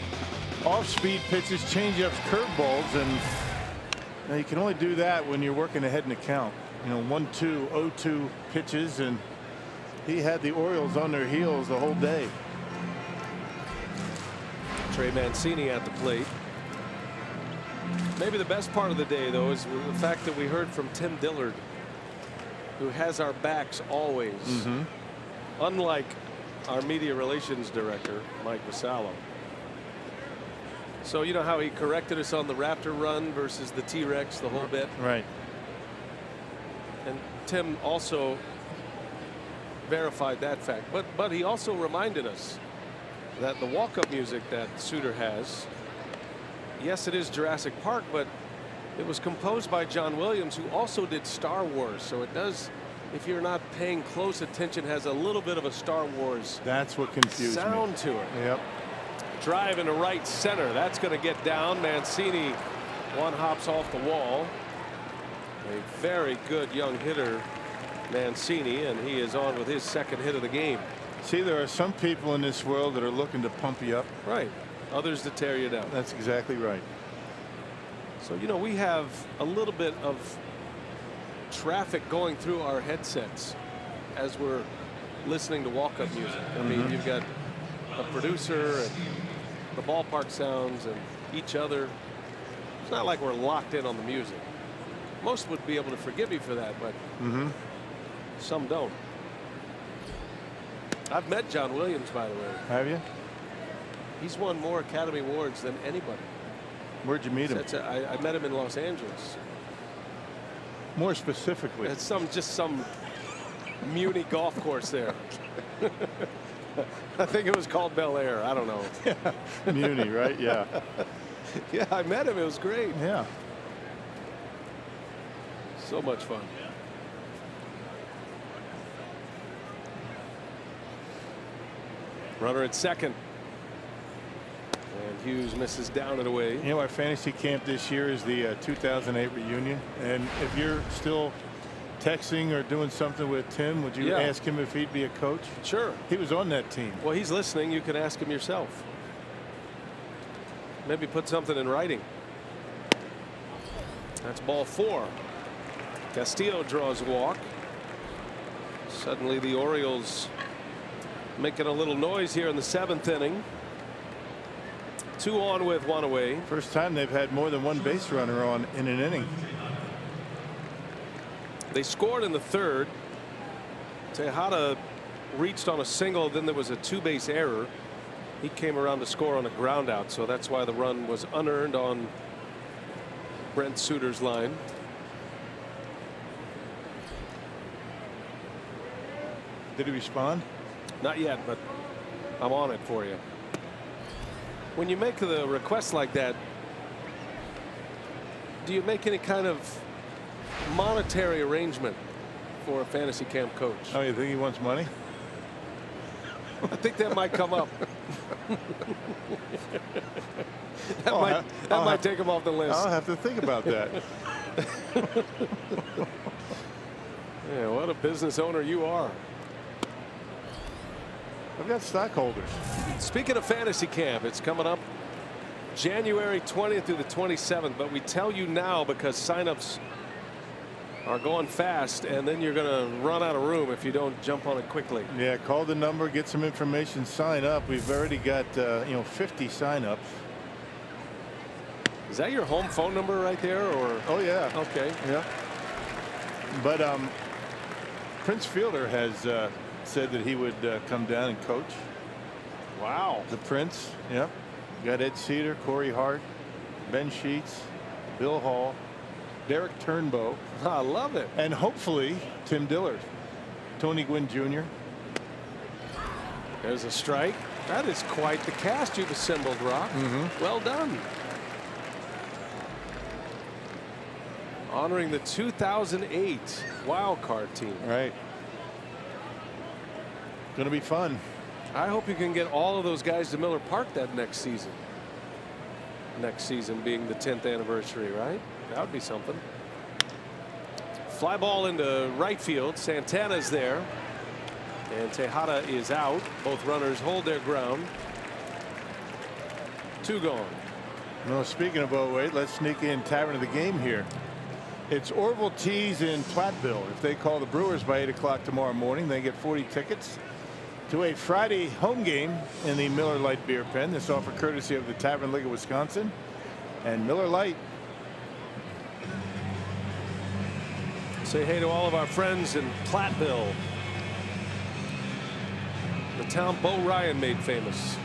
Off-speed pitches, changeups, curveballs, and now you can only do that when you're working ahead in the count. You know, 1-2, 0-2 pitches, and he had the Orioles on their heels the whole day. Trey Mancini at the plate. Maybe the best part of the day, though, is the fact that we heard from Tim Dillard, who has our backs always, unlike our media relations director, Mike Vasallo. So you know how he corrected us on the Raptor run versus the T-Rex, the whole bit? Right. And Tim also verified that fact. But he also reminded us that the walk-up music that Suter has, yes, it is Jurassic Park, but it was composed by John Williams, who also did Star Wars. So it does, if you're not paying close attention, has a little bit of a Star Wars That's what confused sound me. to it. Yep. Drive into right center. That's going to get down. Mancini one hops off the wall. A very good young hitter, Mancini, and he is on with his 2nd hit of the game. See, there are some people in this world that are looking to pump you up. Right. Others to tear you down. That's exactly right. So, you know, we have a little bit of traffic going through our headsets as we're listening to walk-up music. I mean, you've got a producer and the ballpark sounds and each other. It's not like we're locked in on the music. Most would be able to forgive me for that, but some don't. I've met John Williams, by the way. Have you? He's won more Academy Awards than anybody. Where'd you meet him? I met him in Los Angeles. More specifically. It's just some Muni golf course there. I think it was called Bel Air. I don't know. Muni, right? Yeah. Yeah, I met him. It was great. Yeah. So much fun. Runner at second. And Hughes misses down and away. You know, our fantasy camp this year is the 2008 reunion. And if you're still texting or doing something with Tim, would you ask him if he'd be a coach? Sure. He was on that team. Well, he's listening. You can ask him yourself. Maybe put something in writing. That's ball 4. Castillo draws a walk. Suddenly the Orioles making a little noise here in the 7th inning. 2 on with 1 away. First time they've had more than one base runner on in an inning. They scored in the third. Tejada reached on a single, then there was a two-base error. He came around to score on a ground out, so that's why the run was unearned on Brent Suter's line. Did he respond? Not yet, but I'm on it for you. When you make the request like that, do you make any kind of monetary arrangement for a fantasy camp coach? Oh, you think he wants money? I think that might come up. that might take him off the list. I'll have to think about that. Yeah, what a business owner you are. I've got stockholders. Speaking of fantasy camp, it's coming up January 20th through the 27th, but we tell you now because signups are going fast, and then you're going to run out of room if you don't jump on it quickly. Yeah, call the number, get some information, sign up. We've already got 50 signups. Is that your home phone number right there, or? Oh yeah. Okay. Yeah. But Prince Fielder has said that he would come down and coach. Wow. The Prince. Yep. Got Ed Cedar, Corey Hart, Ben Sheets, Bill Hall, Derek Turnbow. I love it. And hopefully Tim Dillard, Tony Gwynn Jr. There's a strike. That is quite the cast you've assembled, Rock. Well done. Honoring the 2008 wild card team. Right. Going to be fun. I hope you can get all of those guys to Miller Park that next season. Next season being the 10th anniversary, right? That would be something. Fly ball into right field. Santana's there. And Tejada is out. Both runners hold their ground. Two gone. No, speaking of 08, let's sneak in Tavern of the Game here. It's Orville Tees in Platteville. If they call the Brewers by 8 o'clock tomorrow morning, they get 40 tickets to a Friday home game in the Miller Lite Beer Pen. This offer courtesy of the Tavern League of Wisconsin and Miller Lite. Say hey to all of our friends in Platteville, the town Bo Ryan made famous,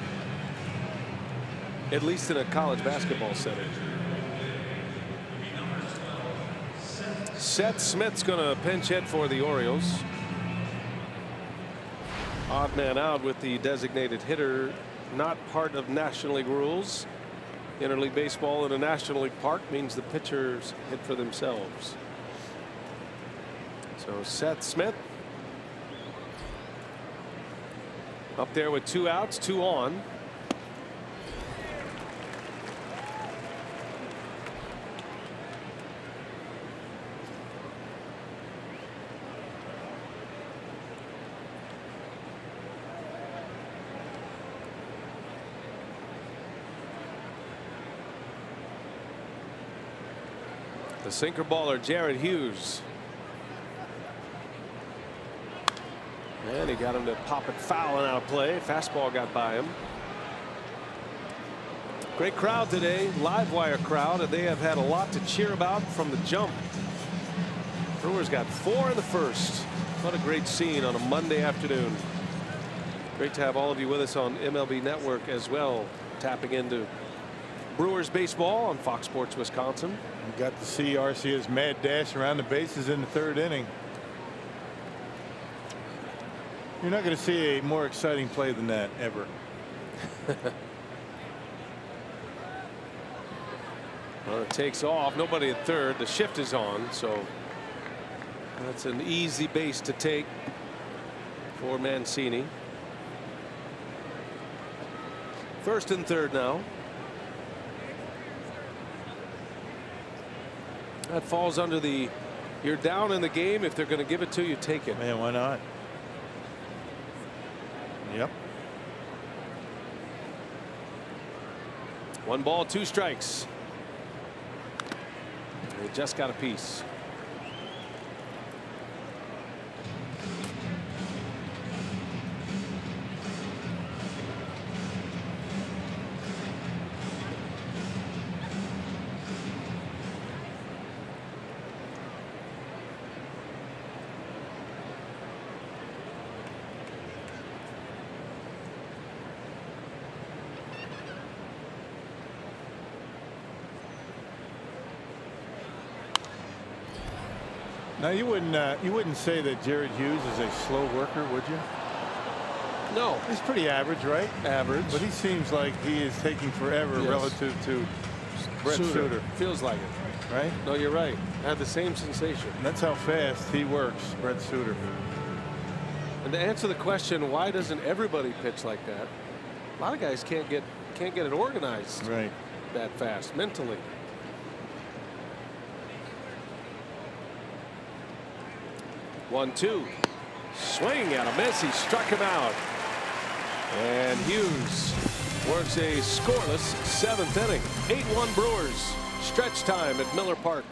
at least in a college basketball setting. Seth Smith's going to pinch hit for the Orioles. Odd man out with the designated hitter, not part of National League rules. Interleague baseball in a National League park means the pitchers hit for themselves. So Seth Smith up there with 2 outs, 2 on. The sinker baller Jared Hughes. And he got him to pop it foul and out of play. Fastball got by him. Great crowd today, live wire crowd, and they have had a lot to cheer about from the jump. Brewers got 4 in the first. What a great scene on a Monday afternoon. Great to have all of you with us on MLB Network as well, tapping into Brewers baseball on Fox Sports Wisconsin. We got to see Arcia's mad dash around the bases in the 3rd inning. You're not going to see a more exciting play than that ever. Well, it takes off. Nobody at third. The shift is on, so that's an easy base to take for Mancini. 1st and 3rd now. That falls under the you're down in the game. If they're going to give it to you, take it. Man, why not? Yep. 1 ball, 2 strikes. They just got a piece. Now you wouldn't say that Jared Hughes is a slow worker, would you? No. He's pretty average, right? Average. But he seems like he is taking forever relative to Brett Suter. Feels like it. Right? No, you're right. I had the same sensation. And that's how fast he works, Brett Suter. And to answer the question, why doesn't everybody pitch like that? A lot of guys can't get it organized that fast mentally. One, two. Swing and a miss. He struck him out. And Hughes works a scoreless 7th inning. 8-1 Brewers. Stretch time at Miller Park.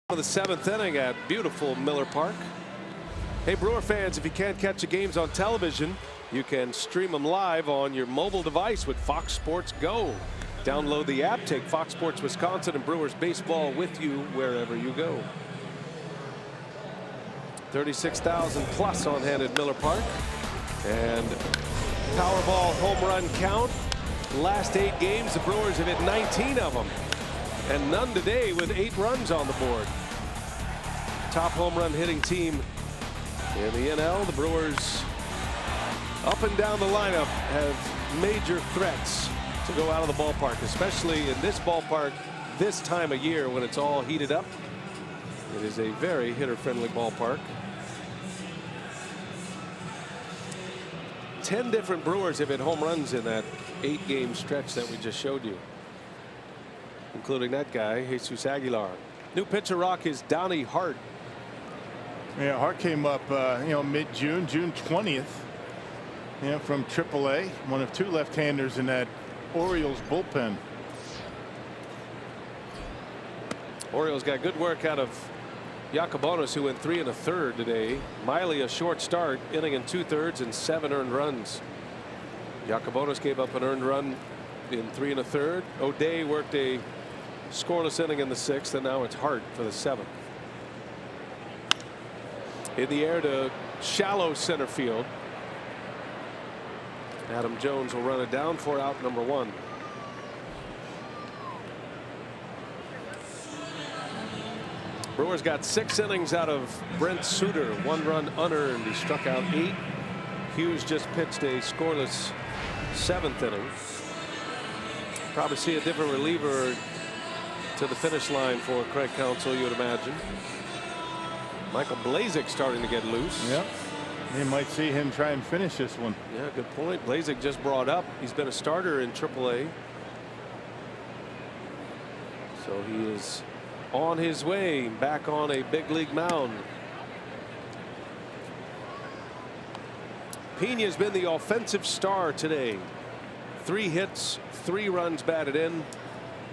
For the 7th inning at beautiful Miller Park. Hey, Brewer fans, if you can't catch the games on television, you can stream them live on your mobile device with Fox Sports Go. Download the app, take Fox Sports Wisconsin and Brewers baseball with you wherever you go. 36,000 plus on hand at Miller Park. And Powerball home run count. Last 8 games, the Brewers have hit 19 of them. And none today with 8 runs on the board. Top home run hitting team in the NL. The Brewers up and down the lineup have major threats to go out of the ballpark, especially in this ballpark this time of year when it's all heated up. It is a very hitter-friendly ballpark. 10 different Brewers have hit home runs in that 8-game stretch that we just showed you, including that guy, Jesus Aguilar. New pitcher rock is Donnie Hart. Yeah, Hart came up, mid-June, June 20th, from AAA. One of 2 left-handers in that Orioles bullpen. Orioles got good work out of Yacobonis, who went 3 1/3 today. Miley a short start, inning and 2/3 and 7 earned runs. Yacobonis gave up an earned run in 3 1/3. O'Day worked a scoreless inning in the 6th, and now it's Hart for the 7th. In the air to shallow center field. Adam Jones will run it down for out number 1. Brewers got 6 innings out of Brent Suter, 1 run unearned. He struck out 8. Hughes just pitched a scoreless 7th inning. Probably see a different reliever to the finish line for Craig Counsell, you would imagine. Michael Blazek starting to get loose. Yep. You might see him try and finish this one. Yeah, good point. Blazek just brought up. He's been a starter in AAA. So he is on his way back on a big league mound. Pena's been the offensive star today. 3 hits, 3 runs batted in.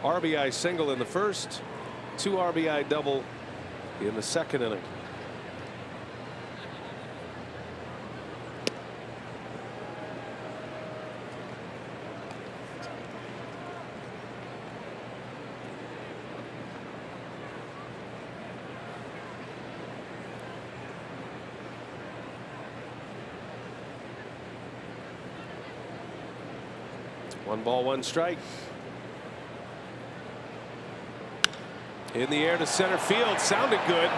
RBI single in the first, 2 RBI double in the 2nd inning. 1 ball, 1 strike. In the air to center field. Sounded good.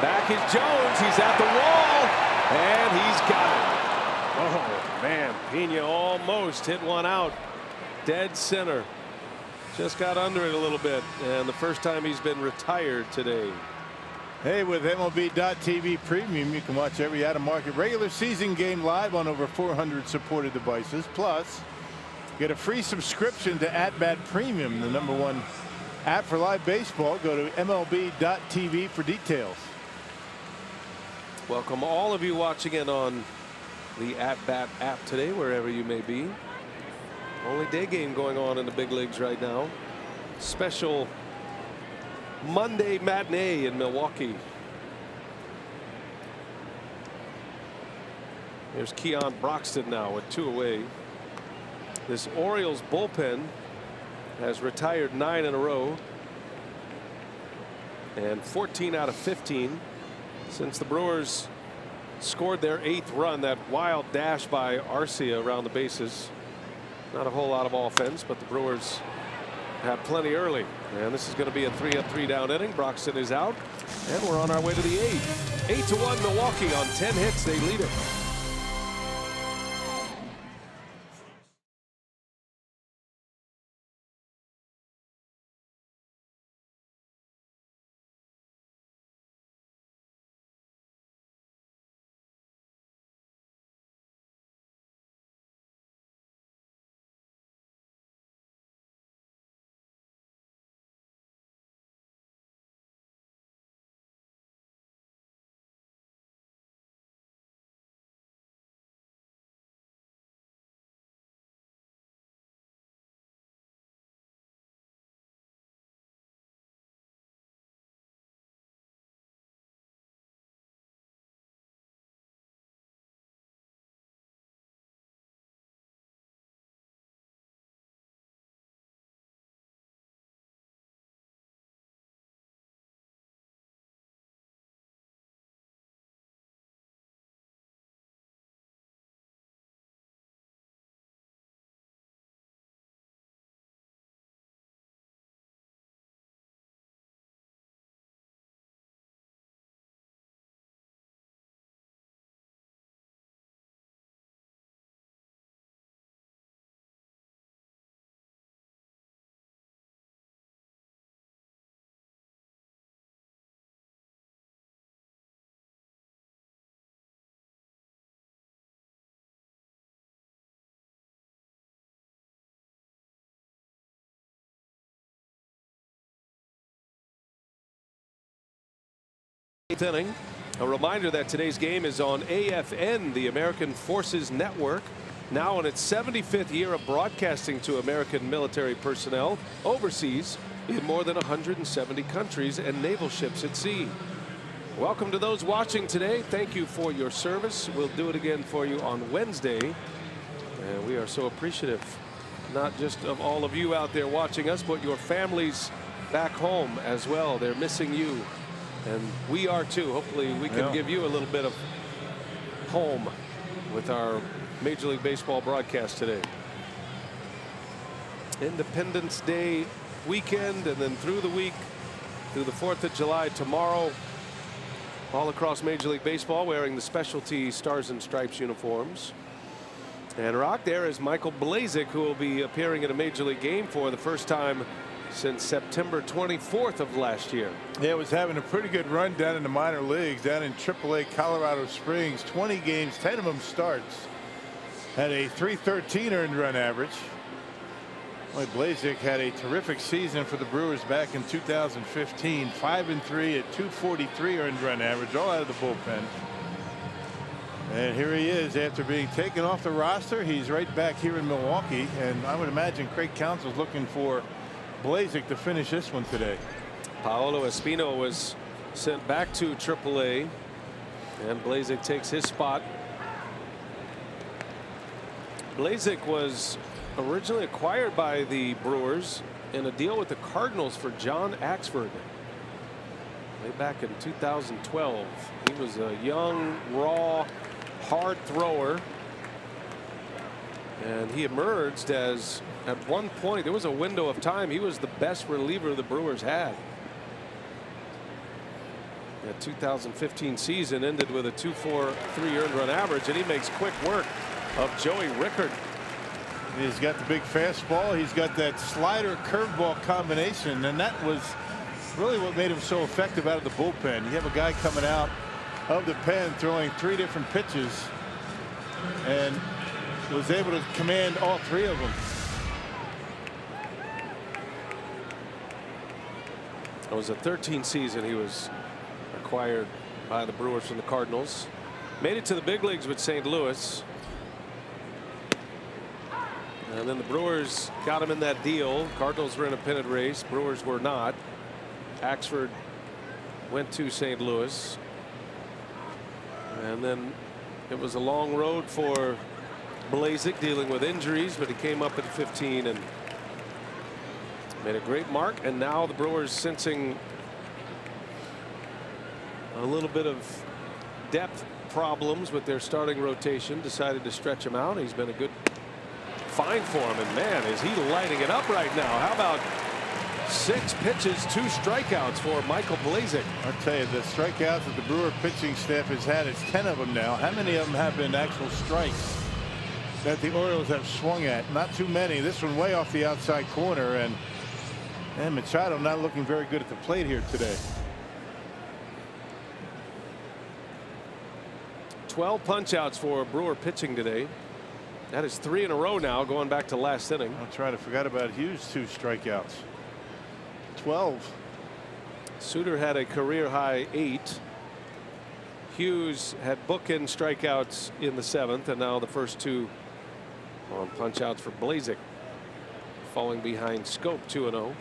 Back is Jones. He's at the wall. And he's got it. Oh, man. Pena almost hit one out. Dead center. Just got under it a little bit. And the first time he's been retired today. Hey, with MLB.TV Premium, you can watch every out-of-market regular season game live on over 400 supported devices. Plus, get a free subscription to At-Bat Premium, the #1 app for live baseball. Go to MLB.TV for details. Welcome all of you watching in on the At-Bat app today, wherever you may be. Only day game going on in the big leagues right now. Special Monday matinee in Milwaukee. There's Keon Broxton now with 2 away. This Orioles bullpen has retired 9 in a row and 14 out of 15 since the Brewers scored their 8th run. That wild dash by Arcia around the bases. Not a whole lot of offense, but the Brewers have plenty early, and this is going to be a 3-up 3-down inning. Broxton is out, and we're on our way to the 8th. 8-1 Milwaukee. On 10 hits, they lead it. Eighth inning. A reminder that today's game is on AFN, the American Forces Network, now in its 75th year of broadcasting to American military personnel overseas in more than 170 countries and naval ships at sea. Welcome to those watching today. Thank you for your service. We'll do it again for you on Wednesday, and we are so appreciative, not just of all of you out there watching us, but your families back home as well. They're missing you. And we are too. Hopefully we can give you a little bit of home with our Major League Baseball broadcast today. Independence Day weekend, and then through the week, through the 4th of July tomorrow, all across Major League Baseball wearing the specialty Stars and Stripes uniforms. And Rock, there is Michael Blazek, who will be appearing in a Major League game for the first time since September 24th of last year. Yeah, was having a pretty good run down in the minor leagues, down in AAA Colorado Springs. 20 games, 10 of them starts. Had a .313 earned run average. Boy, Blazek had a terrific season for the Brewers back in 2015. 5-3 at .243 earned run average, all out of the bullpen. And here he is after being taken off the roster. He's right back here in Milwaukee, and I would imagine Craig Counsell's looking for Blazek to finish this one today. Paolo Espino was sent back to AAA, and Blazek takes his spot. Blazek was originally acquired by the Brewers in a deal with the Cardinals for John Axford way back in 2012. He was a young, raw, hard thrower. And he emerged as, at one point, there was a window of time, he was the best reliever the Brewers had. That 2015 season ended with a 2.43 earned run average, and he makes quick work of Joey Rickard. He's got the big fastball. He's got that slider curveball combination, and that was really what made him so effective out of the bullpen. You have a guy coming out of the pen throwing 3 different pitches and was able to command all 3 of them. It was a 13 season. He was acquired by the Brewers from the Cardinals. Made it to the big leagues with St. Louis. And then the Brewers got him in that deal. Cardinals were in a pennant race. Brewers were not. Axford went to St. Louis. And then it was a long road for Blazek, dealing with injuries, but he came up at 15 and made a great mark. And now the Brewers, sensing a little bit of depth problems with their starting rotation, decided to stretch him out. He's been a good find for him, and man, is he lighting it up right now. How about 6 pitches, 2 strikeouts for Michael Blazek? I'll tell you, the strikeouts that the Brewer pitching staff has had, it's 10 of them now. How many of them have been actual strikes that the Orioles have swung at? Not too many. This one way off the outside corner, and Machado not looking very good at the plate here today. 12 punch outs for Brewer pitching today. That is 3 in a row now, going back to last inning. That's right. I forgot about Hughes' 2 strikeouts. 12. Suter had a career high 8. Hughes had bookend strikeouts in the 7th, and now the first 2 on punch outs for Blazek, falling behind Scope 2-0.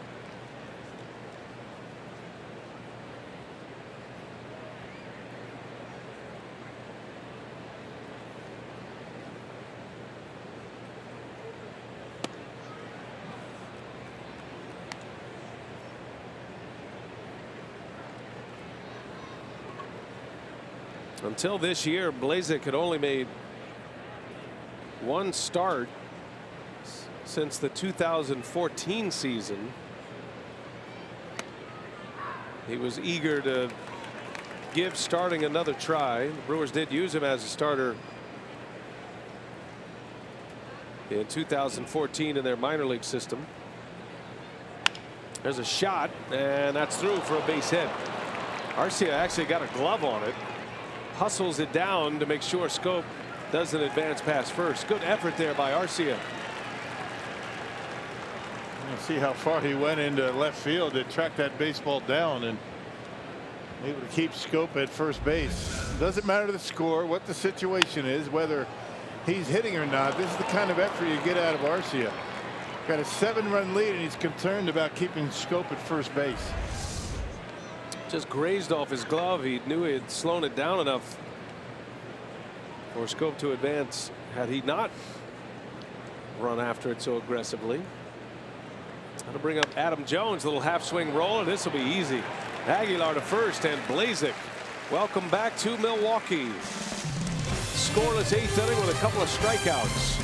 Until this year, Blazek had only made 1 start since the 2014 season. He was eager to give starting another try. The Brewers did use him as a starter in 2014 in their minor league system. There's a shot, and that's through for a base hit. Arcia actually got a glove on it. Hustles it down to make sure Scope doesn't advance past first. Good effort there by Arcia. See how far he went into left field to track that baseball down and able to keep Scope at first base. Doesn't matter the score, what the situation is, whether he's hitting or not. This is the kind of effort you get out of Arcia. Got a 7-run lead, and he's concerned about keeping Scope at first base. Just grazed off his glove. He knew he had slowed it down enough for Scope to advance had he not run after it so aggressively. That'll bring up Adam Jones. Little half swing roll, and this will be easy. Aguilar to first, and Blazek, welcome back to Milwaukee. Scoreless 8th inning with a couple of strikeouts.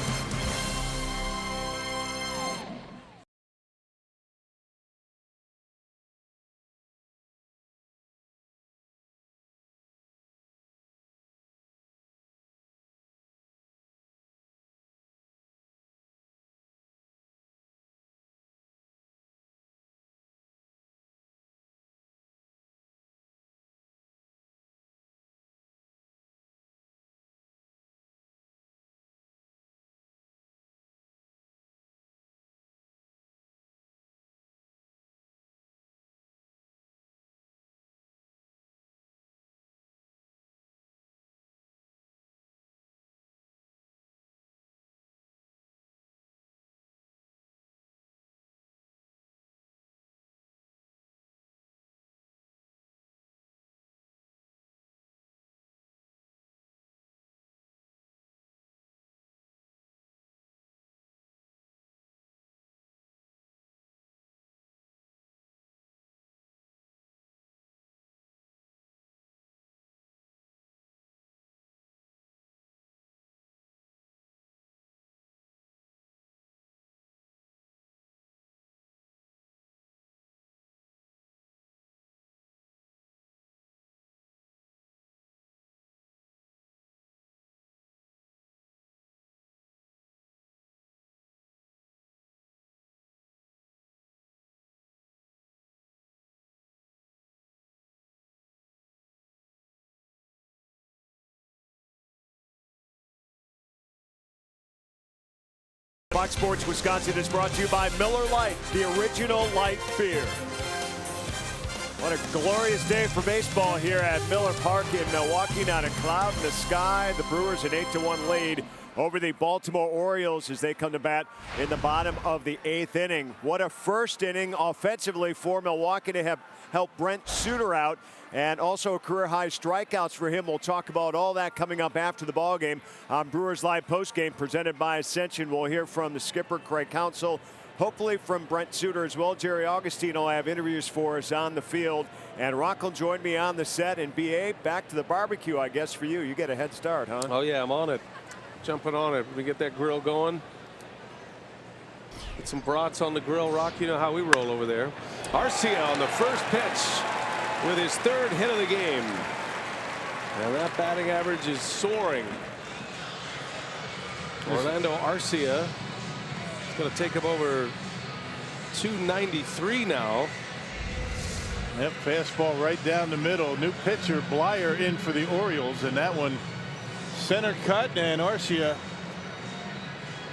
Fox Sports Wisconsin is brought to you by Miller Lite, the original light beer. What a glorious day for baseball here at Miller Park in Milwaukee. Not a cloud in the sky. The Brewers an 8-1 lead over the Baltimore Orioles as they come to bat in the bottom of the 8th inning. What a first inning offensively for Milwaukee to have helped Brent Suter out, and also career-high strikeouts for him. We'll talk about all that coming up after the ballgame on Brewers Live Postgame presented by Ascension. We'll hear from the skipper, Craig Counsell, hopefully from Brent Suter as well. Jerry Augustine will have interviews for us on the field. And Rock will join me on the set. And BA, back to the barbecue, I guess, for you. You get a head start, huh? Oh, yeah, I'm on it. Jumping on it. We get that grill going. Get some brats on the grill, Rock. You know how we roll over there. Arcia on the first pitch with his 3rd hit of the game. And that batting average is soaring. Orlando Arcia is going to take him over 293 now. Yep, fastball right down the middle. New pitcher Blyer in for the Orioles, and that one center cut, and Arcia,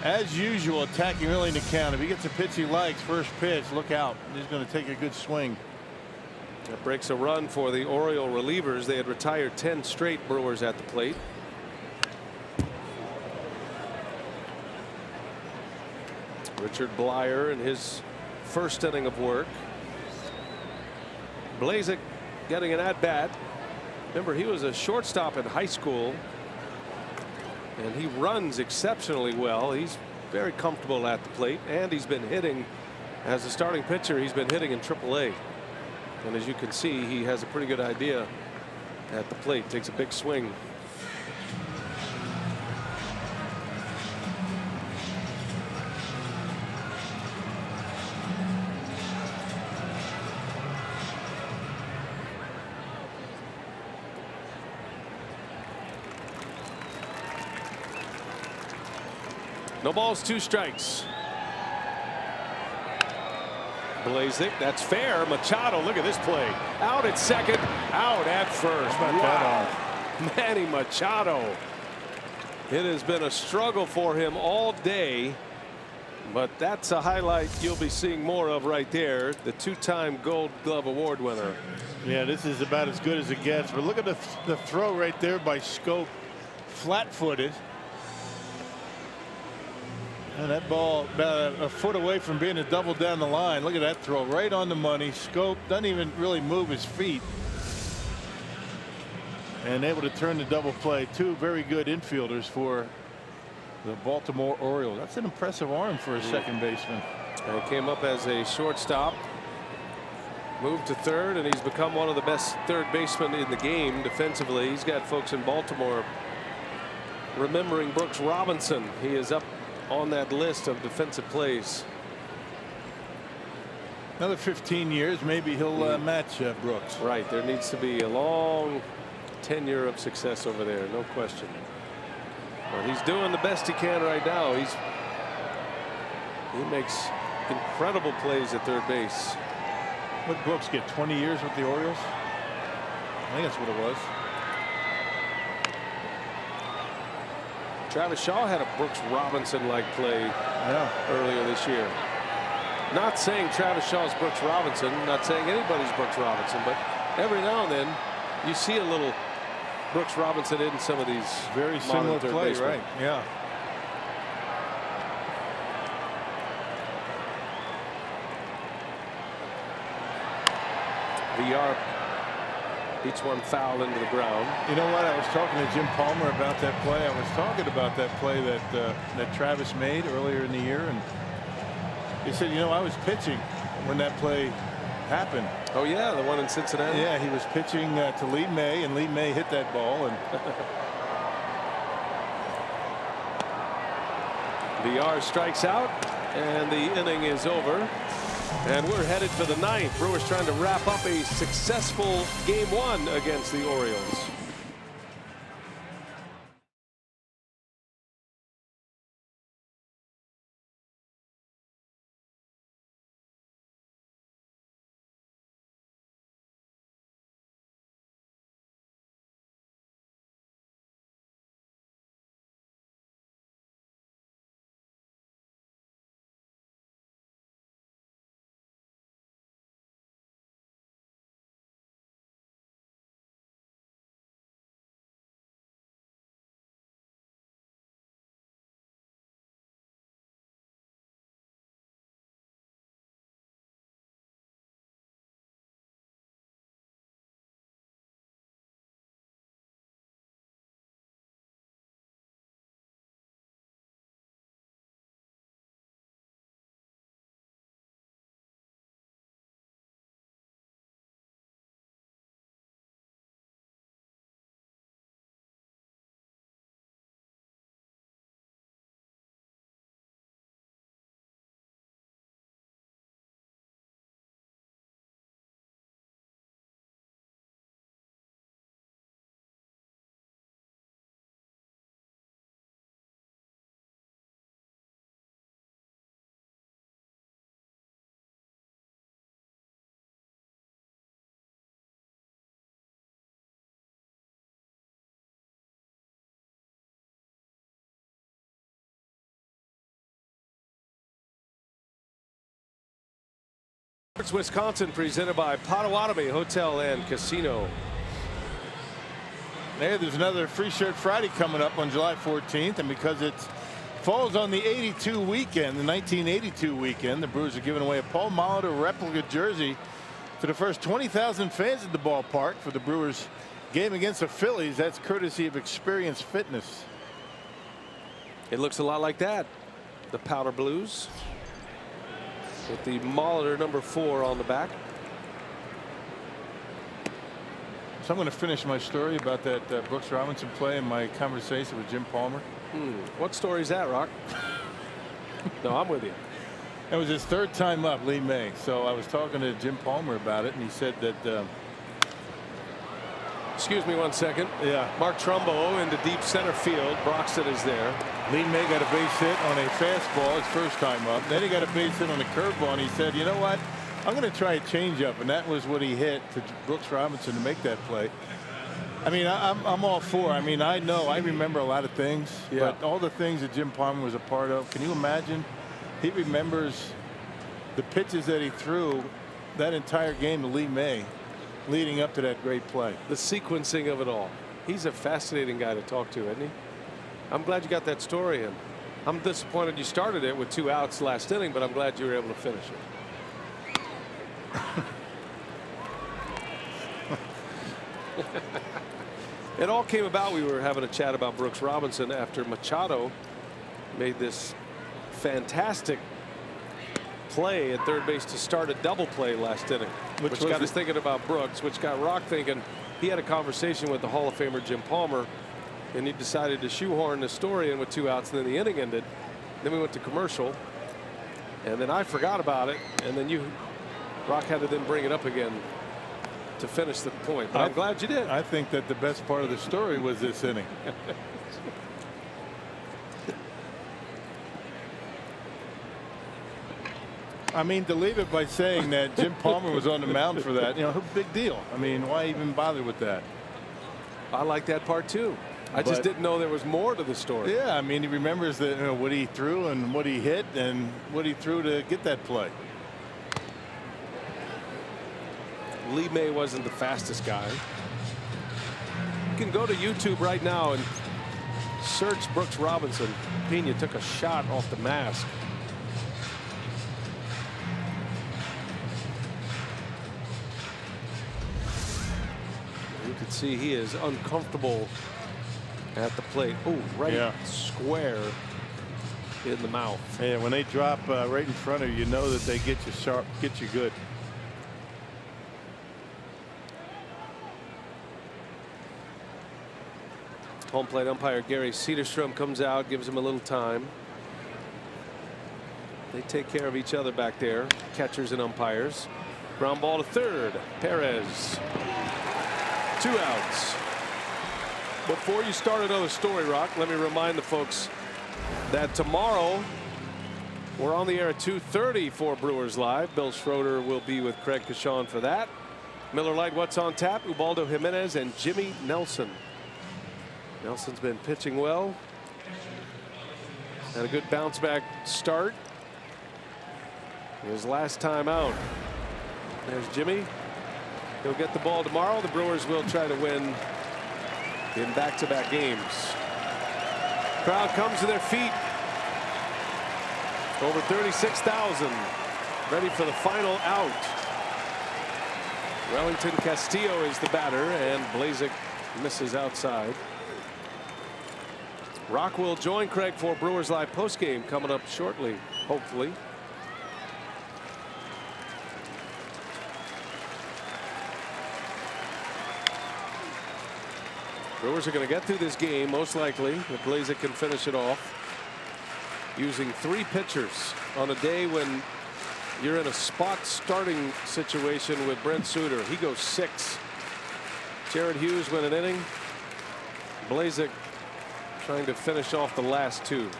as usual, attacking early in the count. If he gets a pitch he likes, first pitch, look out. He's going to take a good swing. That breaks a run for the Oriole relievers. They had retired 10 straight Brewers at the plate. Richard Blyer in his first inning of work. Blazek getting an at-bat. Remember, he was a shortstop in high school, and he runs exceptionally well. He's very comfortable at the plate, and he's been hitting as a starting pitcher. He's been hitting in AAA, and as you can see, he has a pretty good idea at the plate. Takes a big swing. No balls, 2 strikes. Blazek, that's fair. Machado, look at this play. Out at second, out at first. Wow. Manny Machado. It has been a struggle for him all day, but that's a highlight you'll be seeing more of right there. The 2-time Gold Glove Award winner. Yeah, this is about as good as it gets. But look at the throw right there by Scope, flat-footed. And that ball about a foot away from being a double down the line. Look at that throw, right on the money. Scope doesn't even really move his feet, and able to turn the double play. 2 very good infielders for the Baltimore Orioles. That's an impressive arm for a second baseman. And he came up as a shortstop, moved to third, and he's become one of the best third basemen in the game defensively. He's got folks in Baltimore remembering Brooks Robinson. He is up on that list of defensive plays. Another 15 years, maybe he'll match Brooks. Right, there needs to be a long tenure of success over there, no question. But he's doing the best he can right now. He makes incredible plays at third base. What Brooks get, 20 years with the Orioles? I think that's what it was. Travis Shaw had a Brooks Robinson-like play earlier this year. Not saying Travis Shaw's Brooks Robinson, not saying anybody's Brooks Robinson, but every now and then you see a little Brooks Robinson in some of these very similar play, right? Yeah. VR beats one foul into the ground. You know what? I was talking to Jim Palmer about that play. I was talking about that play that Travis made earlier in the year, and he said, you know, I was pitching when that play happened. Oh yeah, the one in Cincinnati. Yeah, he was pitching to Lee May, and Lee May hit that ball. And VR strikes out, and the inning is over. And we're headed for the 9th. Brewers trying to wrap up a successful Game 1 against the Orioles. Wisconsin, presented by Potawatomi Hotel and Casino. Hey, there's another Free Shirt Friday coming up on July 14th, and because it falls on the 82 weekend, the 1982 weekend, the Brewers are giving away a Paul Molitor replica jersey to the first 20,000 fans at the ballpark for the Brewers game against the Phillies. That's courtesy of Experience Fitness. It looks a lot like that. The powder blues with the Molitor number 4 on the back. So I'm going to finish my story about that Brooks Robinson play and my conversation with Jim Palmer. What story is that, Rock? No, I'm with you. It was his 3rd time up, Lee May. So I was talking to Jim Palmer about it, and he said that. Excuse me 1 second. Yeah. Mark Trumbo into deep center field. Broxton is there. Lee May got a base hit on a fastball his 1st time up. Then he got a base hit on a curveball, and he said, you know what? I'm going to try a changeup, and that was what he hit to Brooks Robinson to make that play. I mean, I'm all for. I mean, I remember a lot of things, but all the things that Jim Palmer was a part of. Can you imagine? He remembers the pitches that he threw that entire game to Lee May, leading up to that great play. The sequencing of it all. He's a fascinating guy to talk to, isn't he? I'm glad you got that story in. I'm disappointed you started it with 2 outs last inning, but I'm glad you were able to finish it. It all came about. We were having a chat about Brooks Robinson after Machado made this fantastic play at third base to start a double play last inning, which got us thinking about Brooks, which got Rock thinking. He had a conversation with the Hall of Famer Jim Palmer, and he decided to shoehorn the story in with 2 outs, and then the inning ended. Then we went to commercial, and then I forgot about it, and then Rock had to then bring it up again to finish the point. But I'm glad you did. I think that the best part of the story was this inning. I mean, to leave it by saying that Jim Palmer was on the mound for that, big deal. I mean, why even bother with that? I like that part too. I just didn't know there was more to the story. Yeah, I mean, he remembers that what he threw and what he hit and what he threw to get that play. Lee May wasn't the fastest guy. You can go to YouTube right now and search Brooks Robinson. Pena took a shot off the mask. You can see he is uncomfortable at the plate. Oh, right square in the mouth. Yeah, when they drop right in front of you, you know that they get you sharp, get you good. Home plate umpire Gary Cederstrom comes out, gives him a little time. They take care of each other back there, catchers and umpires. Ground ball to third. Perez. 2 outs. Before you start another story, Rock, let me remind the folks that tomorrow we're on the air at 2:30 for Brewers Live. Bill Schroeder will be with Craig Kashan for that. Miller Lite, what's on tap? Ubaldo Jimenez and Jimmy Nelson. Nelson's been pitching well. Had a good bounce back start. His last time out. There's Jimmy. He'll get the ball tomorrow. The Brewers will try to win in back-to-back games. Crowd comes to their feet. Over 36,000 ready for the final out. Wellington Castillo is the batter, and Blazek misses outside. Rock will join Craig for Brewers Live postgame coming up shortly, hopefully. Brewers are going to get through this game most likely if Blazek can finish it off using 3 pitchers on a day when you're in a spot starting situation with Brent Suter. He goes 6. Jared Hughes went an inning. Blazek trying to finish off the last 2.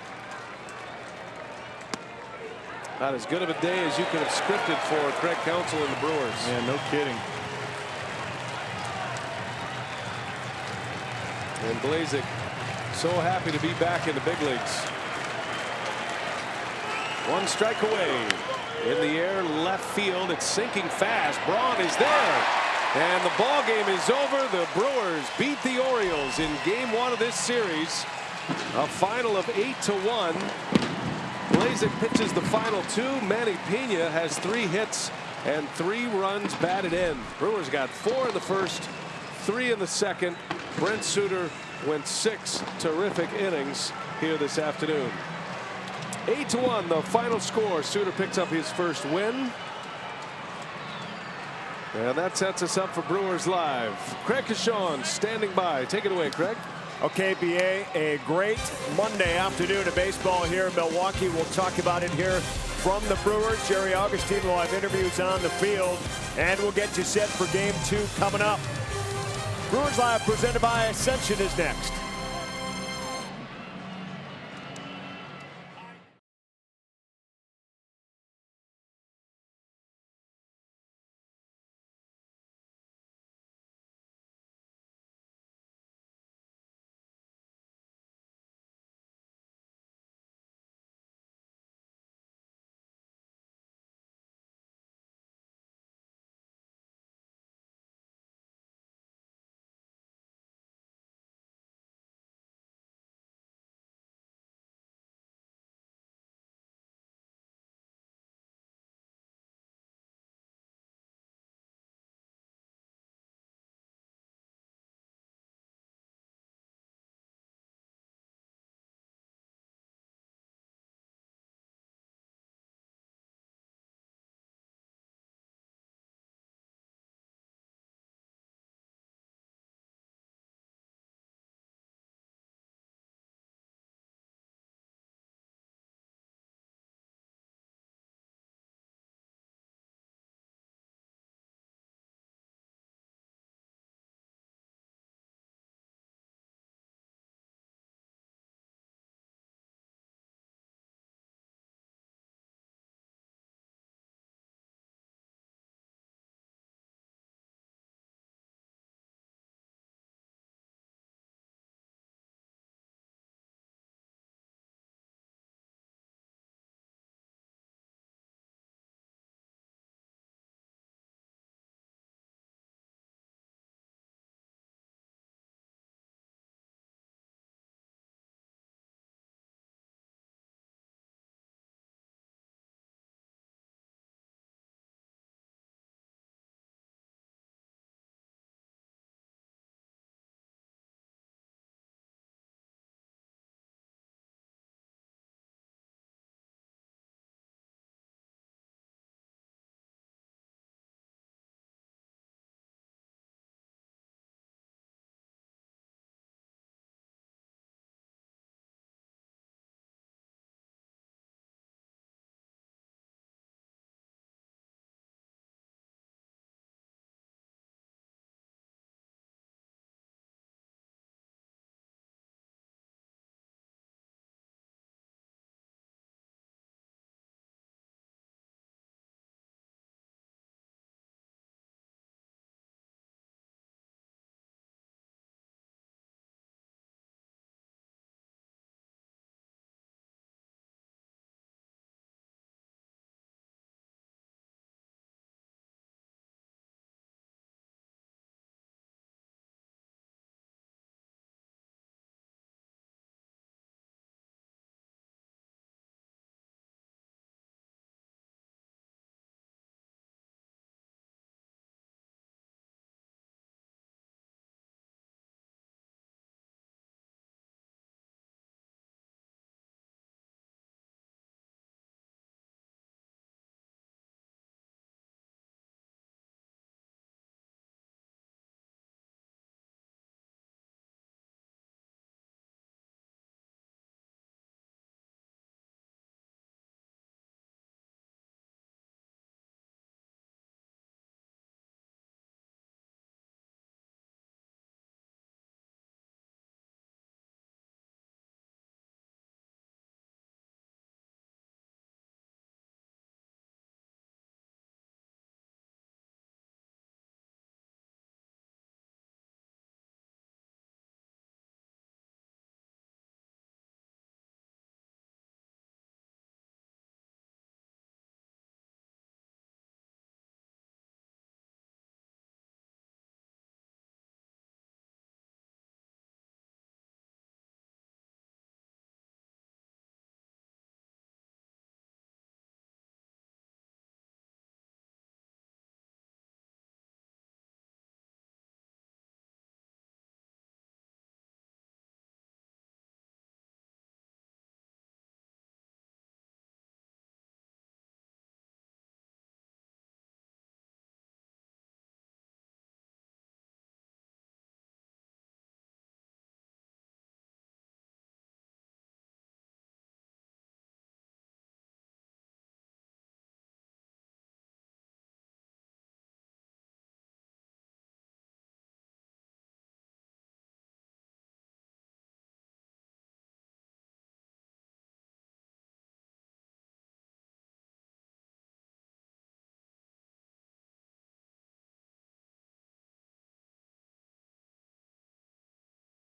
Not as good of a day as you could have scripted for Craig Counsell and the Brewers. Yeah, no kidding. And Blazek so happy to be back in the big leagues. One strike away. In the air, left field. It's sinking fast. Braun is there. And the ball game is over. The Brewers beat the Orioles in game 1 of this series. A final of 8-1. Blazek pitches the final 2. Manny Pena has 3 hits and 3 runs batted in. Brewers got 4 in the first, 3 in the second. Brent Suter went 6 terrific innings here this afternoon. 8-1 the final score. Suter picks up his first win. And that sets us up for Brewers Live. Craig Kishon standing by. Take it away, Craig. Okay, BA, a great Monday afternoon of baseball here in Milwaukee. We'll talk about it here from the Brewers. Jerry Augustine will have interviews on the field, and we'll get you set for game 2 coming up. Brewers Live presented by Ascension is next.